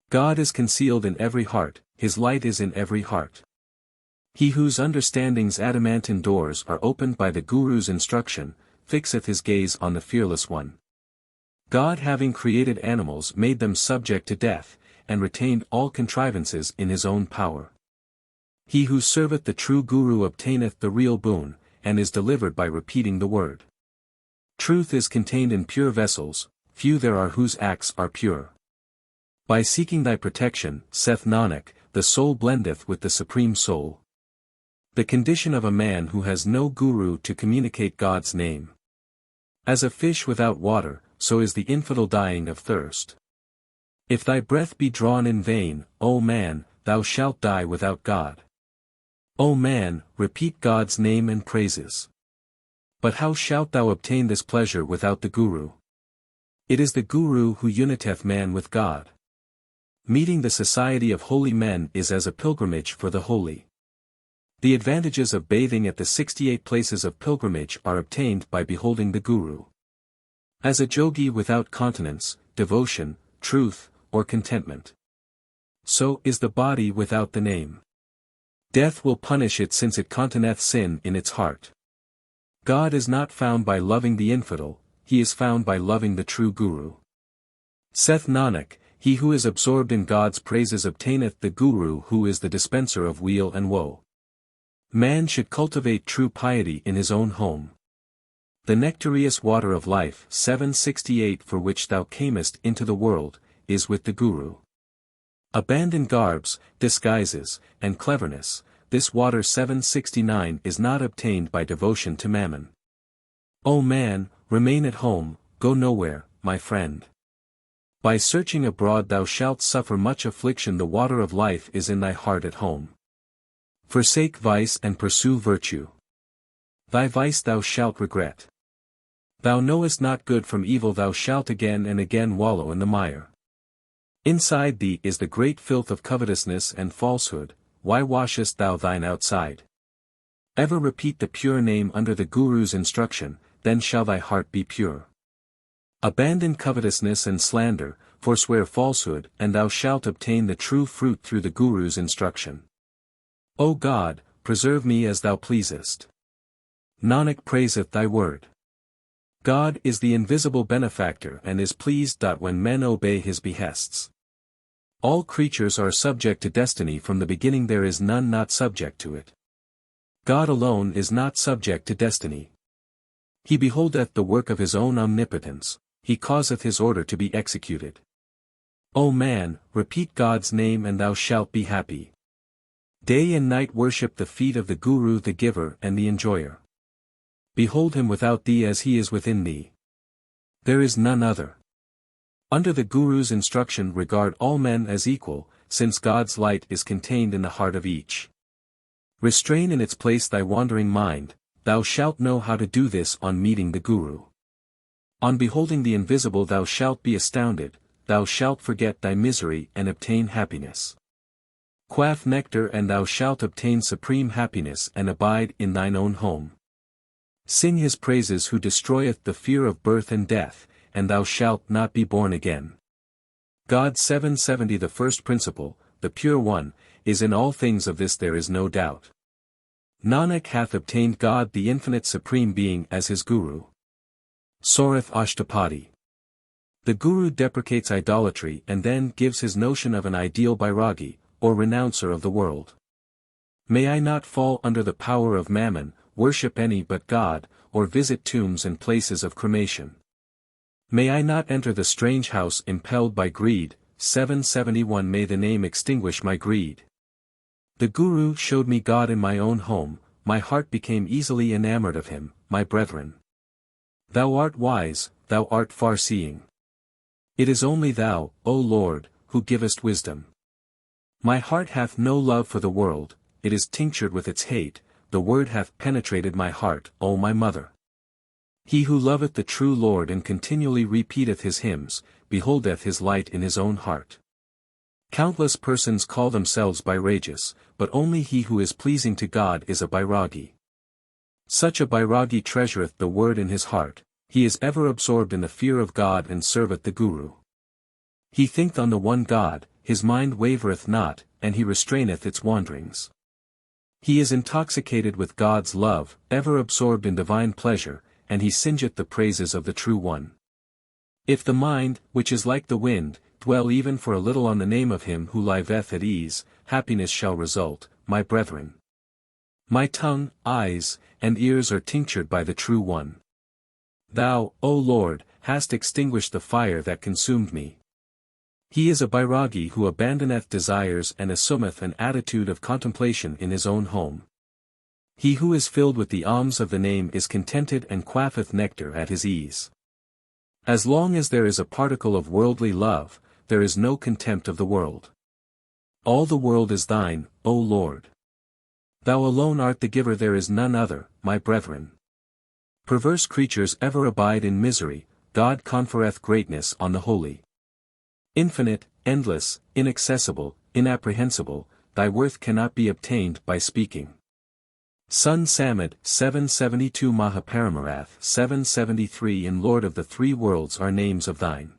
God is concealed in every heart, his light is in every heart. He whose understanding's adamantine doors are opened by the Guru's instruction, fixeth his gaze on the fearless one. God having created animals made them subject to death, and retained all contrivances in his own power. He who serveth the true Guru obtaineth the real boon, and is delivered by repeating the word. Truth is contained in pure vessels, few there are whose acts are pure. By seeking thy protection, saith Nanak, the soul blendeth with the Supreme Soul. The condition of a man who has no Guru to communicate God's name. As a fish without water, so is the infidel dying of thirst. If thy breath be drawn in vain, O man, thou shalt die without God. O man, repeat God's name and praises. But how shalt thou obtain this pleasure without the Guru? It is the Guru who uniteth man with God. Meeting the society of holy men is as a pilgrimage for the holy. The advantages of bathing at the 68 places of pilgrimage are obtained by beholding the Guru. As a jogi without continence, devotion, truth, or contentment, so is the body without the name. Death will punish it since it containeth sin in its heart. God is not found by loving the infidel, he is found by loving the true Guru. Saith Nanak, he who is absorbed in God's praises obtaineth the Guru who is the dispenser of weal and woe. Man should cultivate true piety in his own home. The nectareous water of life 768 for which thou camest into the world, is with the Guru. Abandon garbs, disguises, and cleverness, this water 769 is not obtained by devotion to mammon. O man, remain at home, go nowhere, my friend. By searching abroad thou shalt suffer much affliction. The water of life is in thy heart at home. Forsake vice and pursue virtue. Thy vice thou shalt regret. Thou knowest not good from evil, thou shalt again and again wallow in the mire. Inside thee is the great filth of covetousness and falsehood, why washest thou thine outside? Ever repeat the pure name under the Guru's instruction, then shall thy heart be pure. Abandon covetousness and slander, forswear falsehood, and thou shalt obtain the true fruit through the Guru's instruction. O God, preserve me as thou pleasest. Nanak praiseth thy word. God is the invisible benefactor and is pleased when men obey his behests. All creatures are subject to destiny. From the beginning there is none not subject to it. God alone is not subject to destiny. He beholdeth the work of his own omnipotence, he causeth his order to be executed. O man, repeat God's name and thou shalt be happy. Day and night worship the feet of the Guru, the giver and the enjoyer. Behold him without thee as he is within thee. There is none other. Under the Guru's instruction regard all men as equal, since God's light is contained in the heart of each. Restrain in its place thy wandering mind, thou shalt know how to do this on meeting the Guru. On beholding the invisible thou shalt be astounded, thou shalt forget thy misery and obtain happiness. Quaff nectar and thou shalt obtain supreme happiness and abide in thine own home. Sing his praises who destroyeth the fear of birth and death, and thou shalt not be born again. God 770 The first principle, the pure one, is in all things, of this there is no doubt. Nanak hath obtained God the infinite supreme being as his Guru. Sorath Ashtapadi. The Guru deprecates idolatry and then gives his notion of an ideal Bairagi, or renouncer of the world. May I not fall under the power of mammon, worship any but God, or visit tombs and places of cremation. May I not enter the strange house impelled by greed. 771 May the name extinguish my greed. The Guru showed me God in my own home, my heart became easily enamored of him, my brethren. Thou art wise, thou art far-seeing. It is only thou, O Lord, who givest wisdom. My heart hath no love for the world, it is tinctured with its hate, the word hath penetrated my heart, O my mother. He who loveth the true Lord and continually repeateth his hymns, beholdeth his light in his own heart. Countless persons call themselves Bairagious, but only he who is pleasing to God is a Bairagi. Such a Bairagi treasureth the word in his heart, he is ever absorbed in the fear of God and serveth the Guru. He thinketh on the one God, his mind wavereth not, and he restraineth its wanderings. He is intoxicated with God's love, ever absorbed in divine pleasure, and he singeth the praises of the True One. If the mind, which is like the wind, dwell even for a little on the name of him who liveth at ease, happiness shall result, my brethren. My tongue, eyes, and ears are tinctured by the True One. Thou, O Lord, hast extinguished the fire that consumed me. He is a Bairagi who abandoneth desires and assumeth an attitude of contemplation in his own home. He who is filled with the alms of the name is contented and quaffeth nectar at his ease. As long as there is a particle of worldly love, there is no contempt of the world. All the world is thine, O Lord. Thou alone art the giver, there is none other, my brethren. Perverse creatures ever abide in misery, God conferreth greatness on the holy. Infinite, endless, inaccessible, inapprehensible, thy worth cannot be obtained by speaking. Sun Samad, 772 Mahaparamarath, 773 In Lord of the three worlds are names of thine.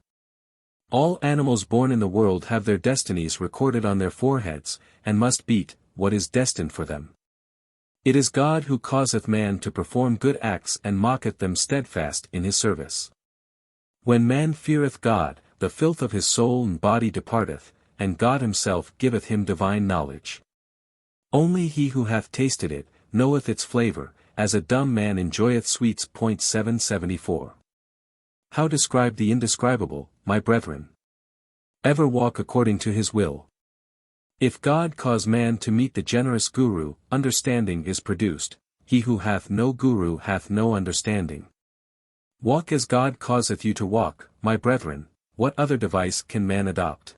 All animals born in the world have their destinies recorded on their foreheads, and must beat what is destined for them. It is God who causeth man to perform good acts and mocketh them steadfast in his service. When man feareth God, the filth of his soul and body departeth, and God himself giveth him divine knowledge. Only he who hath tasted it, knoweth its flavor, as a dumb man enjoyeth sweets. 774. How describe the indescribable, my brethren? Ever walk according to his will. If God cause man to meet the generous Guru, understanding is produced. He who hath no Guru hath no understanding. Walk as God causeth you to walk, my brethren. What other device can man adopt?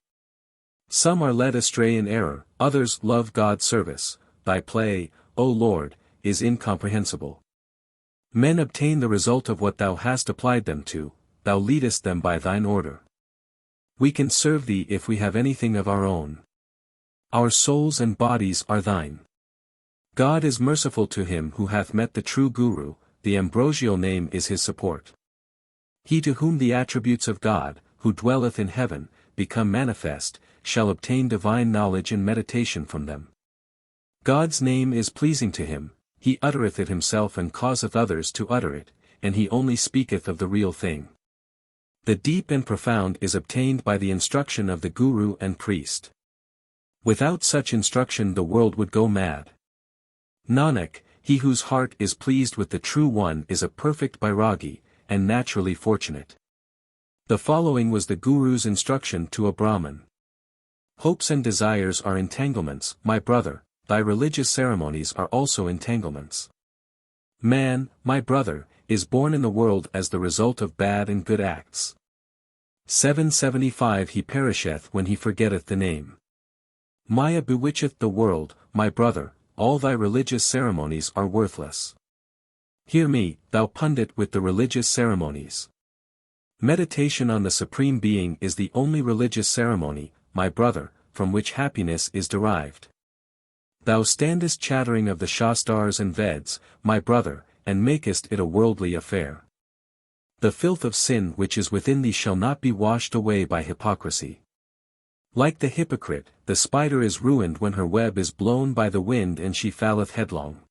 Some are led astray in error, others love God's service. Thy play, O Lord, is incomprehensible. Men obtain the result of what thou hast applied them to, thou leadest them by thine order. We can serve thee if we have anything of our own. Our souls and bodies are thine. God is merciful to him who hath met the true Guru, the ambrosial name is his support. He to whom the attributes of God, who dwelleth in heaven, become manifest, shall obtain divine knowledge and meditation from them. God's name is pleasing to him, he uttereth it himself and causeth others to utter it, and he only speaketh of the real thing. The deep and profound is obtained by the instruction of the Guru and priest. Without such instruction the world would go mad. Nanak, he whose heart is pleased with the True One is a perfect Bairagi, and naturally fortunate. The following was the Guru's instruction to a Brahmin. Hopes and desires are entanglements, my brother. Thy religious ceremonies are also entanglements. Man, my brother, is born in the world as the result of bad and good acts. 775 He perisheth when he forgetteth the name. Maya bewitcheth the world, my brother, all thy religious ceremonies are worthless. Hear me, thou pundit with the religious ceremonies. Meditation on the Supreme Being is the only religious ceremony, my brother, from which happiness is derived. Thou standest chattering of the Shastars and Veds, my brother, and makest it a worldly affair. The filth of sin which is within thee shall not be washed away by hypocrisy. Like the hypocrite, the spider is ruined when her web is blown by the wind and she falleth headlong.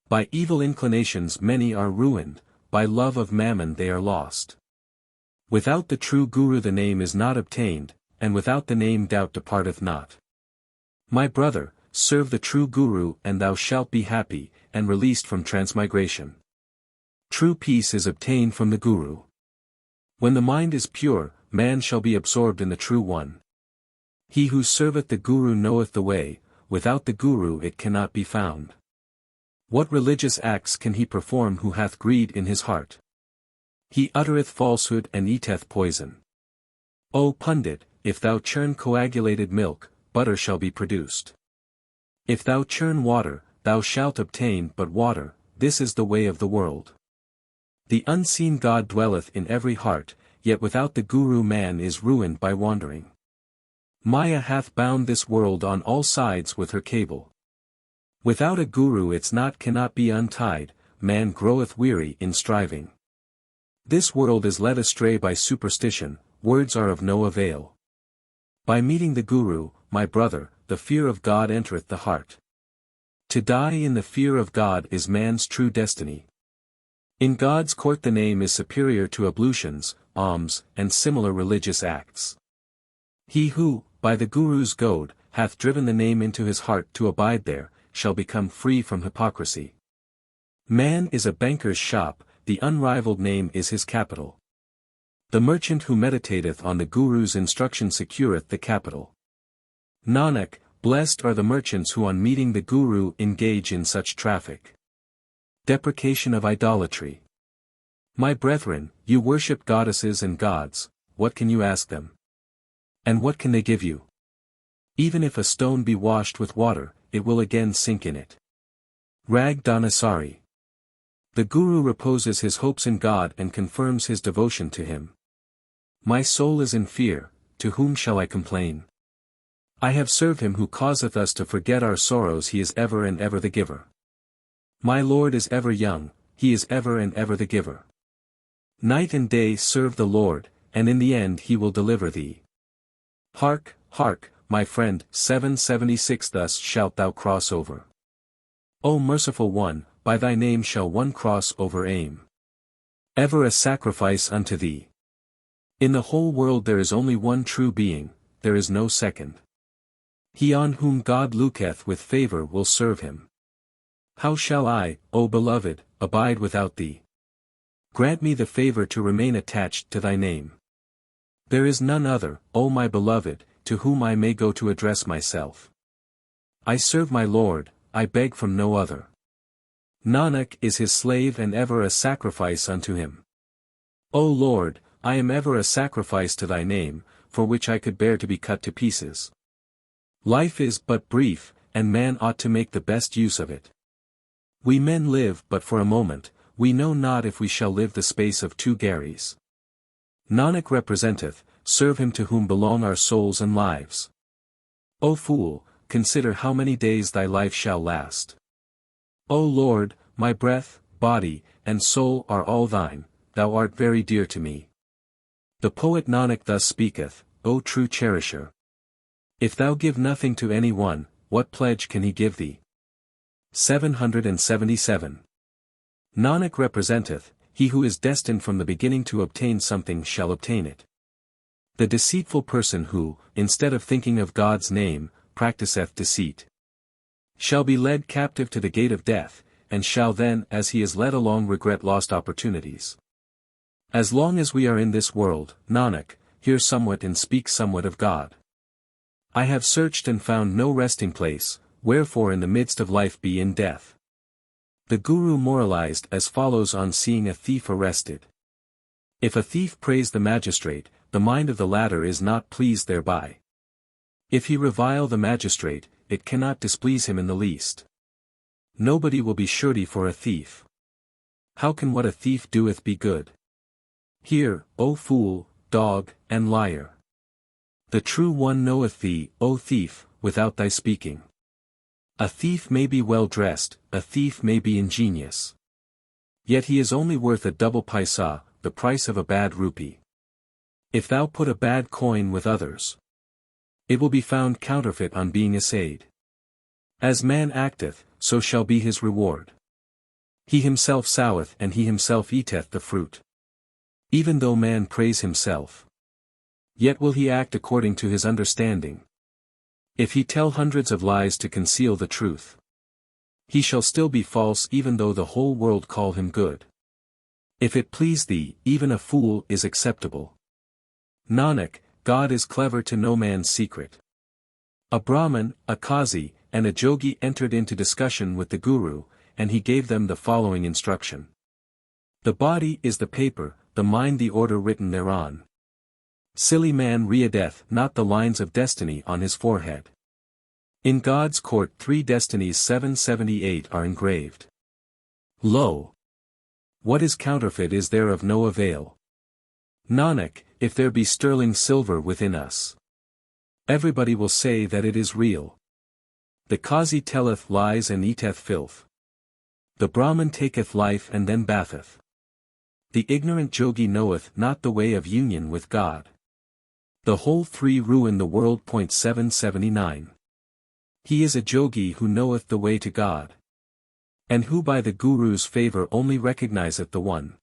By evil inclinations many are ruined, by love of mammon they are lost. Without the true Guru the name is not obtained, and without the name doubt departeth not. My brother, serve the true Guru and thou shalt be happy, and released from transmigration. True peace is obtained from the Guru. When the mind is pure, man shall be absorbed in the True One. He who serveth the Guru knoweth the way, without the Guru it cannot be found. What religious acts can he perform who hath greed in his heart? He uttereth falsehood and eateth poison. O Pundit, if thou churn coagulated milk, butter shall be produced. If thou churn water, thou shalt obtain but water, this is the way of the world. The unseen God dwelleth in every heart, yet without the Guru man is ruined by wandering. Maya hath bound this world on all sides with her cable. Without a Guru its knot cannot be untied, man groweth weary in striving. This world is led astray by superstition, words are of no avail. By meeting the Guru, my brother, the fear of God entereth the heart. To die in the fear of God is man's true destiny. In God's court the name is superior to ablutions, alms, and similar religious acts. He who, by the Guru's goad, hath driven the name into his heart to abide there, shall become free from hypocrisy. Man is a banker's shop, the unrivalled name is his capital. The merchant who meditateth on the Guru's instruction secureth the capital. Nanak, blessed are the merchants who on meeting the Guru engage in such traffic. Deprecation of idolatry. My brethren, you worship goddesses and gods, what can you ask them? And what can they give you? Even if a stone be washed with water, it will again sink in it. Rag Dhanasari. The Guru reposes his hopes in God and confirms his devotion to him. My soul is in fear, to whom shall I complain? I have served him who causeth us to forget our sorrows, he is ever and ever the giver. My Lord is ever young, he is ever and ever the giver. Night and day serve the Lord, and in the end he will deliver thee. Hark, hark, my friend, 776 Thus shalt thou cross over. O merciful one, by thy name shall one cross over aim. Ever a sacrifice unto thee. In the whole world there is only one true being, there is no second. He on whom God looketh with favor will serve him. How shall I, O beloved, abide without thee? Grant me the favor to remain attached to thy name. There is none other, O my beloved, to whom I may go to address myself. I serve my Lord, I beg from no other. Nanak is his slave and ever a sacrifice unto him. O Lord, I am ever a sacrifice to thy name, for which I could bear to be cut to pieces. Life is but brief, and man ought to make the best use of it. We men live but for a moment, we know not if we shall live the space of 2 Garies. Nanak representeth, serve him to whom belong our souls and lives. O fool, consider how many days thy life shall last. O Lord, my breath, body, and soul are all thine, thou art very dear to me. The poet Nanak thus speaketh, O true cherisher. If thou give nothing to any one, what pledge can he give thee? 777. Nanak representeth, he who is destined from the beginning to obtain something shall obtain it. The deceitful person who, instead of thinking of God's name, practiseth deceit, shall be led captive to the gate of death, and shall then as he is led along regret lost opportunities. As long as we are in this world, Nanak, hear somewhat and speak somewhat of God. I have searched and found no resting place, wherefore in the midst of life be in death. The Guru moralized as follows on seeing a thief arrested. If a thief praise the magistrate, the mind of the latter is not pleased thereby. If he revile the magistrate, it cannot displease him in the least. Nobody will be surety for a thief. How can what a thief doeth be good? Hear, O fool, dog, and liar. The true one knoweth thee, O thief, without thy speaking. A thief may be well dressed, a thief may be ingenious. Yet he is only worth a double paisa, the price of a bad rupee. If thou put a bad coin with others, it will be found counterfeit on being assayed. As man acteth, so shall be his reward. He himself soweth and he himself eateth the fruit. Even though man praise himself, yet will he act according to his understanding. If he tell hundreds of lies to conceal the truth, he shall still be false even though the whole world call him good. If it please thee, even a fool is acceptable. Nanak, God is clever to know man's secret. A Brahmin, a Qazi, and a Jogi entered into discussion with the Guru, and he gave them the following instruction. The body is the paper, the mind the order written thereon. Silly man readeth not the lines of destiny on his forehead. In God's court 3 destinies 778 are engraved. Lo! What is counterfeit is there of no avail. Nanak, if there be sterling silver within us, everybody will say that it is real. The Qazi telleth lies and eateth filth. The Brahmin taketh life and then batheth. The ignorant Jogi knoweth not the way of union with God. The whole 3 ruin the world. 779. He is a Jogi who knoweth the way to God, and who by the Guru's favor only recognizeth the one.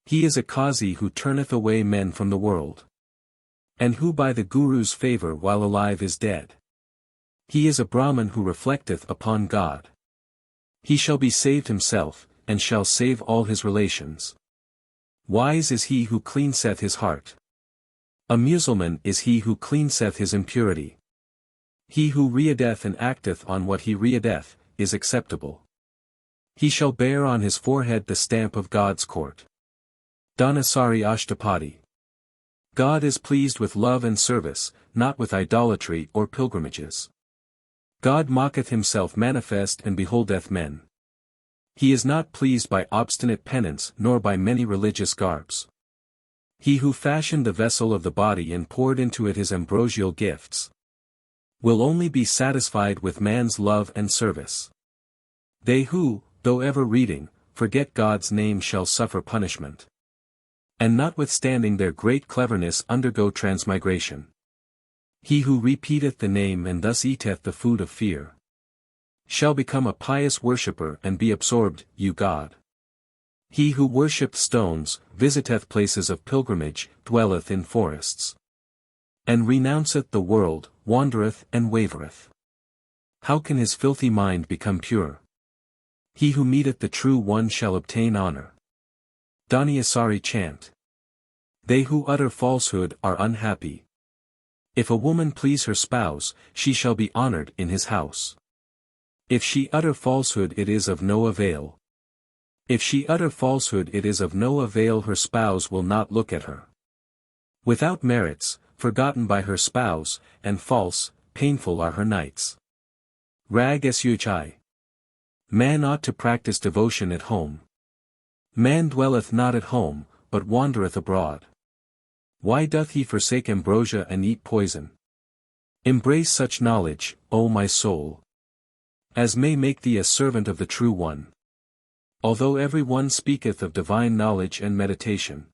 He is a Qazi who turneth away men from the world, and who by the Guru's favor while alive is dead. He is a Brahmin who reflecteth upon God. He shall be saved himself, and shall save all his relations. Wise is he who cleanseth his heart. A Musulman is he who cleanseth his impurity. He who readeth and acteth on what he readeth, is acceptable. He shall bear on his forehead the stamp of God's court. Dhanasari Ashtapadi. God is pleased with love and service, not with idolatry or pilgrimages. God maketh himself manifest and beholdeth men. He is not pleased by obstinate penance nor by many religious garbs. He who fashioned the vessel of the body and poured into it his ambrosial gifts, will only be satisfied with man's love and service. They who, though ever reading, forget God's name shall suffer punishment. And notwithstanding their great cleverness undergo transmigration. He who repeateth the name and thus eateth the food of fear, shall become a pious worshipper and be absorbed, you God. He who worshippeth stones, visiteth places of pilgrimage, dwelleth in forests, and renounceth the world, wandereth and wavereth. How can his filthy mind become pure? He who meeteth the true one shall obtain honor. Dhaniyasari chant. They who utter falsehood are unhappy. If a woman please her spouse, she shall be honored in his house. If she utter falsehood it is of no avail. If she utter falsehood it is of no avail, her spouse will not look at her. Without merits, forgotten by her spouse, and false, painful are her nights. Rag Suhi. Man ought to practice devotion at home. Man dwelleth not at home, but wandereth abroad. Why doth he forsake ambrosia and eat poison? Embrace such knowledge, O my soul, as may make thee a servant of the True One. Although every one speaketh of divine knowledge and meditation,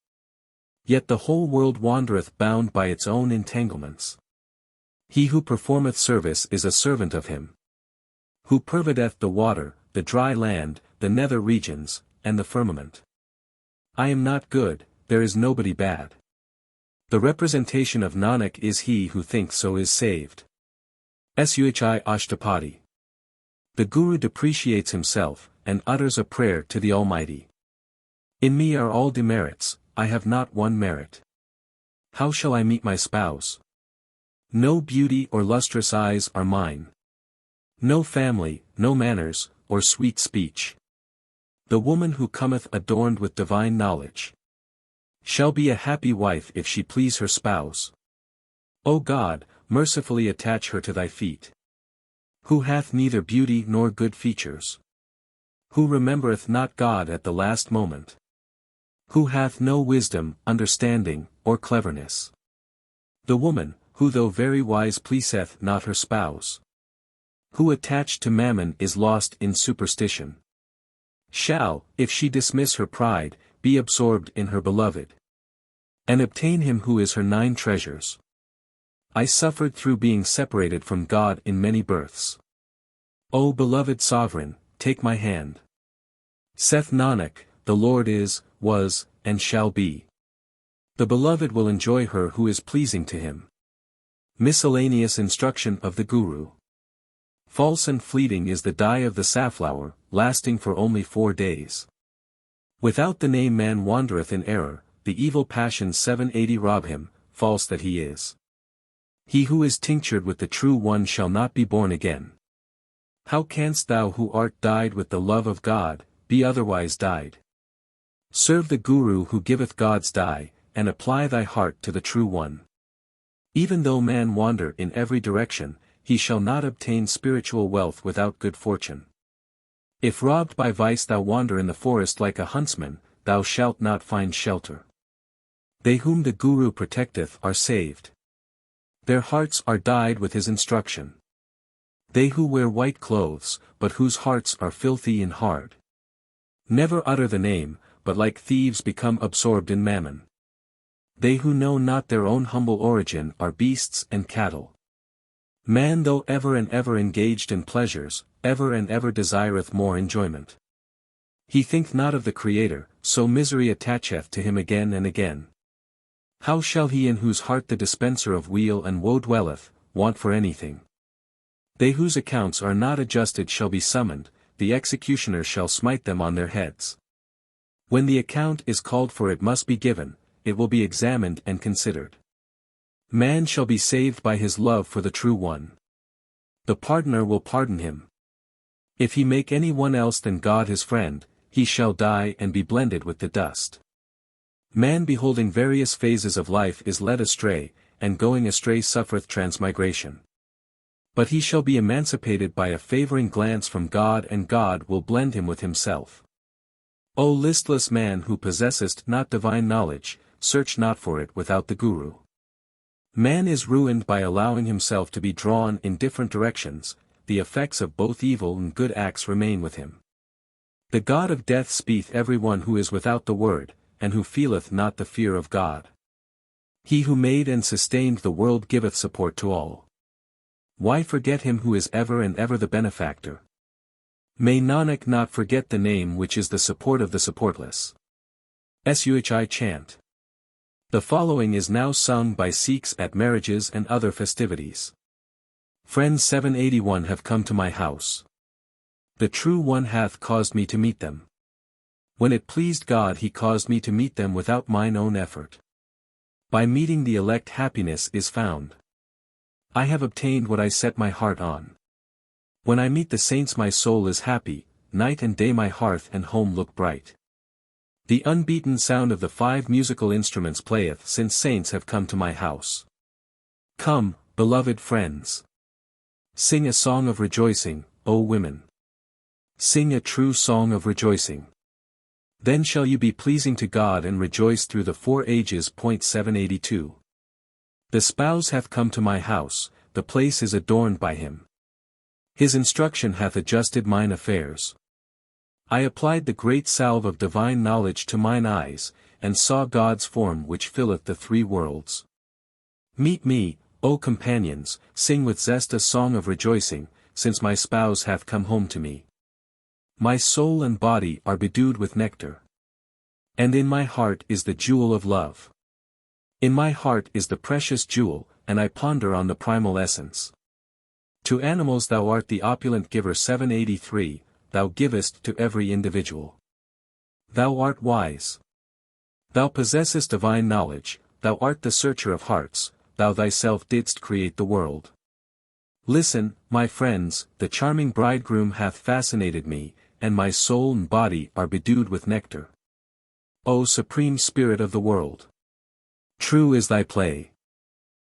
yet the whole world wandereth bound by its own entanglements. He who performeth service is a servant of him who pervadeth the water, the dry land, the nether regions, and the firmament. I am not good, there is nobody bad. The representation of Nanak is he who thinks so is saved. Suhi Ashtapadi. The Guru depreciates himself, and utters a prayer to the Almighty. In me are all demerits, I have not one merit. How shall I meet my spouse? No beauty or lustrous eyes are mine. No family, no manners, or sweet speech. The woman who cometh adorned with divine knowledge shall be a happy wife if she please her spouse. O God, mercifully attach her to thy feet. Who hath neither beauty nor good features. Who remembereth not God at the last moment. Who hath no wisdom, understanding, or cleverness. The woman, who though very wise pleaseth not her spouse. Who attached to mammon is lost in superstition. Shall, if she dismiss her pride, be absorbed in her beloved, and obtain him who is her 9 treasures. I suffered through being separated from God in many births. O beloved sovereign, take my hand. Saith Nanak, the Lord is, was, and shall be. The beloved will enjoy her who is pleasing to him. Miscellaneous instruction of the Guru. False and fleeting is the dye of the safflower, lasting for only 4 days. Without the name man wandereth in error, the evil passions 780 rob him, false that he is. He who is tinctured with the True One shall not be born again. How canst thou who art dyed with the love of God, be otherwise dyed? Serve the Guru who giveth God's dye, and apply thy heart to the True One. Even though man wander in every direction, he shall not obtain spiritual wealth without good fortune. If robbed by vice thou wander in the forest like a huntsman, thou shalt not find shelter. They whom the Guru protecteth are saved. Their hearts are dyed with his instruction. They who wear white clothes, but whose hearts are filthy and hard, never utter the name, but like thieves become absorbed in mammon. They who know not their own humble origin are beasts and cattle. Man though ever and ever engaged in pleasures, ever and ever desireth more enjoyment. He thinketh not of the Creator, so misery attacheth to him again and again. How shall he in whose heart the dispenser of weal and woe dwelleth, want for anything? They whose accounts are not adjusted shall be summoned, the executioner shall smite them on their heads. When the account is called for it must be given, it will be examined and considered. Man shall be saved by his love for the True One. The pardoner will pardon him. If he make any one else than God his friend, he shall die and be blended with the dust. Man beholding various phases of life is led astray, and going astray suffereth transmigration. But he shall be emancipated by a favoring glance from God, and God will blend him with himself. O listless man who possessest not divine knowledge, search not for it without the Guru. Man is ruined by allowing himself to be drawn in different directions, the effects of both evil and good acts remain with him. The God of death speeth every one who is without the word, and who feeleth not the fear of God. He who made and sustained the world giveth support to all. Why forget him who is ever and ever the benefactor? May Nanak not forget the name which is the support of the supportless. Suhi chant. The following is now sung by Sikhs at marriages and other festivities. Friends 781 have come to my house. The True One hath caused me to meet them. When it pleased God he caused me to meet them without mine own effort. By meeting the elect happiness is found. I have obtained what I set my heart on. When I meet the saints my soul is happy, night and day my hearth and home look bright. The unbeaten sound of the 5 musical instruments playeth since saints have come to my house. Come, beloved friends. Sing a song of rejoicing, O women. Sing a true song of rejoicing. Then shall you be pleasing to God and rejoice through the 4 ages. 782. The spouse hath come to my house, the place is adorned by him. His instruction hath adjusted mine affairs. I applied the great salve of divine knowledge to mine eyes, and saw God's form which filleth the 3 worlds. Meet me, O companions, sing with zest a song of rejoicing, since my spouse hath come home to me. My soul and body are bedewed with nectar. And in my heart is the jewel of love. In my heart is the precious jewel, and I ponder on the primal essence. To animals thou art the opulent giver. 783, thou givest to every individual. Thou art wise. Thou possessest divine knowledge, thou art the searcher of hearts, thou thyself didst create the world. Listen, my friends, the charming bridegroom hath fascinated me, and my soul and body are bedewed with nectar. O Supreme Spirit of the world! True is thy play.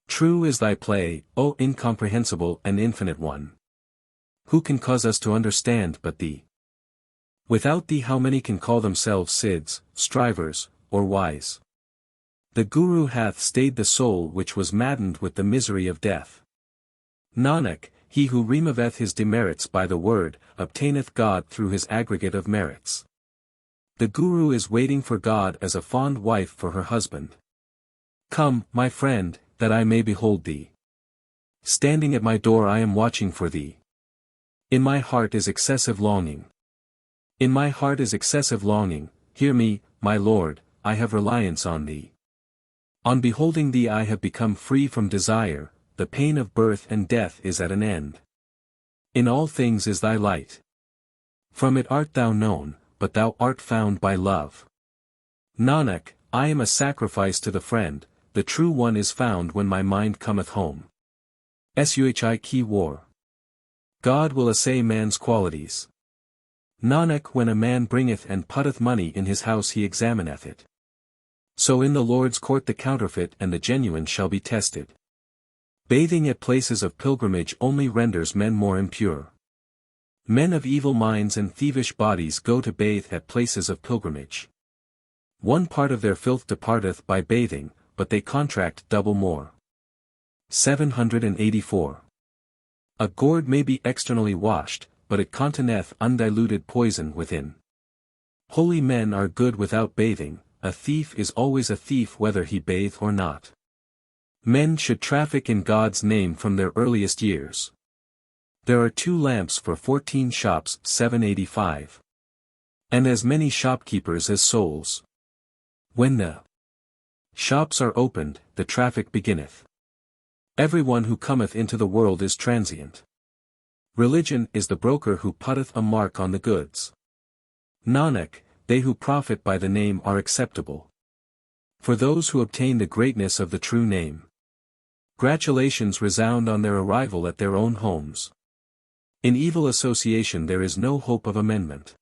True is thy play, O incomprehensible and infinite one. Who can cause us to understand but thee? Without thee how many can call themselves Siddhs, strivers, or wise? The Guru hath stayed the soul which was maddened with the misery of death. Nanak, he who removeth his demerits by the word, obtaineth God through his aggregate of merits. The Guru is waiting for God as a fond wife for her husband. Come, my friend, that I may behold thee. Standing at my door I am watching for thee. In my heart is excessive longing. In my heart is excessive longing, hear me, my Lord, I have reliance on thee. On beholding thee I have become free from desire, the pain of birth and death is at an end. In all things is thy light. From it art thou known, but thou art found by love. Nanak, I am a sacrifice to the friend, the True One is found when my mind cometh home. Suhi Ki War. God will assay man's qualities. Nanak, when a man bringeth and putteth money in his house he examineth it. So in the Lord's court the counterfeit and the genuine shall be tested. Bathing at places of pilgrimage only renders men more impure. Men of evil minds and thievish bodies go to bathe at places of pilgrimage. One part of their filth departeth by bathing, but they contract double more. 784. A gourd may be externally washed, but it containeth undiluted poison within. Holy men are good without bathing, a thief is always a thief whether he bathe or not. Men should traffic in God's name from their earliest years. There are 2 lamps for 14 shops. 785. And as many shopkeepers as souls. When the shops are opened, the traffic beginneth. Everyone who cometh into the world is transient. Religion is the broker who putteth a mark on the goods. Nanak, they who profit by the name are acceptable. For those who obtain the greatness of the true name, gratulations resound on their arrival at their own homes. In evil association there is no hope of amendment.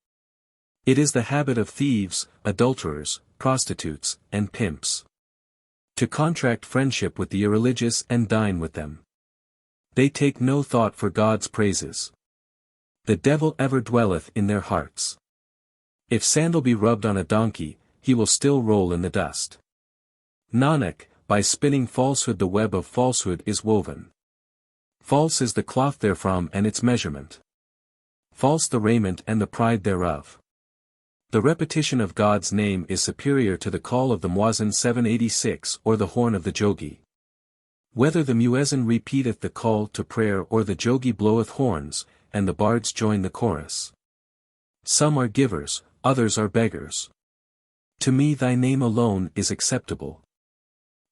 It is the habit of thieves, adulterers, prostitutes, and pimps to contract friendship with the irreligious and dine with them. They take no thought for God's praises. The devil ever dwelleth in their hearts. If sandal be rubbed on a donkey, he will still roll in the dust. Nanak, by spinning falsehood the web of falsehood is woven. False is the cloth therefrom and its measurement. False the raiment and the pride thereof. The repetition of God's name is superior to the call of the muezzin 786 or the horn of the jogi. Whether the muezzin repeateth the call to prayer or the jogi bloweth horns, and the bards join the chorus. Some are givers, others are beggars. To me thy name alone is acceptable.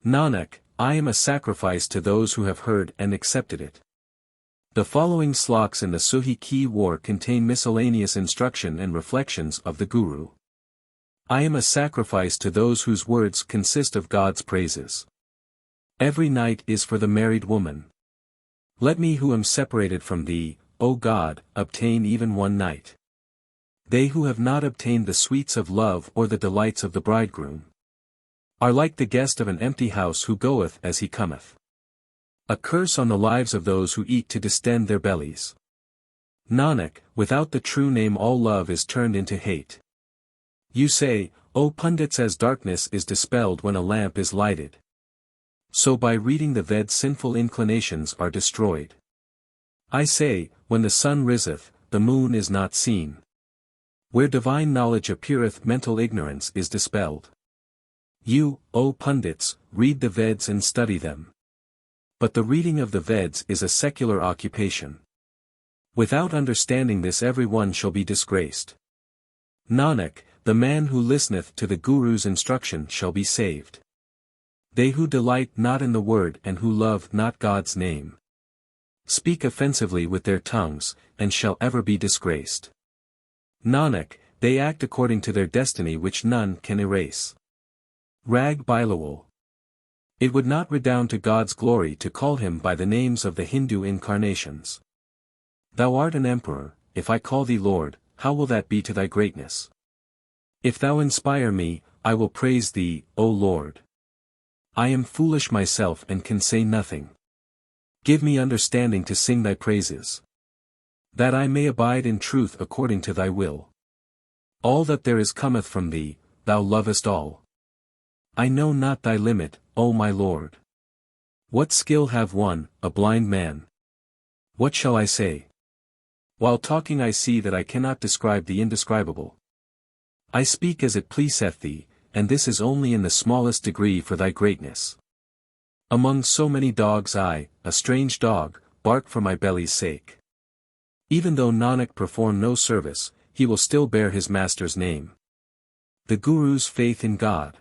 Nanak, I am a sacrifice to those who have heard and accepted it. The following sloks in the Suhi Ki War contain miscellaneous instruction and reflections of the Guru. I am a sacrifice to those whose words consist of God's praises. Every night is for the married woman. Let me who am separated from thee, O God, obtain even one night. They who have not obtained the sweets of love or the delights of the bridegroom are like the guest of an empty house who goeth as he cometh. A curse on the lives of those who eat to distend their bellies. Nanak, without the true name all love is turned into hate. You say, O pundits, as darkness is dispelled when a lamp is lighted, so by reading the Veds sinful inclinations are destroyed. I say, when the sun riseth, the moon is not seen. Where divine knowledge appeareth, mental ignorance is dispelled. You, O pundits, read the Veds and study them. But the reading of the Veds is a secular occupation. Without understanding this everyone shall be disgraced. Nanak, the man who listeneth to the Guru's instruction shall be saved. They who delight not in the word and who love not God's name speak offensively with their tongues, and shall ever be disgraced. Nanak, they act according to their destiny which none can erase. Rag Bilawal. It would not redound to God's glory to call him by the names of the Hindu incarnations. Thou art an emperor, if I call thee Lord, how will that be to thy greatness? If thou inspire me, I will praise thee, O Lord. I am foolish myself and can say nothing. Give me understanding to sing thy praises, that I may abide in truth according to thy will. All that there is cometh from thee, thou lovest all. I know not thy limit, O my Lord. What skill have one, a blind man? What shall I say? While talking I see that I cannot describe the indescribable. I speak as it pleaseth thee, and this is only in the smallest degree for thy greatness. Among so many dogs I, a strange dog, bark for my belly's sake. Even though Nanak perform no service, he will still bear his master's name. The Guru's faith in God.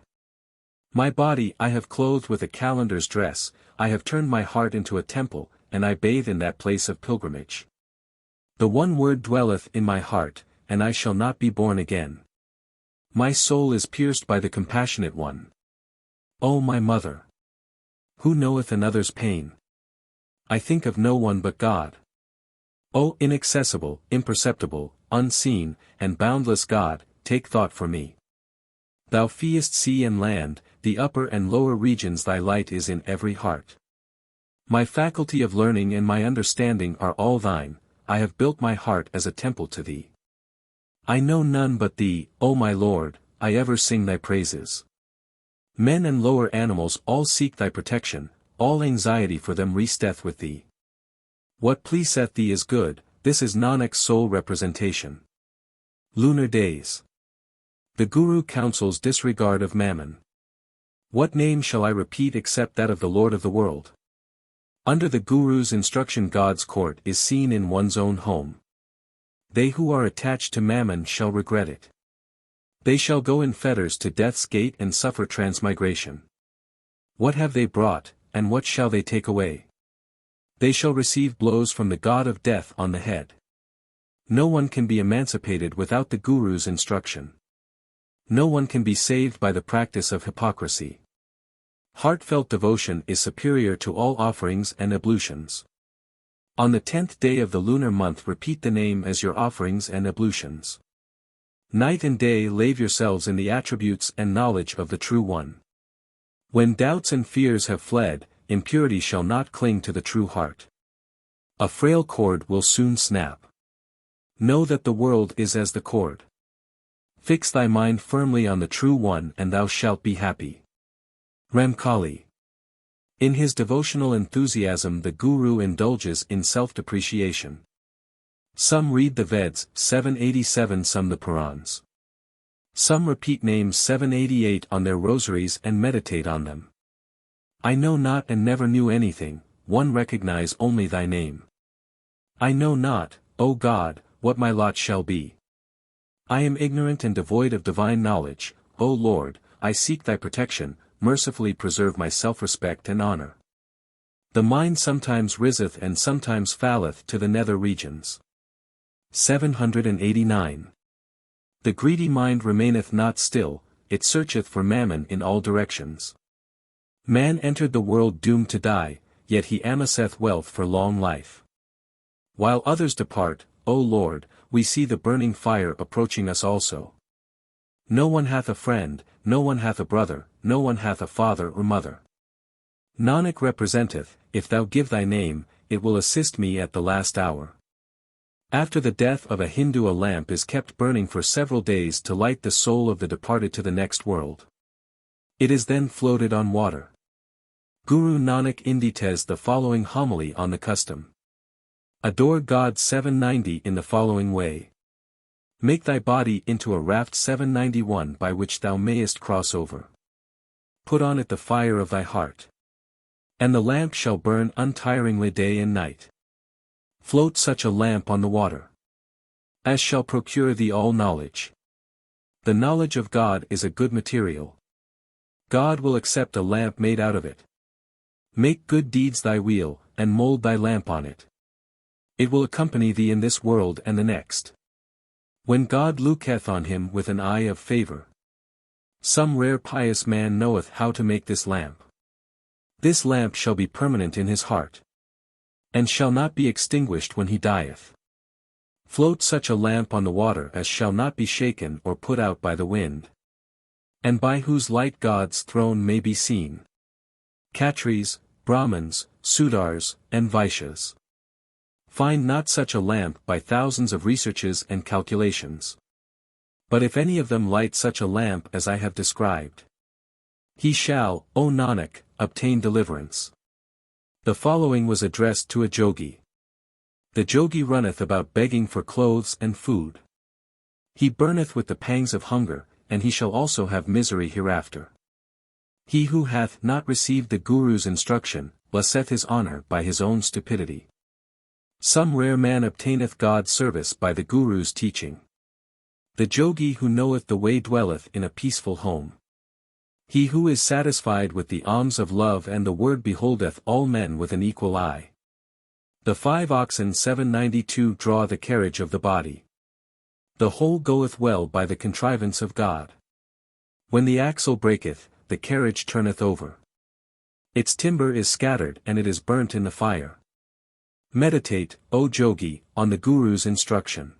My body I have clothed with a calendar's dress, I have turned my heart into a temple, and I bathe in that place of pilgrimage. The one word dwelleth in my heart, and I shall not be born again. My soul is pierced by the compassionate one. O my mother! Who knoweth another's pain? I think of no one but God. O inaccessible, imperceptible, unseen, and boundless God, take thought for me. Thou feest sea and land, the upper and lower regions, thy light is in every heart. My faculty of learning and my understanding are all thine, I have built my heart as a temple to thee. I know none but thee, O my Lord, I ever sing thy praises. Men and lower animals all seek thy protection, all anxiety for them resteth with thee. What pleaseth thee is good, this is Nanak's sole representation. Lunar days. The Guru counsels disregard of mammon. What name shall I repeat except that of the Lord of the world? Under the Guru's instruction God's court is seen in one's own home. They who are attached to mammon shall regret it. They shall go in fetters to death's gate and suffer transmigration. What have they brought, and what shall they take away? They shall receive blows from the god of death on the head. No one can be emancipated without the Guru's instruction. No one can be saved by the practice of hypocrisy. Heartfelt devotion is superior to all offerings and ablutions. On the 10th day of the lunar month repeat the name as your offerings and ablutions. Night and day lave yourselves in the attributes and knowledge of the True One. When doubts and fears have fled, impurity shall not cling to the true heart. A frail cord will soon snap. Know that the world is as the cord. Fix thy mind firmly on the True One and thou shalt be happy. Ramkali. In his devotional enthusiasm the Guru indulges in self-depreciation. Some read the Veds, 787 some the Purans. Some repeat names 788 on their rosaries and meditate on them. I know not and never knew anything, one recognize only thy name. I know not, O God, what my lot shall be. I am ignorant and devoid of divine knowledge, O Lord, I seek thy protection, mercifully preserve my self-respect and honor. The mind sometimes riseth and sometimes falleth to the nether regions. 789. The greedy mind remaineth not still, it searcheth for mammon in all directions. Man entered the world doomed to die, yet he amasseth wealth for long life. While others depart, O Lord, we see the burning fire approaching us also. No one hath a friend, no one hath a brother, no one hath a father or mother. Nanak representeth, if thou give thy name, it will assist me at the last hour. After the death of a Hindu, a lamp is kept burning for several days to light the soul of the departed to the next world. It is then floated on water. Guru Nanak indites the following homily on the custom. Adore God 790 in the following way. Make thy body into a raft 791 by which thou mayest cross over. Put on it the fire of thy heart. And the lamp shall burn untiringly day and night. Float such a lamp on the water, as shall procure thee all knowledge. The knowledge of God is a good material. God will accept a lamp made out of it. Make good deeds thy wheel, and mold thy lamp on it. It will accompany thee in this world and the next. When God looketh on him with an eye of favor. Some rare pious man knoweth how to make this lamp. This lamp shall be permanent in his heart, and shall not be extinguished when he dieth. Float such a lamp on the water as shall not be shaken or put out by the wind, and by whose light God's throne may be seen. Khatris, Brahmins, Sudars, and Vaishyas find not such a lamp by thousands of researches and calculations. But if any of them light such a lamp as I have described, he shall, O Nanak, obtain deliverance. The following was addressed to a jogi. The jogi runneth about begging for clothes and food. He burneth with the pangs of hunger, and he shall also have misery hereafter. He who hath not received the Guru's instruction, blesseth his honor by his own stupidity. Some rare man obtaineth God's service by the Guru's teaching. The jogi who knoweth the way dwelleth in a peaceful home. He who is satisfied with the alms of love and the word beholdeth all men with an equal eye. The 5 oxen 792 draw the carriage of the body. The whole goeth well by the contrivance of God. When the axle breaketh, the carriage turneth over. Its timber is scattered and it is burnt in the fire. Meditate, O Jogi, on the Guru's instruction.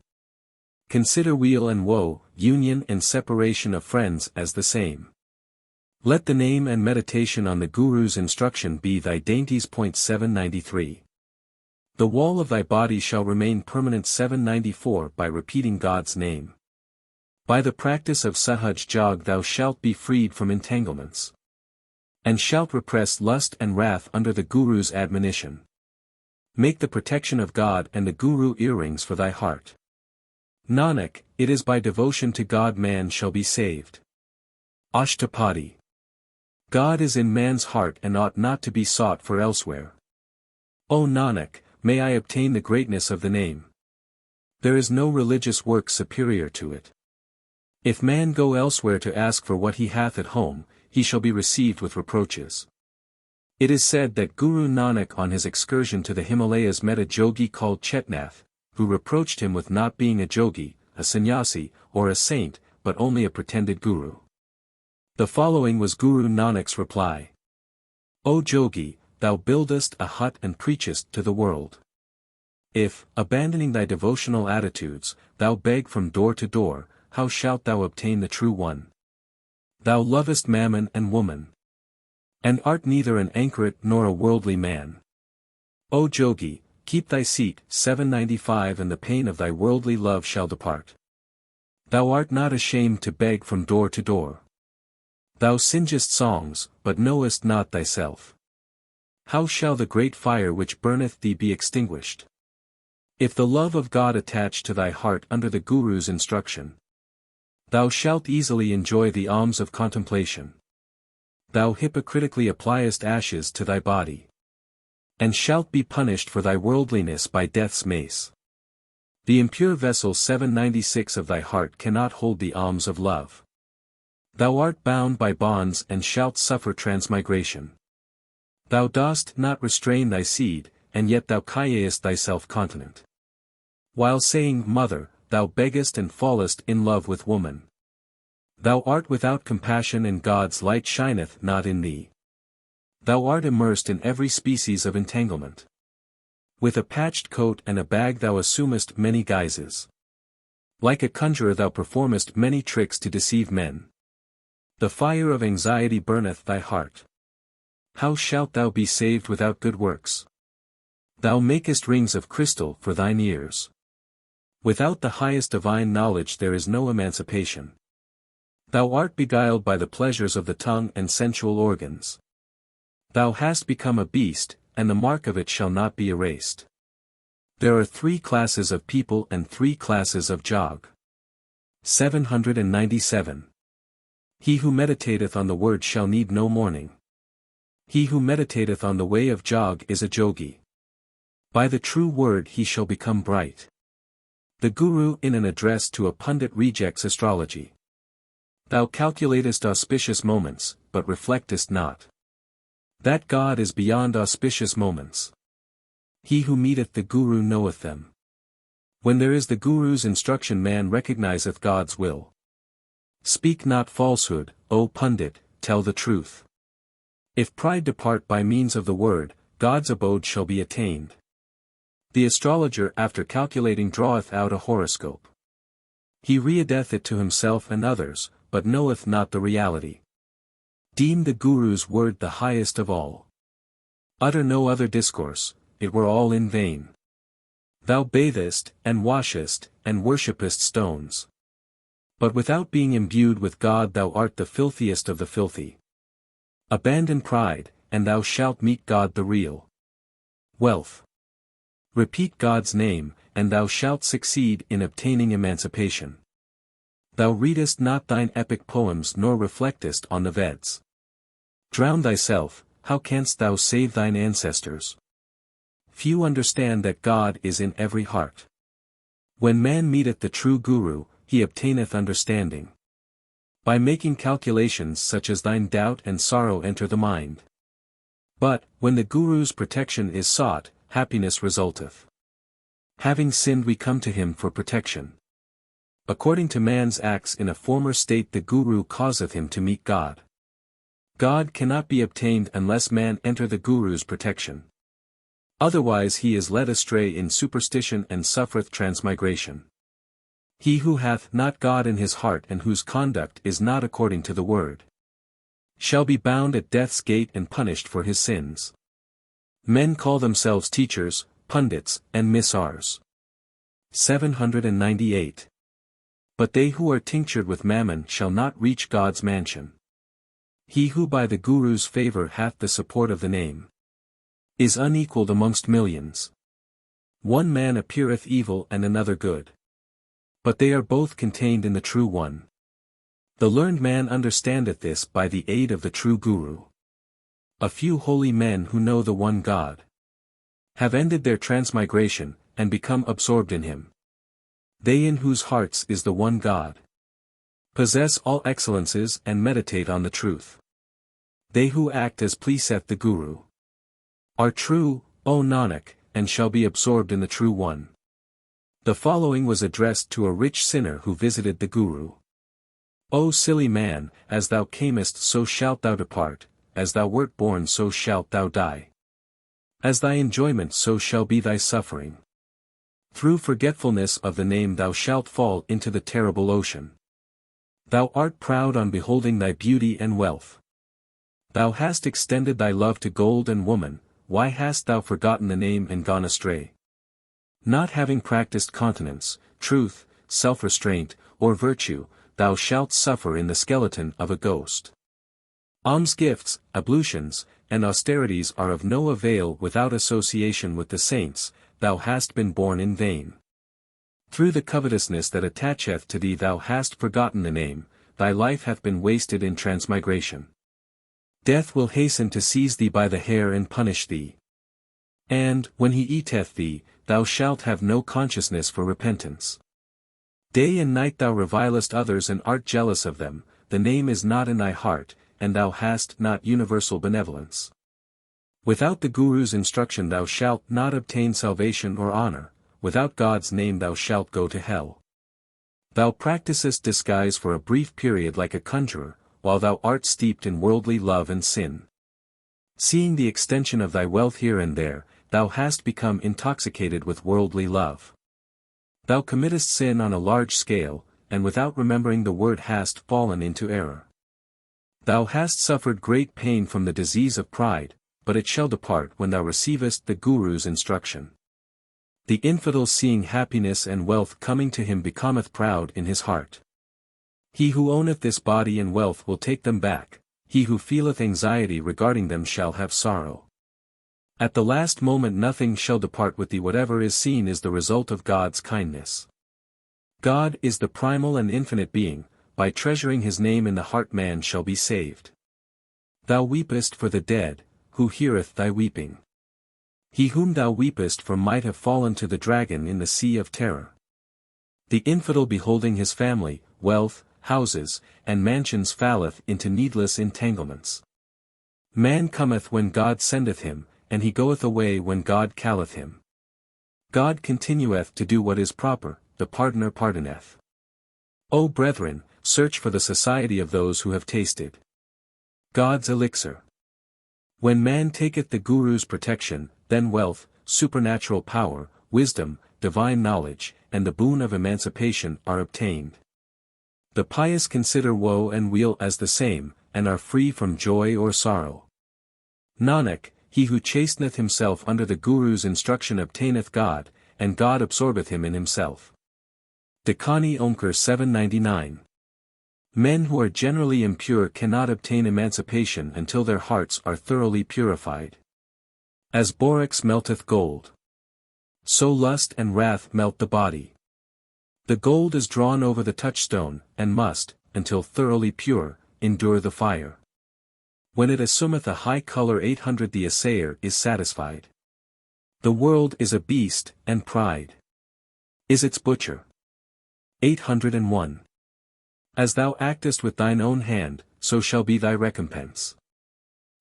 Consider weal and woe, union and separation of friends as the same. Let the name and meditation on the Guru's instruction be thy dainties. 793. The wall of thy body shall remain permanent. 794 by repeating God's name. By the practice of Sahaj Jog thou shalt be freed from entanglements, and shalt repress lust and wrath under the Guru's admonition. Make the protection of God and the Guru earrings for thy heart. Nanak, it is by devotion to God man shall be saved. Ashtapadi. God is in man's heart and ought not to be sought for elsewhere. O Nanak, may I obtain the greatness of the name. There is no religious work superior to it. If man go elsewhere to ask for what he hath at home, he shall be received with reproaches. It is said that Guru Nanak on his excursion to the Himalayas met a jogi called Chetnath, who reproached him with not being a jogi, a sannyasi, or a saint, but only a pretended guru. The following was Guru Nanak's reply. O jogi, thou buildest a hut and preachest to the world. If, abandoning thy devotional attitudes, thou beg from door to door, how shalt thou obtain the true one? Thou lovest mammon and woman, and art neither an anchoret nor a worldly man. O jogi, keep thy seat. 795 and the pain of thy worldly love shall depart. Thou art not ashamed to beg from door to door. Thou singest songs, but knowest not thyself. How shall the great fire which burneth thee be extinguished? If the love of God attach to thy heart under the Guru's instruction, Thou shalt easily enjoy the alms of contemplation. Thou hypocritically appliest ashes to thy body, and shalt be punished for thy worldliness by death's mace. The impure vessel 796 of thy heart cannot hold the alms of love. Thou art bound by bonds and shalt suffer transmigration. Thou dost not restrain thy seed, and yet thou callest thyself continent. While saying, Mother, thou beggest and fallest in love with woman. Thou art without compassion and God's light shineth not in thee. Thou art immersed in every species of entanglement. With a patched coat and a bag thou assumest many guises. Like a conjurer thou performest many tricks to deceive men. The fire of anxiety burneth thy heart. How shalt thou be saved without good works? Thou makest rings of crystal for thine ears. Without the highest divine knowledge there is no emancipation. Thou art beguiled by the pleasures of the tongue and sensual organs. Thou hast become a beast, and the mark of it shall not be erased. There are 3 classes of people and 3 classes of jog. 797. He who meditateth on the word shall need no mourning. He who meditateth on the way of jog is a jogi. By the true word he shall become bright. The Guru in an address to a pundit rejects astrology. Thou calculatest auspicious moments, but reflectest not that God is beyond auspicious moments. He who meeteth the Guru knoweth them. When there is the Guru's instruction man recognizeth God's will. Speak not falsehood, O pundit, tell the truth. If pride depart by means of the word, God's abode shall be attained. The astrologer after calculating draweth out a horoscope. He readeth it to himself and others, but knoweth not the reality. Deem the Guru's word the highest of all. Utter no other discourse, it were all in vain. Thou bathest, and washest, and worshippest stones. But without being imbued with God thou art the filthiest of the filthy. Abandon pride, and thou shalt meet God the real. Wealth. Repeat God's name, and thou shalt succeed in obtaining emancipation. Thou readest not thine epic poems nor reflectest on the Veds. Drown thyself, how canst thou save thine ancestors? Few understand that God is in every heart. When man meeteth the true Guru, he obtaineth understanding. By making calculations such as thine doubt and sorrow enter the mind. But, when the Guru's protection is sought, happiness resulteth. Having sinned we come to him for protection. According to man's acts in a former state the Guru causeth him to meet God. God cannot be obtained unless man enter the Guru's protection. Otherwise he is led astray in superstition and suffereth transmigration. He who hath not God in his heart and whose conduct is not according to the word, shall be bound at death's gate and punished for his sins. Men call themselves teachers, pundits, and missars. 798. But they who are tinctured with mammon shall not reach God's mansion. He who by the Guru's favor hath the support of the name, is unequalled amongst millions. One man appeareth evil and another good. But they are both contained in the true one. The learned man understandeth this by the aid of the true Guru. A few holy men who know the one God have ended their transmigration, and become absorbed in him. They in whose hearts is the one God possess all excellences and meditate on the truth. They who act as pleaseth the Guru are true, O Nanak, and shall be absorbed in the true one. The following was addressed to a rich sinner who visited the Guru. O silly man, as thou camest so shalt thou depart, as thou wert born so shalt thou die. As thy enjoyment so shall be thy suffering. Through forgetfulness of the name thou shalt fall into the terrible ocean. Thou art proud on beholding thy beauty and wealth. Thou hast extended thy love to gold and woman, why hast thou forgotten the name and gone astray? Not having practiced continence, truth, self-restraint, or virtue, thou shalt suffer in the skeleton of a ghost. Alms gifts, ablutions, and austerities are of no avail without association with the saints, thou hast been born in vain. Through the covetousness that attacheth to thee thou hast forgotten the name, thy life hath been wasted in transmigration. Death will hasten to seize thee by the hair and punish thee. And, when he eateth thee, thou shalt have no consciousness for repentance. Day and night thou revilest others and art jealous of them, the name is not in thy heart, and thou hast not universal benevolence. Without the Guru's instruction thou shalt not obtain salvation or honor, without God's name thou shalt go to hell. Thou practicest disguise for a brief period like a conjurer, while thou art steeped in worldly love and sin. Seeing the extension of thy wealth here and there, thou hast become intoxicated with worldly love. Thou committest sin on a large scale, and without remembering the word hast fallen into error. Thou hast suffered great pain from the disease of pride, but it shall depart when thou receivest the Guru's instruction. The infidel seeing happiness and wealth coming to him becometh proud in his heart. He who owneth this body and wealth will take them back, he who feeleth anxiety regarding them shall have sorrow. At the last moment nothing shall depart with thee, whatever is seen is the result of God's kindness. God is the primal and infinite being, by treasuring his name in the heart man shall be saved. Thou weepest for the dead, who heareth thy weeping? He whom thou weepest for might have fallen to the dragon in the sea of terror. The infidel beholding his family, wealth, houses, and mansions falleth into needless entanglements. Man cometh when God sendeth him, and he goeth away when God calleth him. God continueth to do what is proper, the pardoner pardoneth. O brethren, search for the society of those who have tasted God's elixir. When man taketh the Guru's protection, then wealth, supernatural power, wisdom, divine knowledge, and the boon of emancipation are obtained. The pious consider woe and weal as the same, and are free from joy or sorrow. Nanak, he who chasteneth himself under the Guru's instruction obtaineth God, and God absorbeth him in himself. Dakani Omkar 799. Men who are generally impure cannot obtain emancipation until their hearts are thoroughly purified. As borax melteth gold, so lust and wrath melt the body. The gold is drawn over the touchstone, and must, until thoroughly pure, endure the fire. When it assumeth a high colour 800 the assayer is satisfied. The world is a beast, and pride is its butcher. 801. As thou actest with thine own hand, so shall be thy recompense.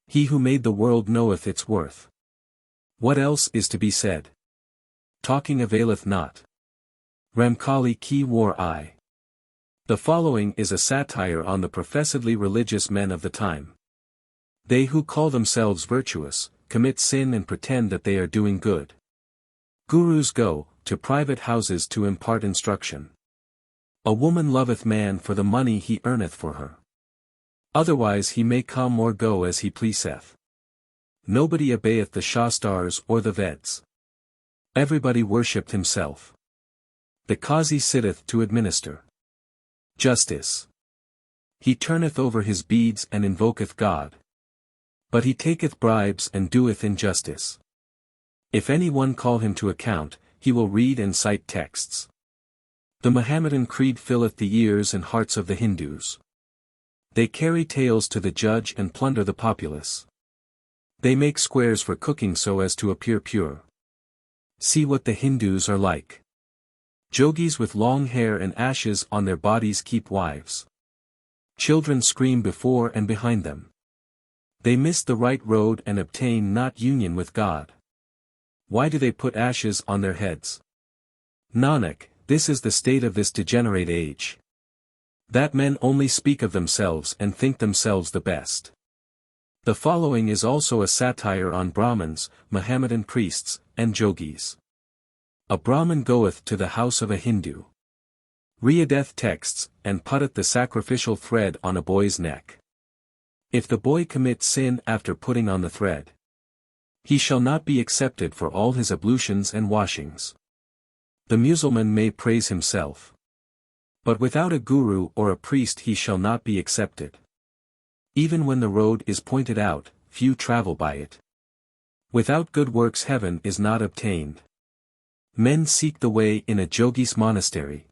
He who made the world knoweth its worth. What else is to be said? Talking availeth not. Ramkali ki war I. The following is a satire on the professedly religious men of the time. They who call themselves virtuous, commit sin and pretend that they are doing good. Gurus go to private houses to impart instruction. A woman loveth man for the money he earneth for her. Otherwise he may come or go as he pleaseth. Nobody obeyeth the Shastars or the Veds. Everybody worshipped himself. The Qazi sitteth to administer justice. He turneth over his beads and invoketh God. But he taketh bribes and doeth injustice. If any one call him to account, he will read and cite texts. The Mohammedan creed filleth the ears and hearts of the Hindus. They carry tales to the judge and plunder the populace. They make squares for cooking so as to appear pure. See what the Hindus are like. Jogis with long hair and ashes on their bodies keep wives. Children scream before and behind them. They miss the right road and obtain not union with God. Why do they put ashes on their heads? Nanak, this is the state of this degenerate age. That men only speak of themselves and think themselves the best. The following is also a satire on Brahmins, Mohammedan priests, and Jogis. A Brahmin goeth to the house of a Hindu. Readeth texts, and putteth the sacrificial thread on a boy's neck. If the boy commit sin after putting on the thread, he shall not be accepted for all his ablutions and washings. The Mussulman may praise himself, but without a guru or a priest he shall not be accepted. Even when the road is pointed out, few travel by it. Without good works heaven is not obtained. Men seek the way in a Jogi's monastery.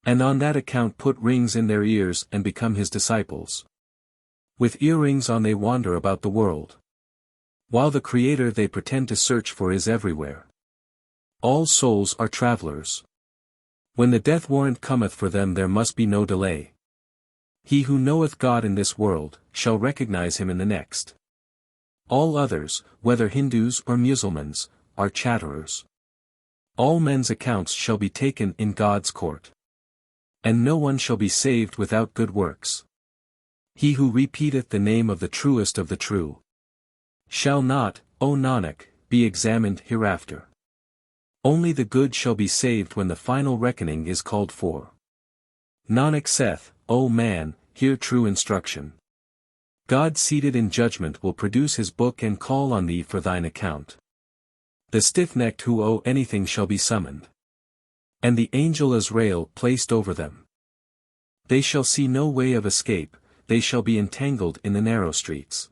And on that account put rings in their ears and become his disciples. With earrings on they wander about the world. While the Creator they pretend to search for is everywhere. All souls are travelers. When the death warrant cometh for them there must be no delay. He who knoweth God in this world, shall recognize him in the next. All others, whether Hindus or Mussulmans, are chatterers. All men's accounts shall be taken in God's court. And no one shall be saved without good works. He who repeateth the name of the truest of the true, shall not, O Nanak, be examined hereafter. Only the good shall be saved when the final reckoning is called for. Nanak saith, O man, hear true instruction. God seated in judgment will produce his book and call on thee for thine account. The stiff-necked who owe anything shall be summoned. And the angel Azrael placed over them. They shall see no way of escape, they shall be entangled in the narrow streets.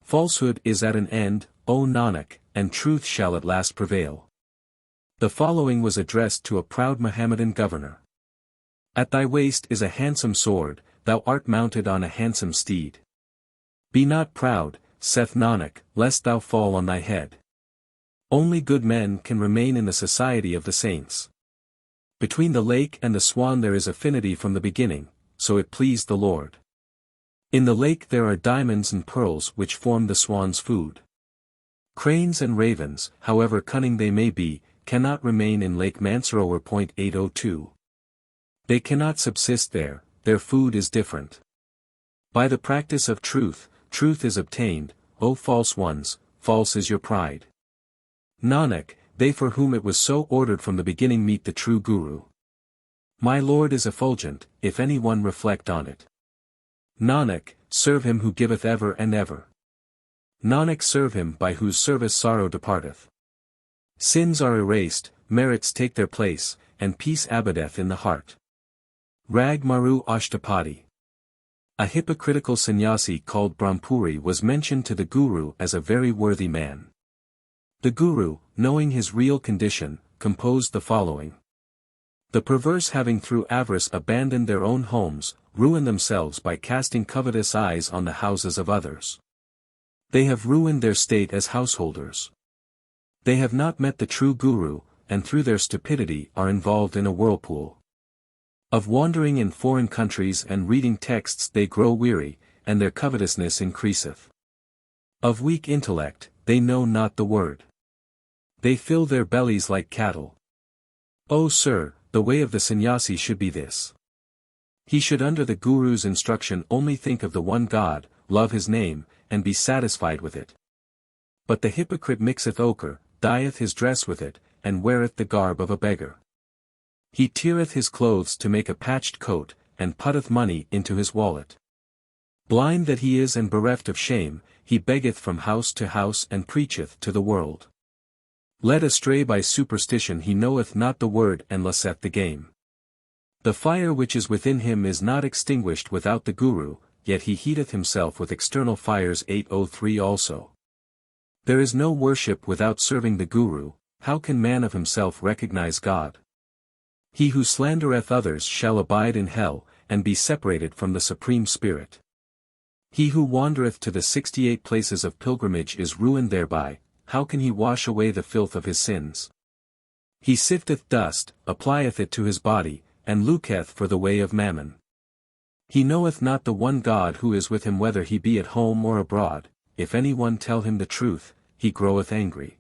Falsehood is at an end, O Nanak, and truth shall at last prevail. The following was addressed to a proud Mohammedan governor. At thy waist is a handsome sword, thou art mounted on a handsome steed. Be not proud, saith Nanak, lest thou fall on thy head. Only good men can remain in the society of the saints. Between the lake and the swan there is affinity from the beginning, so it pleased the Lord. In the lake there are diamonds and pearls which form the swan's food. Cranes and ravens, however cunning they may be, cannot remain in Lake Mansarovar. 802. They cannot subsist there, their food is different. By the practice of truth, truth is obtained, O false ones, false is your pride. Nanak, they for whom it was so ordered from the beginning meet the true Guru. My Lord is effulgent, if any one reflect on it. Nanak, serve him who giveth ever and ever. Nanak, serve him by whose service sorrow departeth. Sins are erased, merits take their place, and peace abideth in the heart. Rag Maru Ashtapadi. A hypocritical sannyasi called Brahmpuri was mentioned to the Guru as a very worthy man. The Guru, knowing his real condition, composed the following. The perverse having through avarice abandoned their own homes, ruin themselves by casting covetous eyes on the houses of others. They have ruined their state as householders. They have not met the true Guru, and through their stupidity are involved in a whirlpool. Of wandering in foreign countries and reading texts they grow weary, and their covetousness increaseth. Of weak intellect, they know not the word. They fill their bellies like cattle. O sir, the way of the sannyasi should be this. He should under the Guru's instruction only think of the one God, love his name, and be satisfied with it. But the hypocrite mixeth ochre, dyeth his dress with it, and weareth the garb of a beggar. He teareth his clothes to make a patched coat, and putteth money into his wallet. Blind that he is and bereft of shame, he beggeth from house to house and preacheth to the world. Led astray by superstition he knoweth not the word and luseth the game. The fire which is within him is not extinguished without the Guru, yet he heateth himself with external fires. 803 also. There is no worship without serving the Guru, how can man of himself recognize God? He who slandereth others shall abide in hell, and be separated from the Supreme Spirit. He who wandereth to the 68 places of pilgrimage is ruined thereby, how can he wash away the filth of his sins? He sifteth dust, applieth it to his body, and looketh for the way of mammon. He knoweth not the one God who is with him whether he be at home or abroad, if any one tell him the truth, he groweth angry.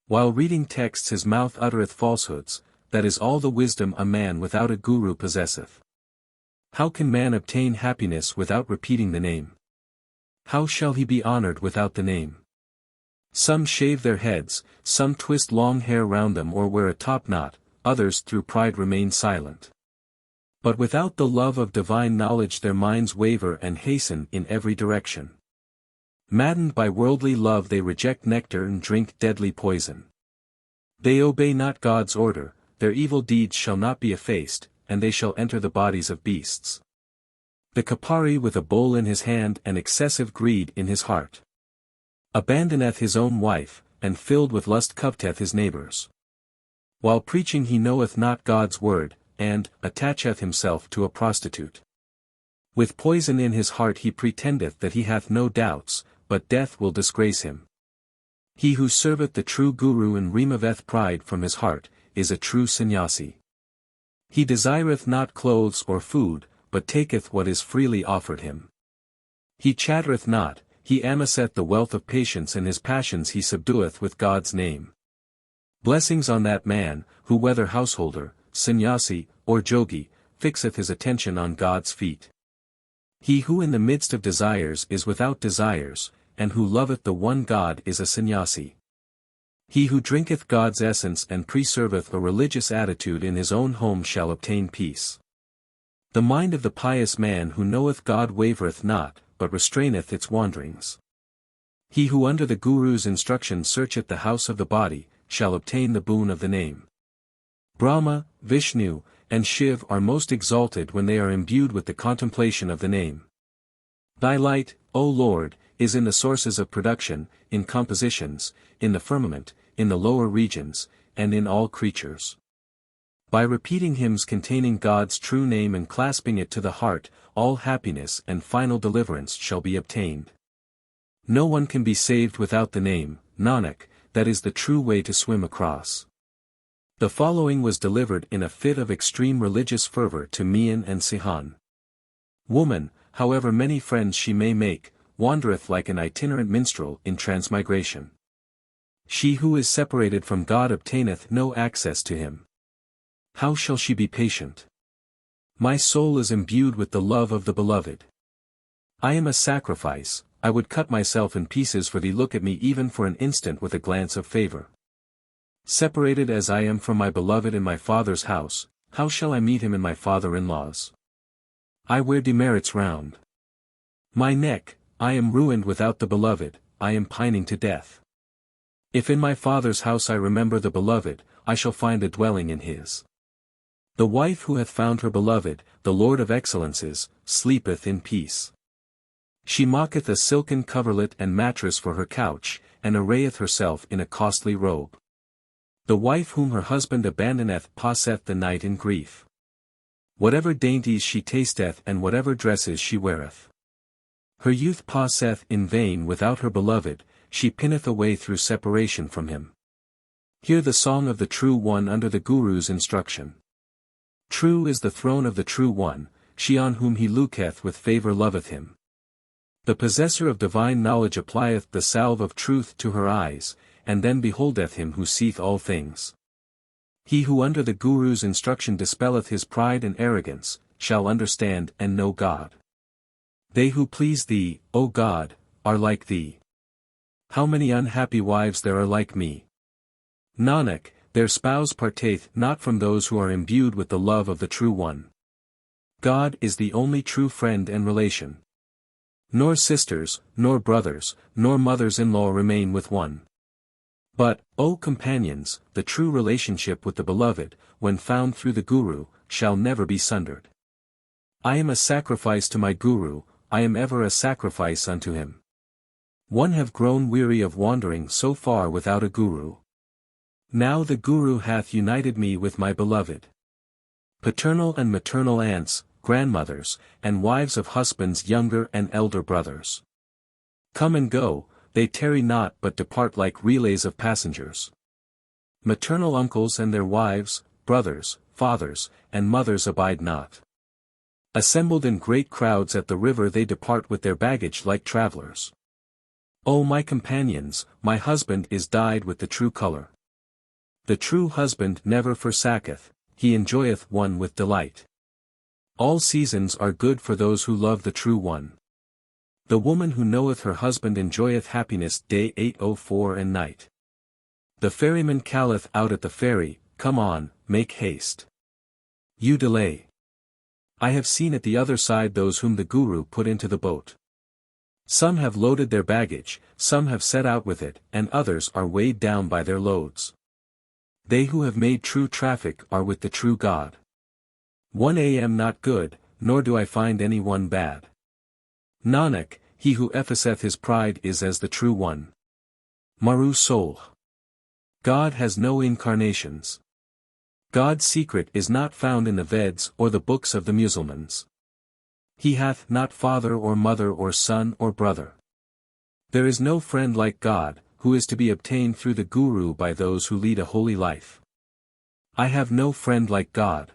While reading texts his mouth uttereth falsehoods, that is all the wisdom a man without a Guru possesseth. How can man obtain happiness without repeating the name? How shall he be honored without the name? Some shave their heads, some twist long hair round them or wear a top knot, others through pride remain silent. But without the love of divine knowledge their minds waver and hasten in every direction. Maddened by worldly love they reject nectar and drink deadly poison. They obey not God's order, their evil deeds shall not be effaced, and they shall enter the bodies of beasts. The Kapari with a bowl in his hand and excessive greed in his heart abandoneth his own wife, and filled with lust coveteth his neighbors. While preaching he knoweth not God's word, and attacheth himself to a prostitute. With poison in his heart he pretendeth that he hath no doubts, but death will disgrace him. He who serveth the true Guru and removeth pride from his heart, is a true sannyasi. He desireth not clothes or food, but taketh what is freely offered him. He chattereth not, he amasseth the wealth of patience, and his passions he subdueth with God's name. Blessings on that man, who whether householder, sannyasi, or jogi, fixeth his attention on God's feet. He who in the midst of desires is without desires, and who loveth the one God is a sannyasi. He who drinketh God's essence and preserveth a religious attitude in his own home shall obtain peace. The mind of the pious man who knoweth God wavereth not, but restraineth its wanderings. He who under the Guru's instruction searcheth the house of the body, shall obtain the boon of the name. Brahma, Vishnu, and Shiv are most exalted when they are imbued with the contemplation of the name. Thy light, O Lord, is in the sources of production, in compositions, in the firmament, in the lower regions, and in all creatures. By repeating hymns containing God's true name and clasping it to the heart, all happiness and final deliverance shall be obtained. No one can be saved without the name, Nanak, that is the true way to swim across. The following was delivered in a fit of extreme religious fervor to Mian and Sihan. Woman, however many friends she may make, wandereth like an itinerant minstrel in transmigration. She who is separated from God obtaineth no access to him. How shall she be patient? My soul is imbued with the love of the Beloved. I am a sacrifice, I would cut myself in pieces for thee. Look at me even for an instant with a glance of favor. Separated as I am from my Beloved in my Father's house, how shall I meet him in my father-in-law's? I wear demerits round my neck, I am ruined without the Beloved, I am pining to death. If in my Father's house I remember the Beloved, I shall find a dwelling in his. The wife who hath found her Beloved, the Lord of excellences, sleepeth in peace. She mocketh a silken coverlet and mattress for her couch, and arrayeth herself in a costly robe. The wife whom her husband abandoneth passeth the night in grief. Whatever dainties she tasteth and whatever dresses she weareth. Her youth passeth in vain without her Beloved, she pinneth away through separation from him. Hear the song of the True One under the Guru's instruction. True is the throne of the True One, she on whom he looketh with favor loveth him. The possessor of divine knowledge applieth the salve of truth to her eyes, and then beholdeth him who seeth all things. He who under the Guru's instruction dispelleth his pride and arrogance, shall understand and know God. They who please thee, O God, are like thee. How many unhappy wives there are like me. Nanak, their spouse parteth not from those who are imbued with the love of the True One. God is the only true friend and relation. Nor sisters, nor brothers, nor mothers-in-law remain with one. But, O companions, the true relationship with the Beloved, when found through the Guru, shall never be sundered. I am a sacrifice to my Guru, I am ever a sacrifice unto him. One have grown weary of wandering so far without a Guru. Now the Guru hath united me with my Beloved. Paternal and maternal aunts, grandmothers, and wives of husbands younger and elder brothers. Come and go, they tarry not but depart like relays of passengers. Maternal uncles and their wives, brothers, fathers, and mothers abide not. Assembled in great crowds at the river they depart with their baggage like travelers. O my companions, my husband is dyed with the true color. The true husband never forsaketh, he enjoyeth one with delight. All seasons are good for those who love the True One. The woman who knoweth her husband enjoyeth happiness day 804 and night. The ferryman calleth out at the ferry, come on, make haste. You delay. I have seen at the other side those whom the Guru put into the boat. Some have loaded their baggage, some have set out with it, and others are weighed down by their loads. They who have made true traffic are with the true God. 1 am not good, nor do I find any one bad. Nanak, he who effaceth his pride is as the True One. Maru Soul. God has no incarnations. God's secret is not found in the Veds or the books of the Musulmans. He hath not father or mother or son or brother. There is no friend like God, who is to be obtained through the Guru by those who lead a holy life. I have no friend like God,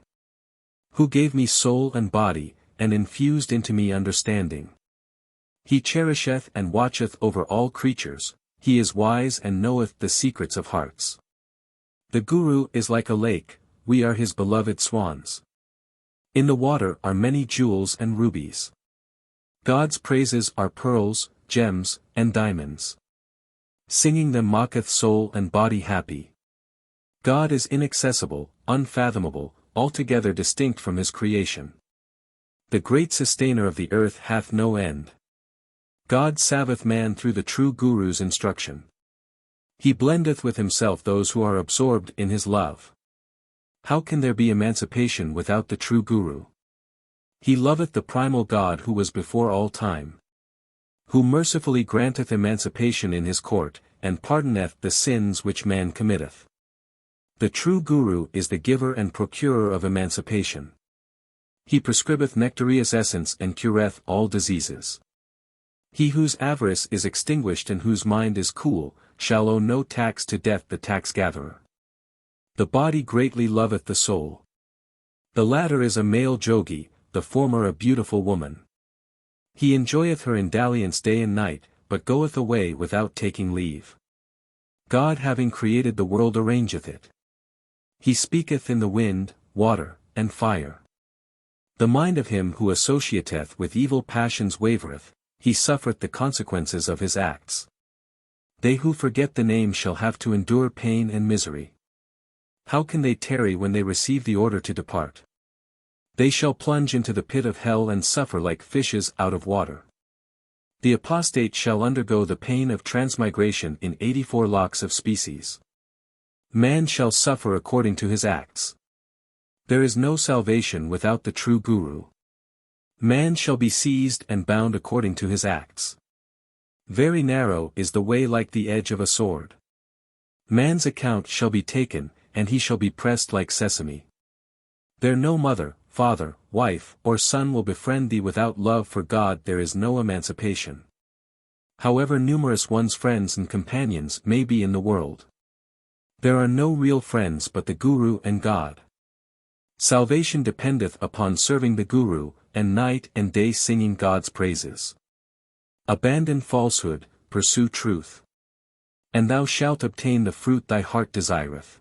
who gave me soul and body, and infused into me understanding. He cherisheth and watcheth over all creatures, he is wise and knoweth the secrets of hearts. The Guru is like a lake, we are his beloved swans. In the water are many jewels and rubies. God's praises are pearls, gems, and diamonds. Singing them maketh soul and body happy. God is inaccessible, unfathomable, altogether distinct from his creation. The great sustainer of the earth hath no end. God saveth man through the true Guru's instruction. He blendeth with himself those who are absorbed in his love. How can there be emancipation without the true Guru? He loveth the primal God who was before all time, who mercifully granteth emancipation in his court, and pardoneth the sins which man committeth. The true Guru is the giver and procurer of emancipation. He prescribeth nectareous essence and cureth all diseases. He whose avarice is extinguished and whose mind is cool, shall owe no tax to death the tax-gatherer. The body greatly loveth the soul. The latter is a male jogi, the former a beautiful woman. He enjoyeth her in dalliance day and night, but goeth away without taking leave. God having created the world arrangeth it. He speaketh in the wind, water, and fire. The mind of him who associateth with evil passions wavereth, he suffereth the consequences of his acts. They who forget the name shall have to endure pain and misery. How can they tarry when they receive the order to depart? They shall plunge into the pit of hell and suffer like fishes out of water. The apostate shall undergo the pain of transmigration in 84 lakhs of species. Man shall suffer according to his acts. There is no salvation without the true Guru. Man shall be seized and bound according to his acts. Very narrow is the way like the edge of a sword. Man's account shall be taken, and he shall be pressed like sesame. There no mother, father, wife, or son will befriend thee without love for God. There is no emancipation. However numerous one's friends and companions may be in the world, there are no real friends but the Guru and God. Salvation dependeth upon serving the Guru, and night and day singing God's praises. Abandon falsehood, pursue truth, and thou shalt obtain the fruit thy heart desireth.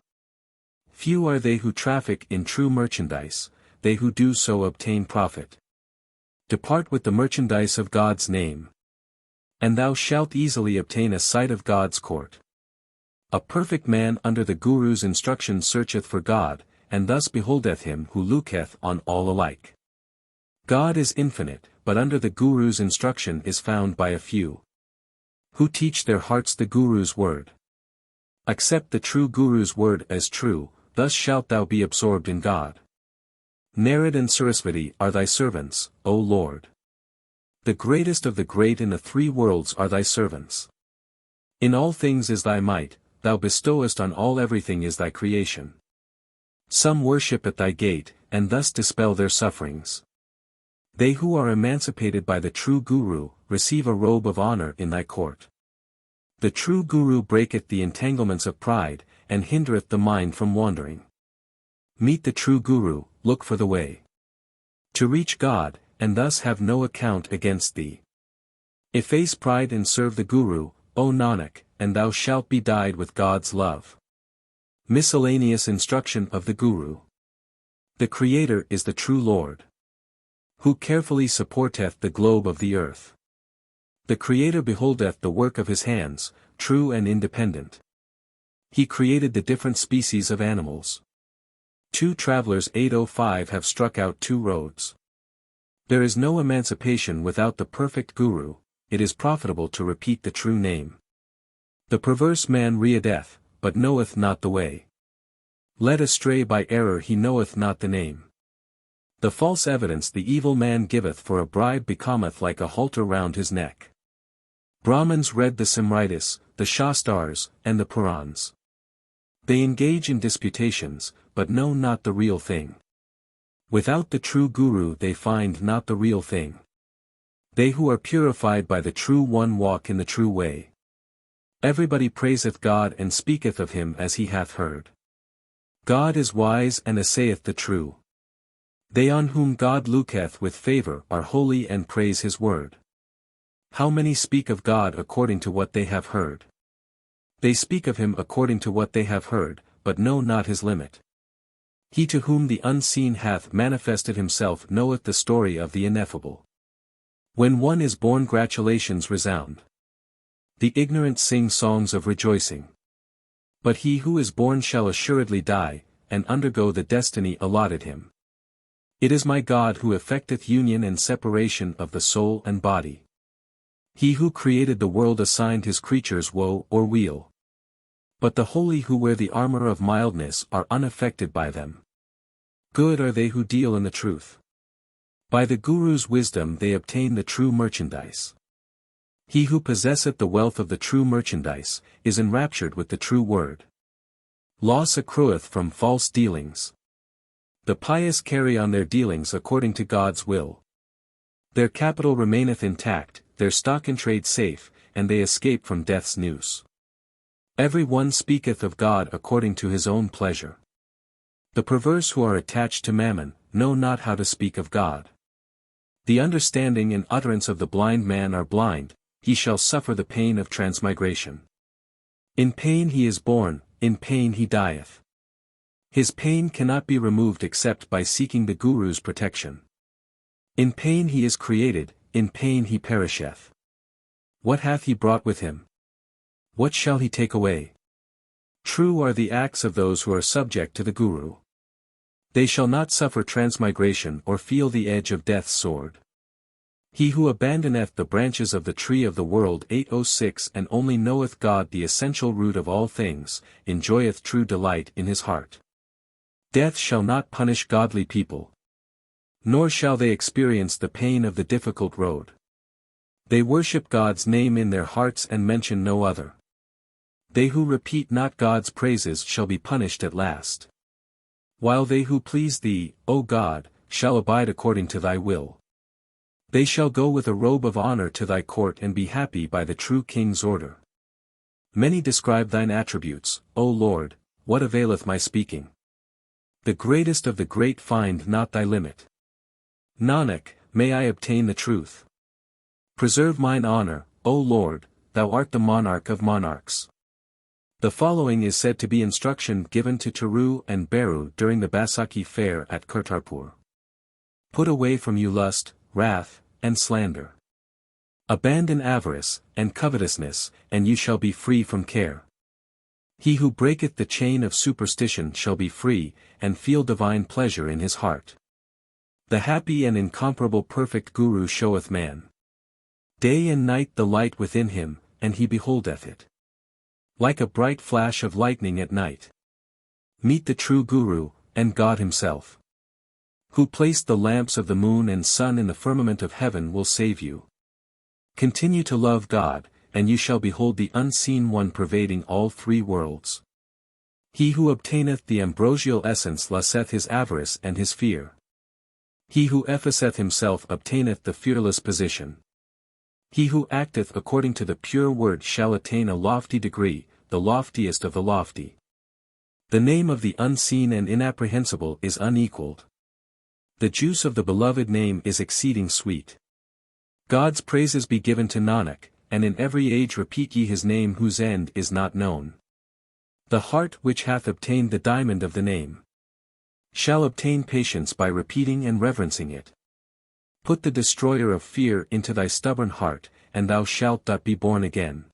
Few are they who traffic in true merchandise, they who do so obtain profit. Depart with the merchandise of God's name, and thou shalt easily obtain a sight of God's court. A perfect man under the Guru's instruction searcheth for God, and thus beholdeth him who looketh on all alike. God is infinite, but under the Guru's instruction is found by a few, who teach their hearts the Guru's word. Accept the true Guru's word as true, thus shalt thou be absorbed in God. Narad and Saraswati are thy servants, O Lord. The greatest of the great in the 3 worlds are thy servants. In all things is thy might, thou bestowest on all everything is thy creation. Some worship at thy gate, and thus dispel their sufferings. They who are emancipated by the true Guru, receive a robe of honor in thy court. The true Guru breaketh the entanglements of pride, and hindereth the mind from wandering. Meet the true Guru, look for the way to reach God, and thus have no account against thee. Efface pride and serve the Guru, O Nanak, and thou shalt be dyed with God's love. Miscellaneous instruction of the Guru. The Creator is the true Lord, who carefully supporteth the globe of the earth. The Creator beholdeth the work of his hands, true and independent. He created the different species of animals. 2 travelers 805 have struck out 2 roads. There is no emancipation without the perfect Guru, it is profitable to repeat the true name. The perverse man readeth, but knoweth not the way. Led astray by error he knoweth not the name. The false evidence the evil man giveth for a bribe becometh like a halter round his neck. Brahmins read the Simritis, the Shastars, and the Purans. They engage in disputations, but know not the real thing. Without the true Guru they find not the real thing. They who are purified by the True One walk in the true way. Everybody praiseth God and speaketh of him as he hath heard. God is wise and assayeth the true. They on whom God looketh with favour are holy and praise his word. How many speak of God according to what they have heard? They speak of him according to what they have heard, but know not his limit. He to whom the unseen hath manifested himself knoweth the story of the ineffable. When one is born gratulations resound. The ignorant sing songs of rejoicing. But he who is born shall assuredly die, and undergo the destiny allotted him. It is my God who effecteth union and separation of the soul and body. He who created the world assigned his creatures woe or weal. But the holy who wear the armor of mildness are unaffected by them. Good are they who deal in the truth. By the Guru's wisdom they obtain the true merchandise. He who possesseth the wealth of the true merchandise, is enraptured with the true word. Loss accrueth from false dealings. The pious carry on their dealings according to God's will. Their capital remaineth intact, their stock in trade safe, and they escape from death's noose. Every one speaketh of God according to his own pleasure. The perverse who are attached to mammon, know not how to speak of God. The understanding and utterance of the blind man are blind, he shall suffer the pain of transmigration. In pain he is born, in pain he dieth. His pain cannot be removed except by seeking the Guru's protection. In pain he is created, in pain he perisheth. What hath he brought with him? What shall he take away? True are the acts of those who are subject to the Guru. They shall not suffer transmigration or feel the edge of death's sword. He who abandoneth the branches of the tree of the world 806 and only knoweth God the essential root of all things, enjoyeth true delight in his heart. Death shall not punish godly people. Nor shall they experience the pain of the difficult road. They worship God's name in their hearts and mention no other. They who repeat not God's praises shall be punished at last. While they who please thee, O God, shall abide according to thy will. They shall go with a robe of honor to thy court and be happy by the true king's order. Many describe thine attributes, O Lord, what availeth my speaking? The greatest of the great find not thy limit. Nanak, may I obtain the truth. Preserve mine honor, O Lord, thou art the monarch of monarchs. The following is said to be instruction given to Taru and Beru during the Baisakhi fair at Kartarpur. Put away from you lust, wrath, and slander. Abandon avarice, and covetousness, and you shall be free from care. He who breaketh the chain of superstition shall be free, and feel divine pleasure in his heart. The happy and incomparable perfect Guru showeth man. Day and night the light within him, and he beholdeth it. Like a bright flash of lightning at night. Meet the true Guru, and God himself. Who placed the lamps of the moon and sun in the firmament of heaven will save you. Continue to love God, and you shall behold the unseen one pervading all three worlds. He who obtaineth the ambrosial essence losseth his avarice and his fear. He who effaceth himself obtaineth the fearless position. He who acteth according to the pure word shall attain a lofty degree, the loftiest of the lofty. The name of the unseen and inapprehensible is unequaled. The juice of the beloved name is exceeding sweet. God's praises be given to Nanak, and in every age repeat ye his name whose end is not known. The heart which hath obtained the diamond of the name shall obtain patience by repeating and reverencing it. Put the destroyer of fear into thy stubborn heart, and thou shalt not be born again.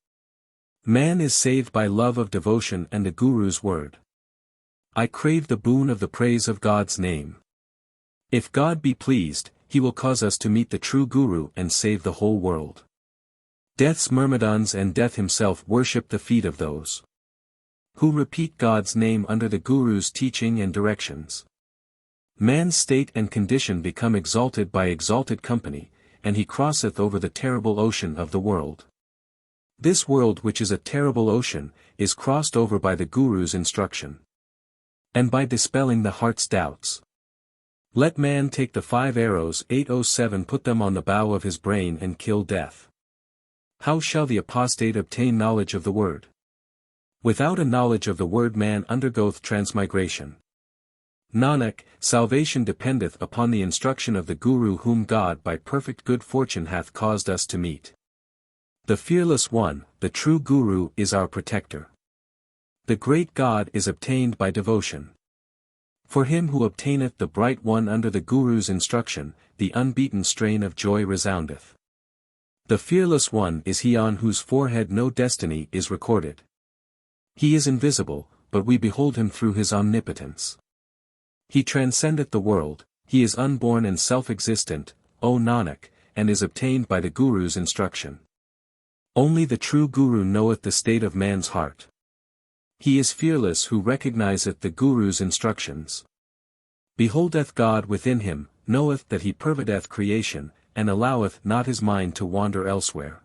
Man is saved by love of devotion and the Guru's word. I crave the boon of the praise of God's name. If God be pleased, he will cause us to meet the true Guru and save the whole world. Death's myrmidons and death himself worship the feet of those who repeat God's name under the Guru's teaching and directions. Man's state and condition become exalted by exalted company, and he crosseth over the terrible ocean of the world. This world which is a terrible ocean, is crossed over by the Guru's instruction. and by dispelling the heart's doubts. Let man take the 5 arrows 807, put them on the bow of his brain and kill death. How shall the apostate obtain knowledge of the word? Without a knowledge of the word man undergoeth transmigration. Nanak, salvation dependeth upon the instruction of the Guru, whom God by perfect good fortune hath caused us to meet. The fearless one, the true Guru, is our protector. The great God is obtained by devotion. For him who obtaineth the bright one under the Guru's instruction, the unbeaten strain of joy resoundeth. The fearless one is he on whose forehead no destiny is recorded. He is invisible, but we behold him through his omnipotence. He transcendeth the world, he is unborn and self-existent, O Nanak, and is obtained by the Guru's instruction. Only the true Guru knoweth the state of man's heart. He is fearless who recognizeth the Guru's instructions. Beholdeth God within him, knoweth that he pervadeth creation, and alloweth not his mind to wander elsewhere.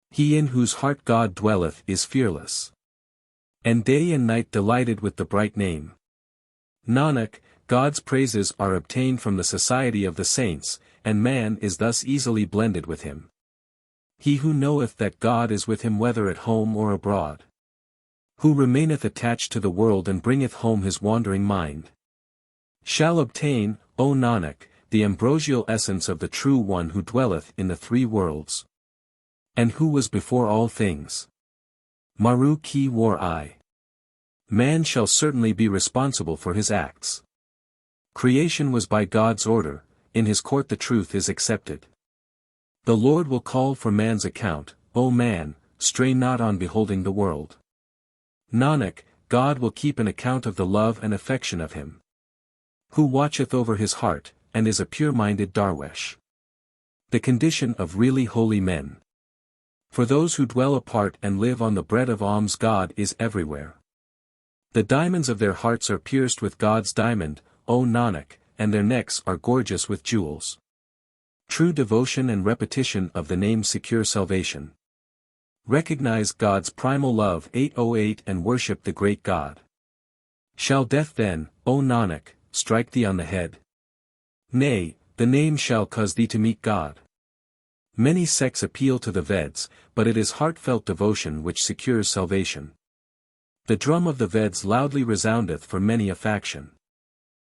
He in whose heart God dwelleth is fearless, and day and night delighted with the bright name. Nanak, God's praises are obtained from the society of the saints, and man is thus easily blended with him. He who knoweth that God is with him whether at home or abroad, who remaineth attached to the world and bringeth home his wandering mind, shall obtain, O Nanak, the ambrosial essence of the true one who dwelleth in the 3 worlds, and who was before all things. Maru ki war I. Man shall certainly be responsible for his acts. Creation was by God's order, in his court the truth is accepted. The Lord will call for man's account, O man, stray not on beholding the world. Nanak, God will keep an account of the love and affection of him who watcheth over his heart, and is a pure-minded darwesh. The condition of really holy men. For those who dwell apart and live on the bread of alms, God is everywhere. The diamonds of their hearts are pierced with God's diamond, O Nanak, and their necks are gorgeous with jewels. True devotion and repetition of the name secure salvation. Recognize God's primal love 808 and worship the great God. Shall death then, O Nanak, strike thee on the head? Nay, the name shall cause thee to meet God. Many sects appeal to the Veds, but it is heartfelt devotion which secures salvation. The drum of the Veds loudly resoundeth for many a faction.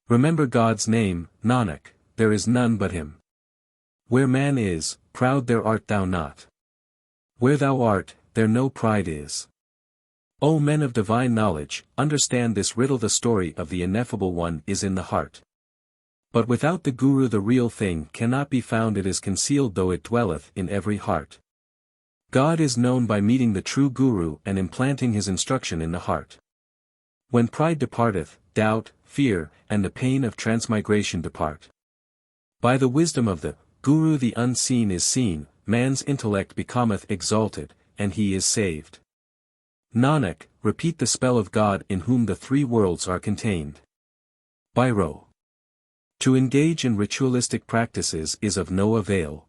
Remember God's name, Nanak, there is none but him. Where man is, proud there art thou not. Where thou art, there no pride is. O men of divine knowledge, understand this riddle: the story of the ineffable one is in the heart. But without the Guru the real thing cannot be found, it is concealed though it dwelleth in every heart. God is known by meeting the true Guru and implanting his instruction in the heart. When pride departeth, doubt, fear, and the pain of transmigration depart. By the wisdom of the Guru the unseen is seen, man's intellect becometh exalted, and he is saved. Nanak, repeat the spell of God in whom the 3 worlds are contained. Biro. To engage in ritualistic practices is of no avail.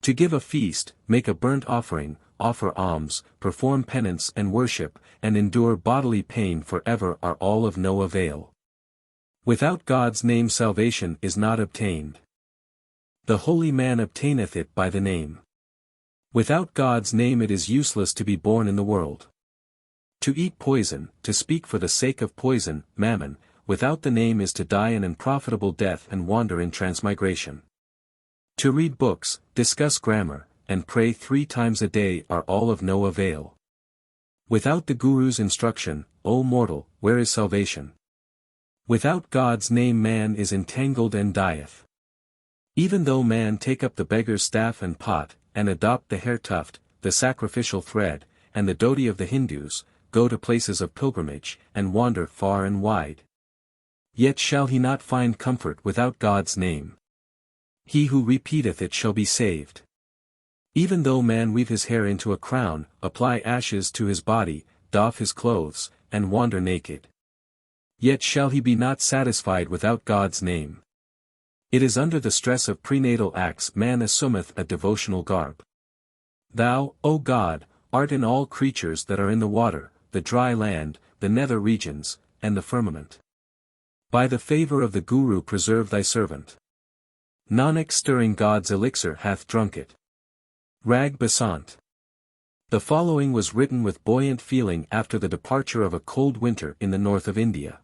To give a feast, make a burnt offering, offer alms, perform penance and worship, and endure bodily pain forever are all of no avail. Without God's name salvation is not obtained. The holy man obtaineth it by the name. Without God's name it is useless to be born in the world. To eat poison, to speak for the sake of poison, mammon, without the name is to die an unprofitable death and wander in transmigration. To read books, discuss grammar, and pray 3 times a day are all of no avail. Without the Guru's instruction, O mortal, where is salvation? Without God's name man is entangled and dieth. Even though man take up the beggar's staff and pot, and adopt the hair tuft, the sacrificial thread, and the dhoti of the Hindus, go to places of pilgrimage, and wander far and wide, yet shall he not find comfort without God's name. He who repeateth it shall be saved. Even though man weave his hair into a crown, apply ashes to his body, doff his clothes, and wander naked, yet shall he be not satisfied without God's name. It is under the stress of prenatal acts man assumeth a devotional garb. Thou, O God, art in all creatures that are in the water, the dry land, the nether regions, and the firmament. By the favour of the Guru preserve thy servant. Nanak stirring God's elixir hath drunk it. Rag Basant. The following was written with buoyant feeling after the departure of a cold winter in the north of India.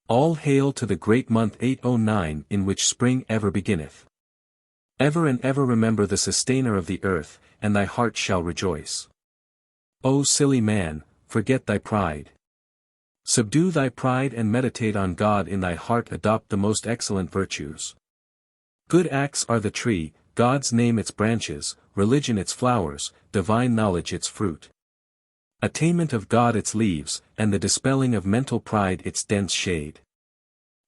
All hail to the great month 809 in which spring ever beginneth. Ever and ever remember the sustainer of the earth, and thy heart shall rejoice. O silly man, forget thy pride. Subdue thy pride and meditate on God in thy heart. Adopt the most excellent virtues. Good acts are the tree, God's name its branches, religion its flowers, divine knowledge its fruit. Attainment of God its leaves, and the dispelling of mental pride its dense shade.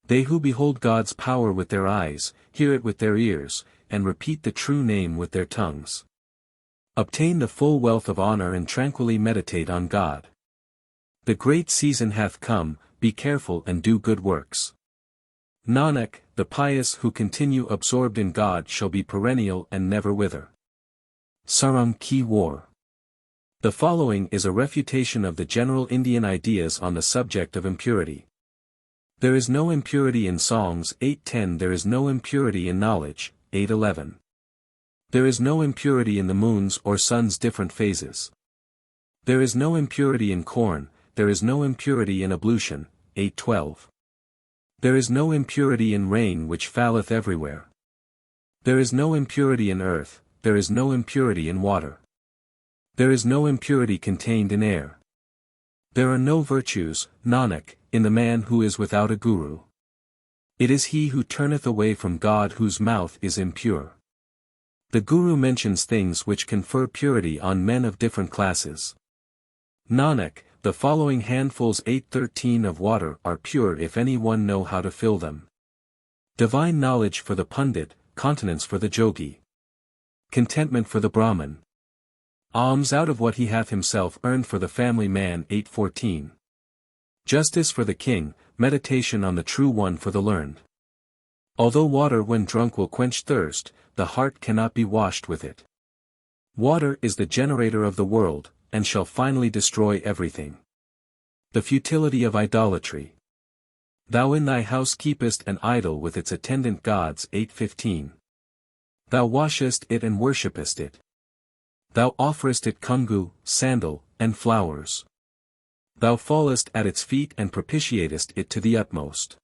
They who behold God's power with their eyes, hear it with their ears, and repeat the true name with their tongues. Obtain the full wealth of honor and tranquilly meditate on God. The great season hath come, be careful and do good works. Nanak, the pious who continue absorbed in God shall be perennial and never wither. Saram Ki War. The following is a refutation of the general Indian ideas on the subject of impurity. There is no impurity in songs 8:10. There is no impurity in knowledge 8:11. There is no impurity in the moon's or sun's different phases. There is no impurity in corn, there is no impurity in ablution 8:12. There is no impurity in rain which falleth everywhere. There is no impurity in earth, there is no impurity in water. There is no impurity contained in air. There are no virtues, Nanak, in the man who is without a guru. It is he who turneth away from God whose mouth is impure. The Guru mentions things which confer purity on men of different classes. Nanak, the following handfuls 8:13 of water are pure if any one know how to fill them. Divine knowledge for the Pundit, continence for the Jogi. Contentment for the Brahmin. Alms out of what he hath himself earned for the family man 8:14. Justice for the king, meditation on the true one for the learned. Although water when drunk will quench thirst, the heart cannot be washed with it. Water is the generator of the world, and shall finally destroy everything. The futility of idolatry. Thou in thy house keepest an idol with its attendant gods 8:15. Thou washest it and worshippest it. Thou offerest it kungu, sandal, and flowers. Thou fallest at its feet and propitiatest it to the utmost.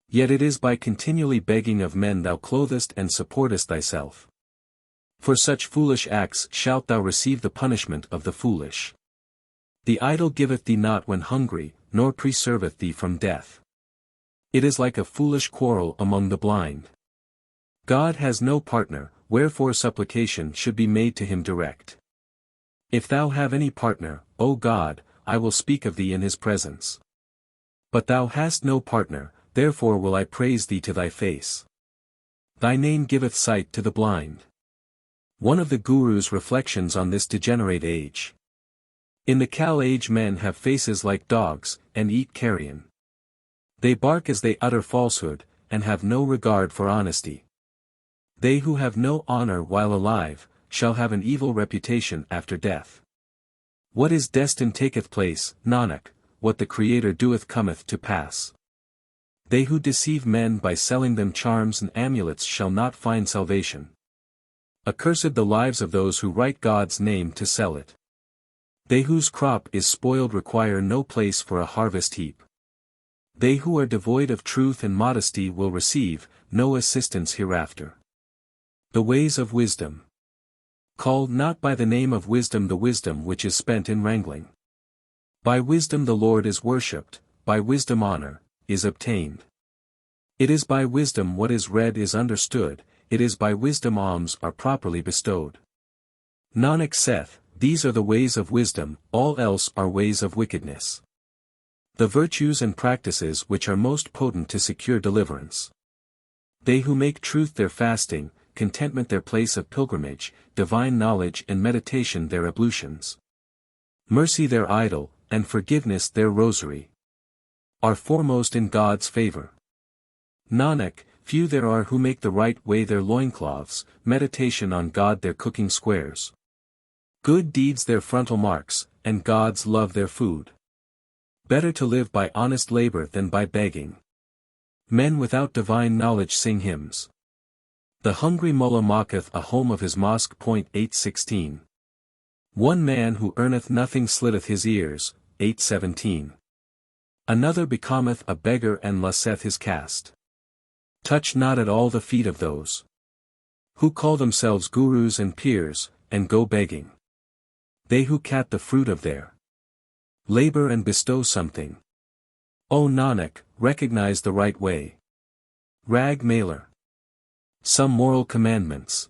Yet it is by continually begging of men thou clothest and supportest thyself. For such foolish acts shalt thou receive the punishment of the foolish. The idol giveth thee not when hungry, nor preserveth thee from death. It is like a foolish quarrel among the blind. God has no partner, wherefore supplication should be made to him direct. If thou have any partner, O God, I will speak of thee in his presence. But thou hast no partner, therefore will I praise thee to thy face. Thy name giveth sight to the blind. One of the Guru's reflections on this degenerate age. In the Kal age men have faces like dogs, and eat carrion. They bark as they utter falsehood, and have no regard for honesty. They who have no honor while alive, shall have an evil reputation after death. What is destined taketh place, Nanak, what the Creator doeth cometh to pass. They who deceive men by selling them charms and amulets shall not find salvation. Accursed the lives of those who write God's name to sell it. They whose crop is spoiled require no place for a harvest heap. They who are devoid of truth and modesty will receive no assistance hereafter. The ways of wisdom. Call not by the name of wisdom the wisdom which is spent in wrangling. By wisdom the Lord is worshipped, by wisdom honor is obtained. It is by wisdom what is read is understood, it is by wisdom alms are properly bestowed. Nanak saith, these are the ways of wisdom, all else are ways of wickedness. The virtues and practices which are most potent to secure deliverance. They who make truth their fasting, contentment their place of pilgrimage, divine knowledge and meditation their ablutions. Mercy their idol, and forgiveness their rosary. Are foremost in God's favor. Nanak, few there are who make the right way their loincloths, meditation on God their cooking squares. Good deeds their frontal marks, and God's love their food. Better to live by honest labor than by begging. Men without divine knowledge sing hymns. The hungry mullah mocketh a home of his mosque. 8:16. One man who earneth nothing slitteth his ears. 8:17. Another becometh a beggar and losseth his caste. Touch not at all the feet of those who call themselves gurus and peers, and go begging. They who cat the fruit of their labor and bestow something. O Nanak, recognize the right way. Rag Mailer. Some moral commandments.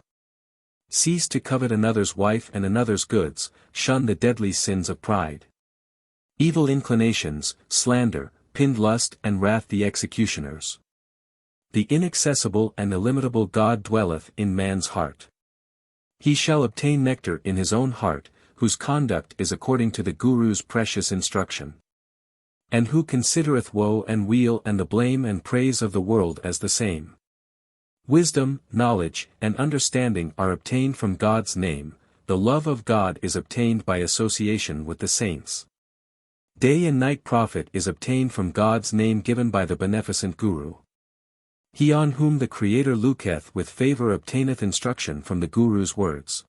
Cease to covet another's wife and another's goods, shun the deadly sins of pride. Evil inclinations, slander, pinned lust and wrath the executioners. The inaccessible and illimitable God dwelleth in man's heart. He shall obtain nectar in his own heart, whose conduct is according to the Guru's precious instruction. And who considereth woe and weal and the blame and praise of the world as the same. Wisdom, knowledge, and understanding are obtained from God's name, the love of God is obtained by association with the saints. Day and night profit is obtained from God's name given by the beneficent Guru. He on whom the Creator looketh with favor obtaineth instruction from the Guru's words.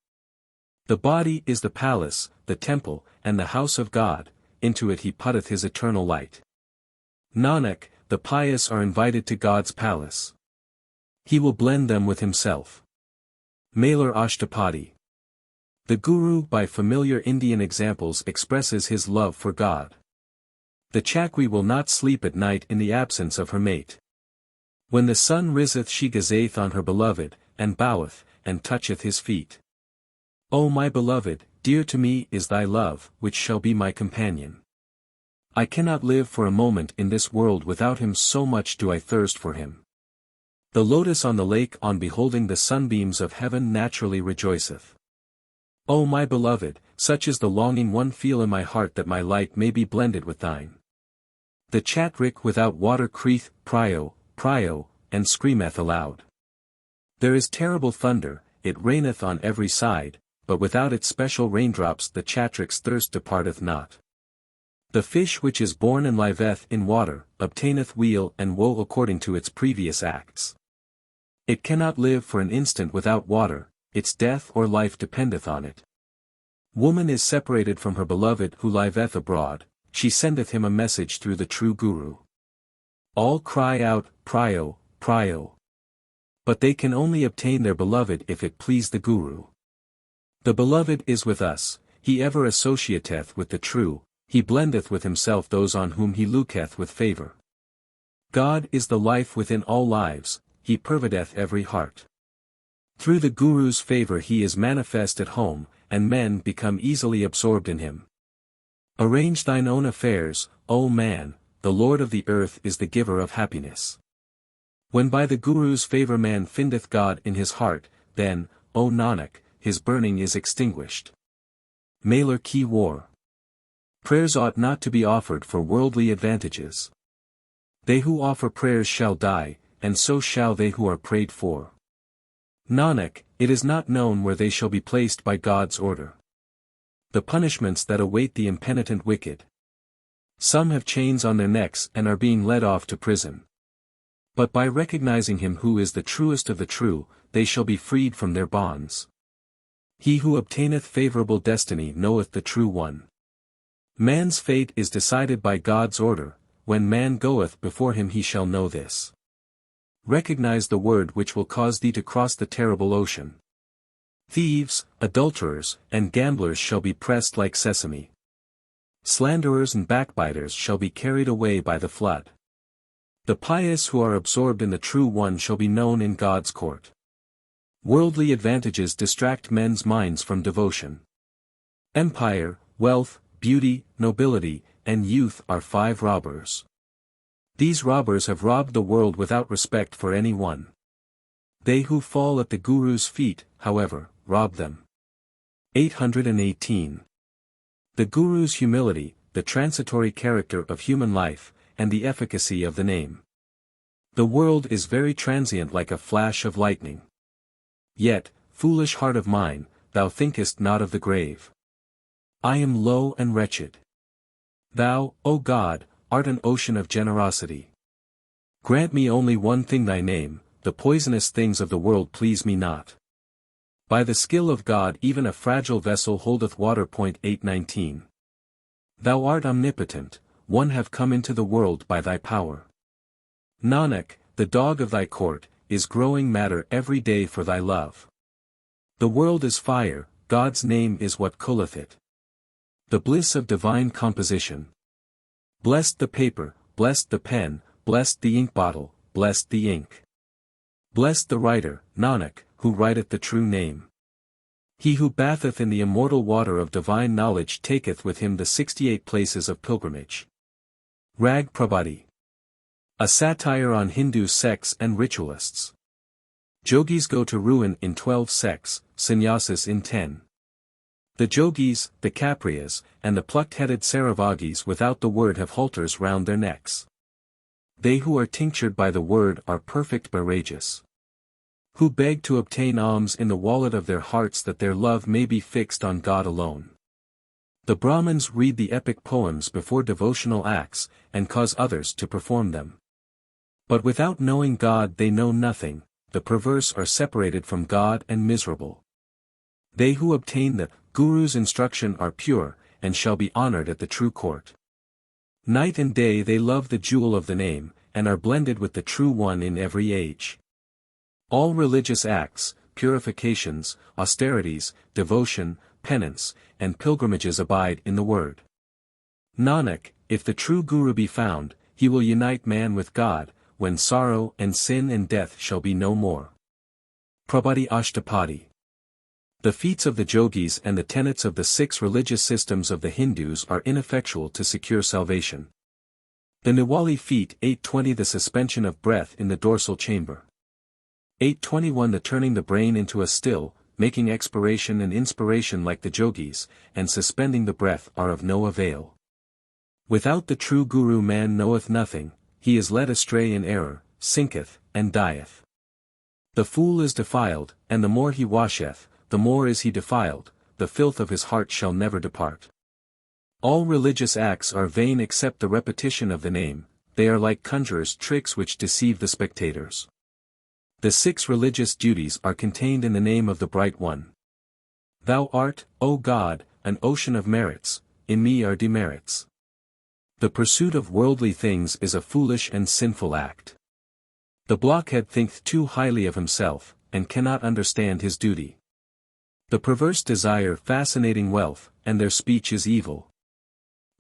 The body is the palace, the temple, and the house of God, into it he putteth his eternal light. Nanak, the pious are invited to God's palace. He will blend them with himself. Mailer Ashtapadi. The Guru by familiar Indian examples expresses his love for God. The chakwi will not sleep at night in the absence of her mate. When the sun riseth she gazeth on her beloved, and boweth, and toucheth his feet. O my beloved, dear to me is thy love, which shall be my companion. I cannot live for a moment in this world without him, so much do I thirst for him. The lotus on the lake on beholding the sunbeams of heaven naturally rejoiceth. O my beloved, such is the longing one feel in my heart that my light may be blended with thine. The chatrik without water crieth, prio, prio, and screameth aloud. There is terrible thunder, it raineth on every side, but without its special raindrops the chatrik's thirst departeth not. The fish which is born and liveth in water, obtaineth weal and woe according to its previous acts. It cannot live for an instant without water, its death or life dependeth on it. Woman is separated from her beloved who liveth abroad, she sendeth him a message through the true Guru. All cry out, prio, prio. But they can only obtain their beloved if it please the Guru. The beloved is with us, he ever associateth with the true, he blendeth with himself those on whom he looketh with favor. God is the life within all lives, he pervadeth every heart. Through the Guru's favor he is manifest at home, and men become easily absorbed in him. Arrange thine own affairs, O man, the Lord of the earth is the giver of happiness. When by the Guru's favor man findeth God in his heart, then, O Nanak, his burning is extinguished. Mailer Ki War. Prayers ought not to be offered for worldly advantages. They who offer prayers shall die, and so shall they who are prayed for. Nanak, it is not known where they shall be placed by God's order. The punishments that await the impenitent wicked. Some have chains on their necks and are being led off to prison. But by recognizing him who is the truest of the true, they shall be freed from their bonds. He who obtaineth favorable destiny knoweth the true one. Man's fate is decided by God's order, when man goeth before him he shall know this. Recognize the word which will cause thee to cross the terrible ocean. Thieves, adulterers, and gamblers shall be pressed like sesame. Slanderers and backbiters shall be carried away by the flood. The pious who are absorbed in the true one shall be known in God's court. Worldly advantages distract men's minds from devotion. Empire, wealth, beauty, nobility, and youth are 5 robbers. These robbers have robbed the world without respect for any one. They who fall at the Guru's feet, however, rob them. 818. The Guru's humility, the transitory character of human life, and the efficacy of the name. The world is very transient like a flash of lightning. Yet, foolish heart of mine, thou thinkest not of the grave. I am low and wretched. Thou, O God, art an ocean of generosity. Grant me only one thing thy name, the poisonous things of the world please me not. By the skill of God even a fragile vessel holdeth water. 8:19. Thou art omnipotent, one have come into the world by thy power. Nanak, the dog of thy court, is growing madder every day for thy love. The world is fire, God's name is what cooleth it. The bliss of divine composition. Blessed the paper, blessed the pen, blessed the ink bottle, blessed the ink. Blessed the writer, Nanak, who writeth the true name. He who batheth in the immortal water of divine knowledge taketh with him the 68 places of pilgrimage. Rag Prabhati. A satire on Hindu sects and ritualists. Jogis go to ruin in 12 sects, sannyasis in 10. The Jogis, the Kapriyas, and the plucked-headed Saravagis without the word have halters round their necks. They who are tinctured by the word are perfect Bhairajas. Who beg to obtain alms in the wallet of their hearts that their love may be fixed on God alone. The Brahmins read the epic poems before devotional acts, and cause others to perform them. But without knowing God they know nothing, the perverse are separated from God and miserable. They who obtain the Guru's instruction are pure, and shall be honored at the true court. Night and day they love the jewel of the name, and are blended with the true one in every age. All religious acts, purifications, austerities, devotion, penance, and pilgrimages abide in the word. Nanak, if the true Guru be found, he will unite man with God, when sorrow and sin and death shall be no more. Prabhati Ashtapadi. The feats of the Jogis and the tenets of the 6 religious systems of the Hindus are ineffectual to secure salvation. The Niwali feat. 8:20 The suspension of breath in the dorsal chamber. 8:21 The turning the brain into a still, making expiration and inspiration like the Jogis, and suspending the breath are of no avail. Without the true Guru man knoweth nothing, he is led astray in error, sinketh, and dieth. The fool is defiled, and the more he washeth, the more is he defiled, the filth of his heart shall never depart. All religious acts are vain except the repetition of the name, they are like conjurers' tricks which deceive the spectators. The 6 religious duties are contained in the name of the Bright One. Thou art, O God, an ocean of merits, in me are demerits. The pursuit of worldly things is a foolish and sinful act. The blockhead thinketh too highly of himself, and cannot understand his duty. The perverse desire fascinating wealth, and their speech is evil.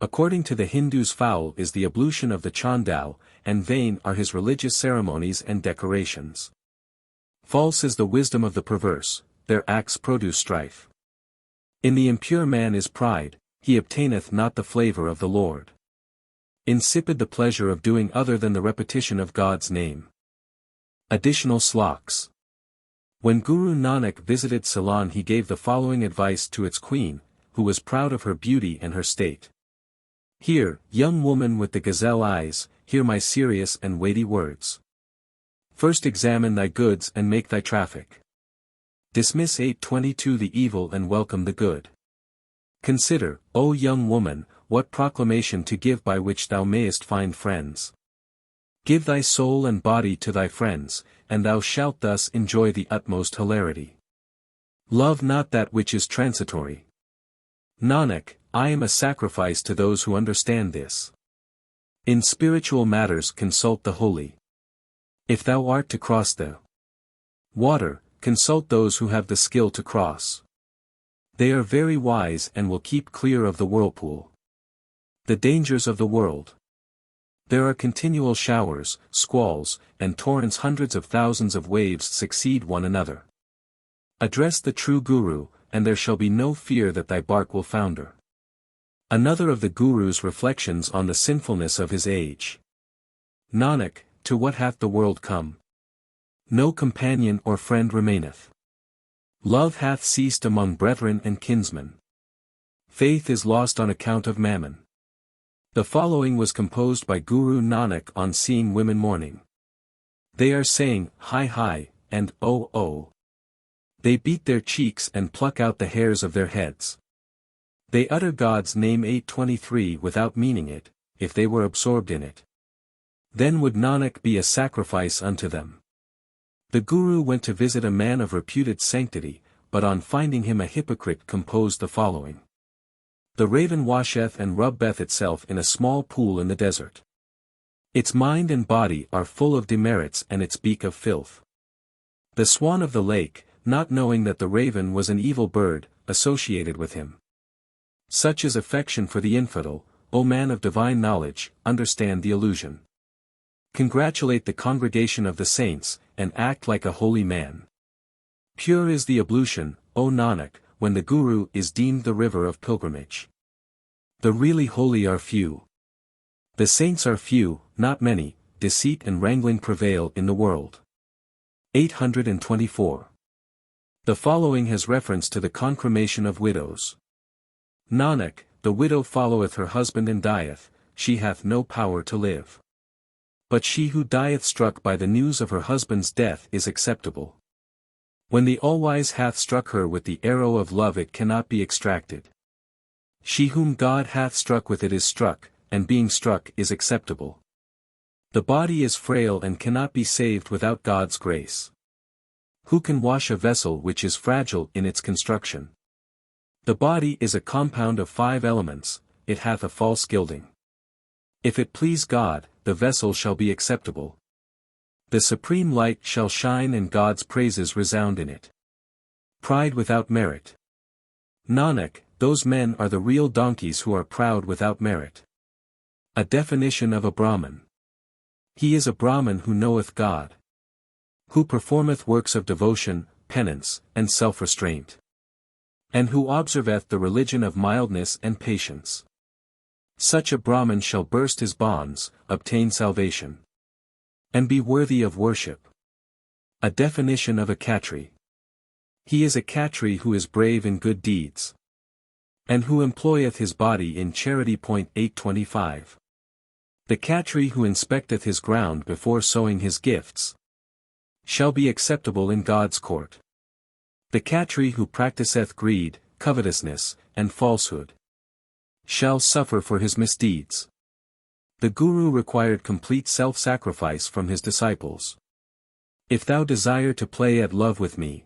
According to the Hindus foul is the ablution of the chandal, and vain are his religious ceremonies and decorations. False is the wisdom of the perverse, their acts produce strife. In the impure man is pride, he obtaineth not the flavor of the Lord. Insipid the pleasure of doing other than the repetition of God's name. Additional sloks. When Guru Nanak visited Ceylon he gave the following advice to its queen, who was proud of her beauty and her state. Hear, young woman with the gazelle eyes, hear my serious and weighty words. First examine thy goods and make thy traffic. Dismiss 8:22 the evil and welcome the good. Consider, O young woman, what proclamation to give by which thou mayest find friends. Give thy soul and body to thy friends, and thou shalt thus enjoy the utmost hilarity. Love not that which is transitory. Nanak, I am a sacrifice to those who understand this. In spiritual matters consult the holy. If thou art to cross the water, consult those who have the skill to cross. They are very wise and will keep clear of the whirlpool. The dangers of the world. There are continual showers, squalls, and torrents. Hundreds of thousands of waves succeed one another. Address the true Guru, and there shall be no fear that thy bark will founder. Another of the Guru's reflections on the sinfulness of his age. Nanak, to what hath the world come? No companion or friend remaineth. Love hath ceased among brethren and kinsmen. Faith is lost on account of mammon. The following was composed by Guru Nanak on seeing women mourning. They are saying, hi hi, and oh oh. They beat their cheeks and pluck out the hairs of their heads. They utter God's name 823 without meaning it, if they were absorbed in it. Then would Nanak be a sacrifice unto them. The Guru went to visit a man of reputed sanctity, but on finding him a hypocrite composed the following. The raven washeth and rubbeth itself in a small pool in the desert. Its mind and body are full of demerits and its beak of filth. The swan of the lake, not knowing that the raven was an evil bird, associated with him. Such is affection for the infidel, O man of divine knowledge, understand the illusion. Congratulate the congregation of the saints, and act like a holy man. Pure is the ablution, O Nanak, when the Guru is deemed the river of pilgrimage. The really holy are few. The saints are few, not many, deceit and wrangling prevail in the world. 824. The following has reference to the concremation of widows. Nanak, the widow followeth her husband and dieth, she hath no power to live. But she who dieth struck by the news of her husband's death is acceptable. When the All-Wise hath struck her with the arrow of love it cannot be extracted. She whom God hath struck with it is struck, and being struck is acceptable. The body is frail and cannot be saved without God's grace. Who can wash a vessel which is fragile in its construction? The body is a compound of 5 elements, it hath a false gilding. If it please God, the vessel shall be acceptable. The supreme light shall shine and God's praises resound in it. Pride without merit. Nanak, those men are the real donkeys who are proud without merit. A definition of a Brahmin. He is a Brahmin who knoweth God. Who performeth works of devotion, penance, and self-restraint. And who observeth the religion of mildness and patience. Such a Brahmin shall burst his bonds, obtain salvation. And be worthy of worship. A definition of a Khatri. He is a Khatri who is brave in good deeds. And who employeth his body in charity. 825. The Khatri who inspecteth his ground before sowing his gifts shall be acceptable in God's court. The Khatri who practiseth greed, covetousness, and falsehood shall suffer for his misdeeds. The Guru required complete self-sacrifice from his disciples. If thou desire to play at love with me,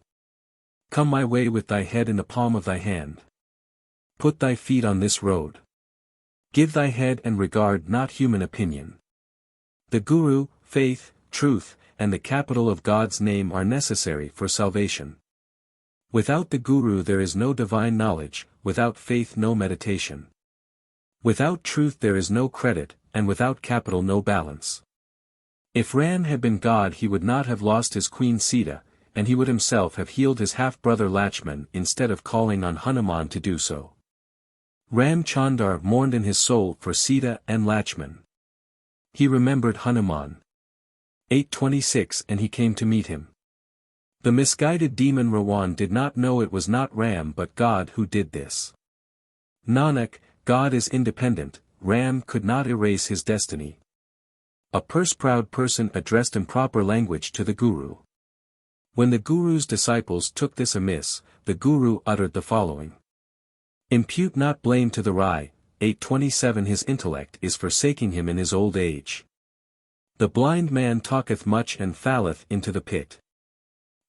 come my way with thy head in the palm of thy hand. Put thy feet on this road. Give thy head and regard not human opinion. The Guru, faith, truth, and the capital of God's name are necessary for salvation. Without the Guru there is no divine knowledge, without faith no meditation. Without truth there is no credit, and without capital no balance. If Ram had been God he would not have lost his queen Sita, and he would himself have healed his half-brother Lakshman instead of calling on Hanuman to do so. Ram Chandar mourned in his soul for Sita and Lakshman. He remembered Hanuman. 826 and he came to meet him. The misguided demon Rawan did not know it was not Ram but God who did this. Nanak, God is independent, Ram could not erase his destiny. A purse-proud person addressed improper language to the Guru. When the Guru's disciples took this amiss, the Guru uttered the following. Impute not blame to the Rai. 827 His intellect is forsaking him in his old age. The blind man talketh much and falleth into the pit.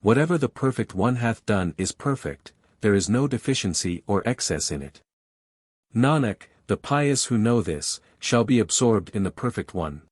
Whatever the perfect one hath done is perfect, there is no deficiency or excess in it. Nanak, the pious who know this, shall be absorbed in the perfect one.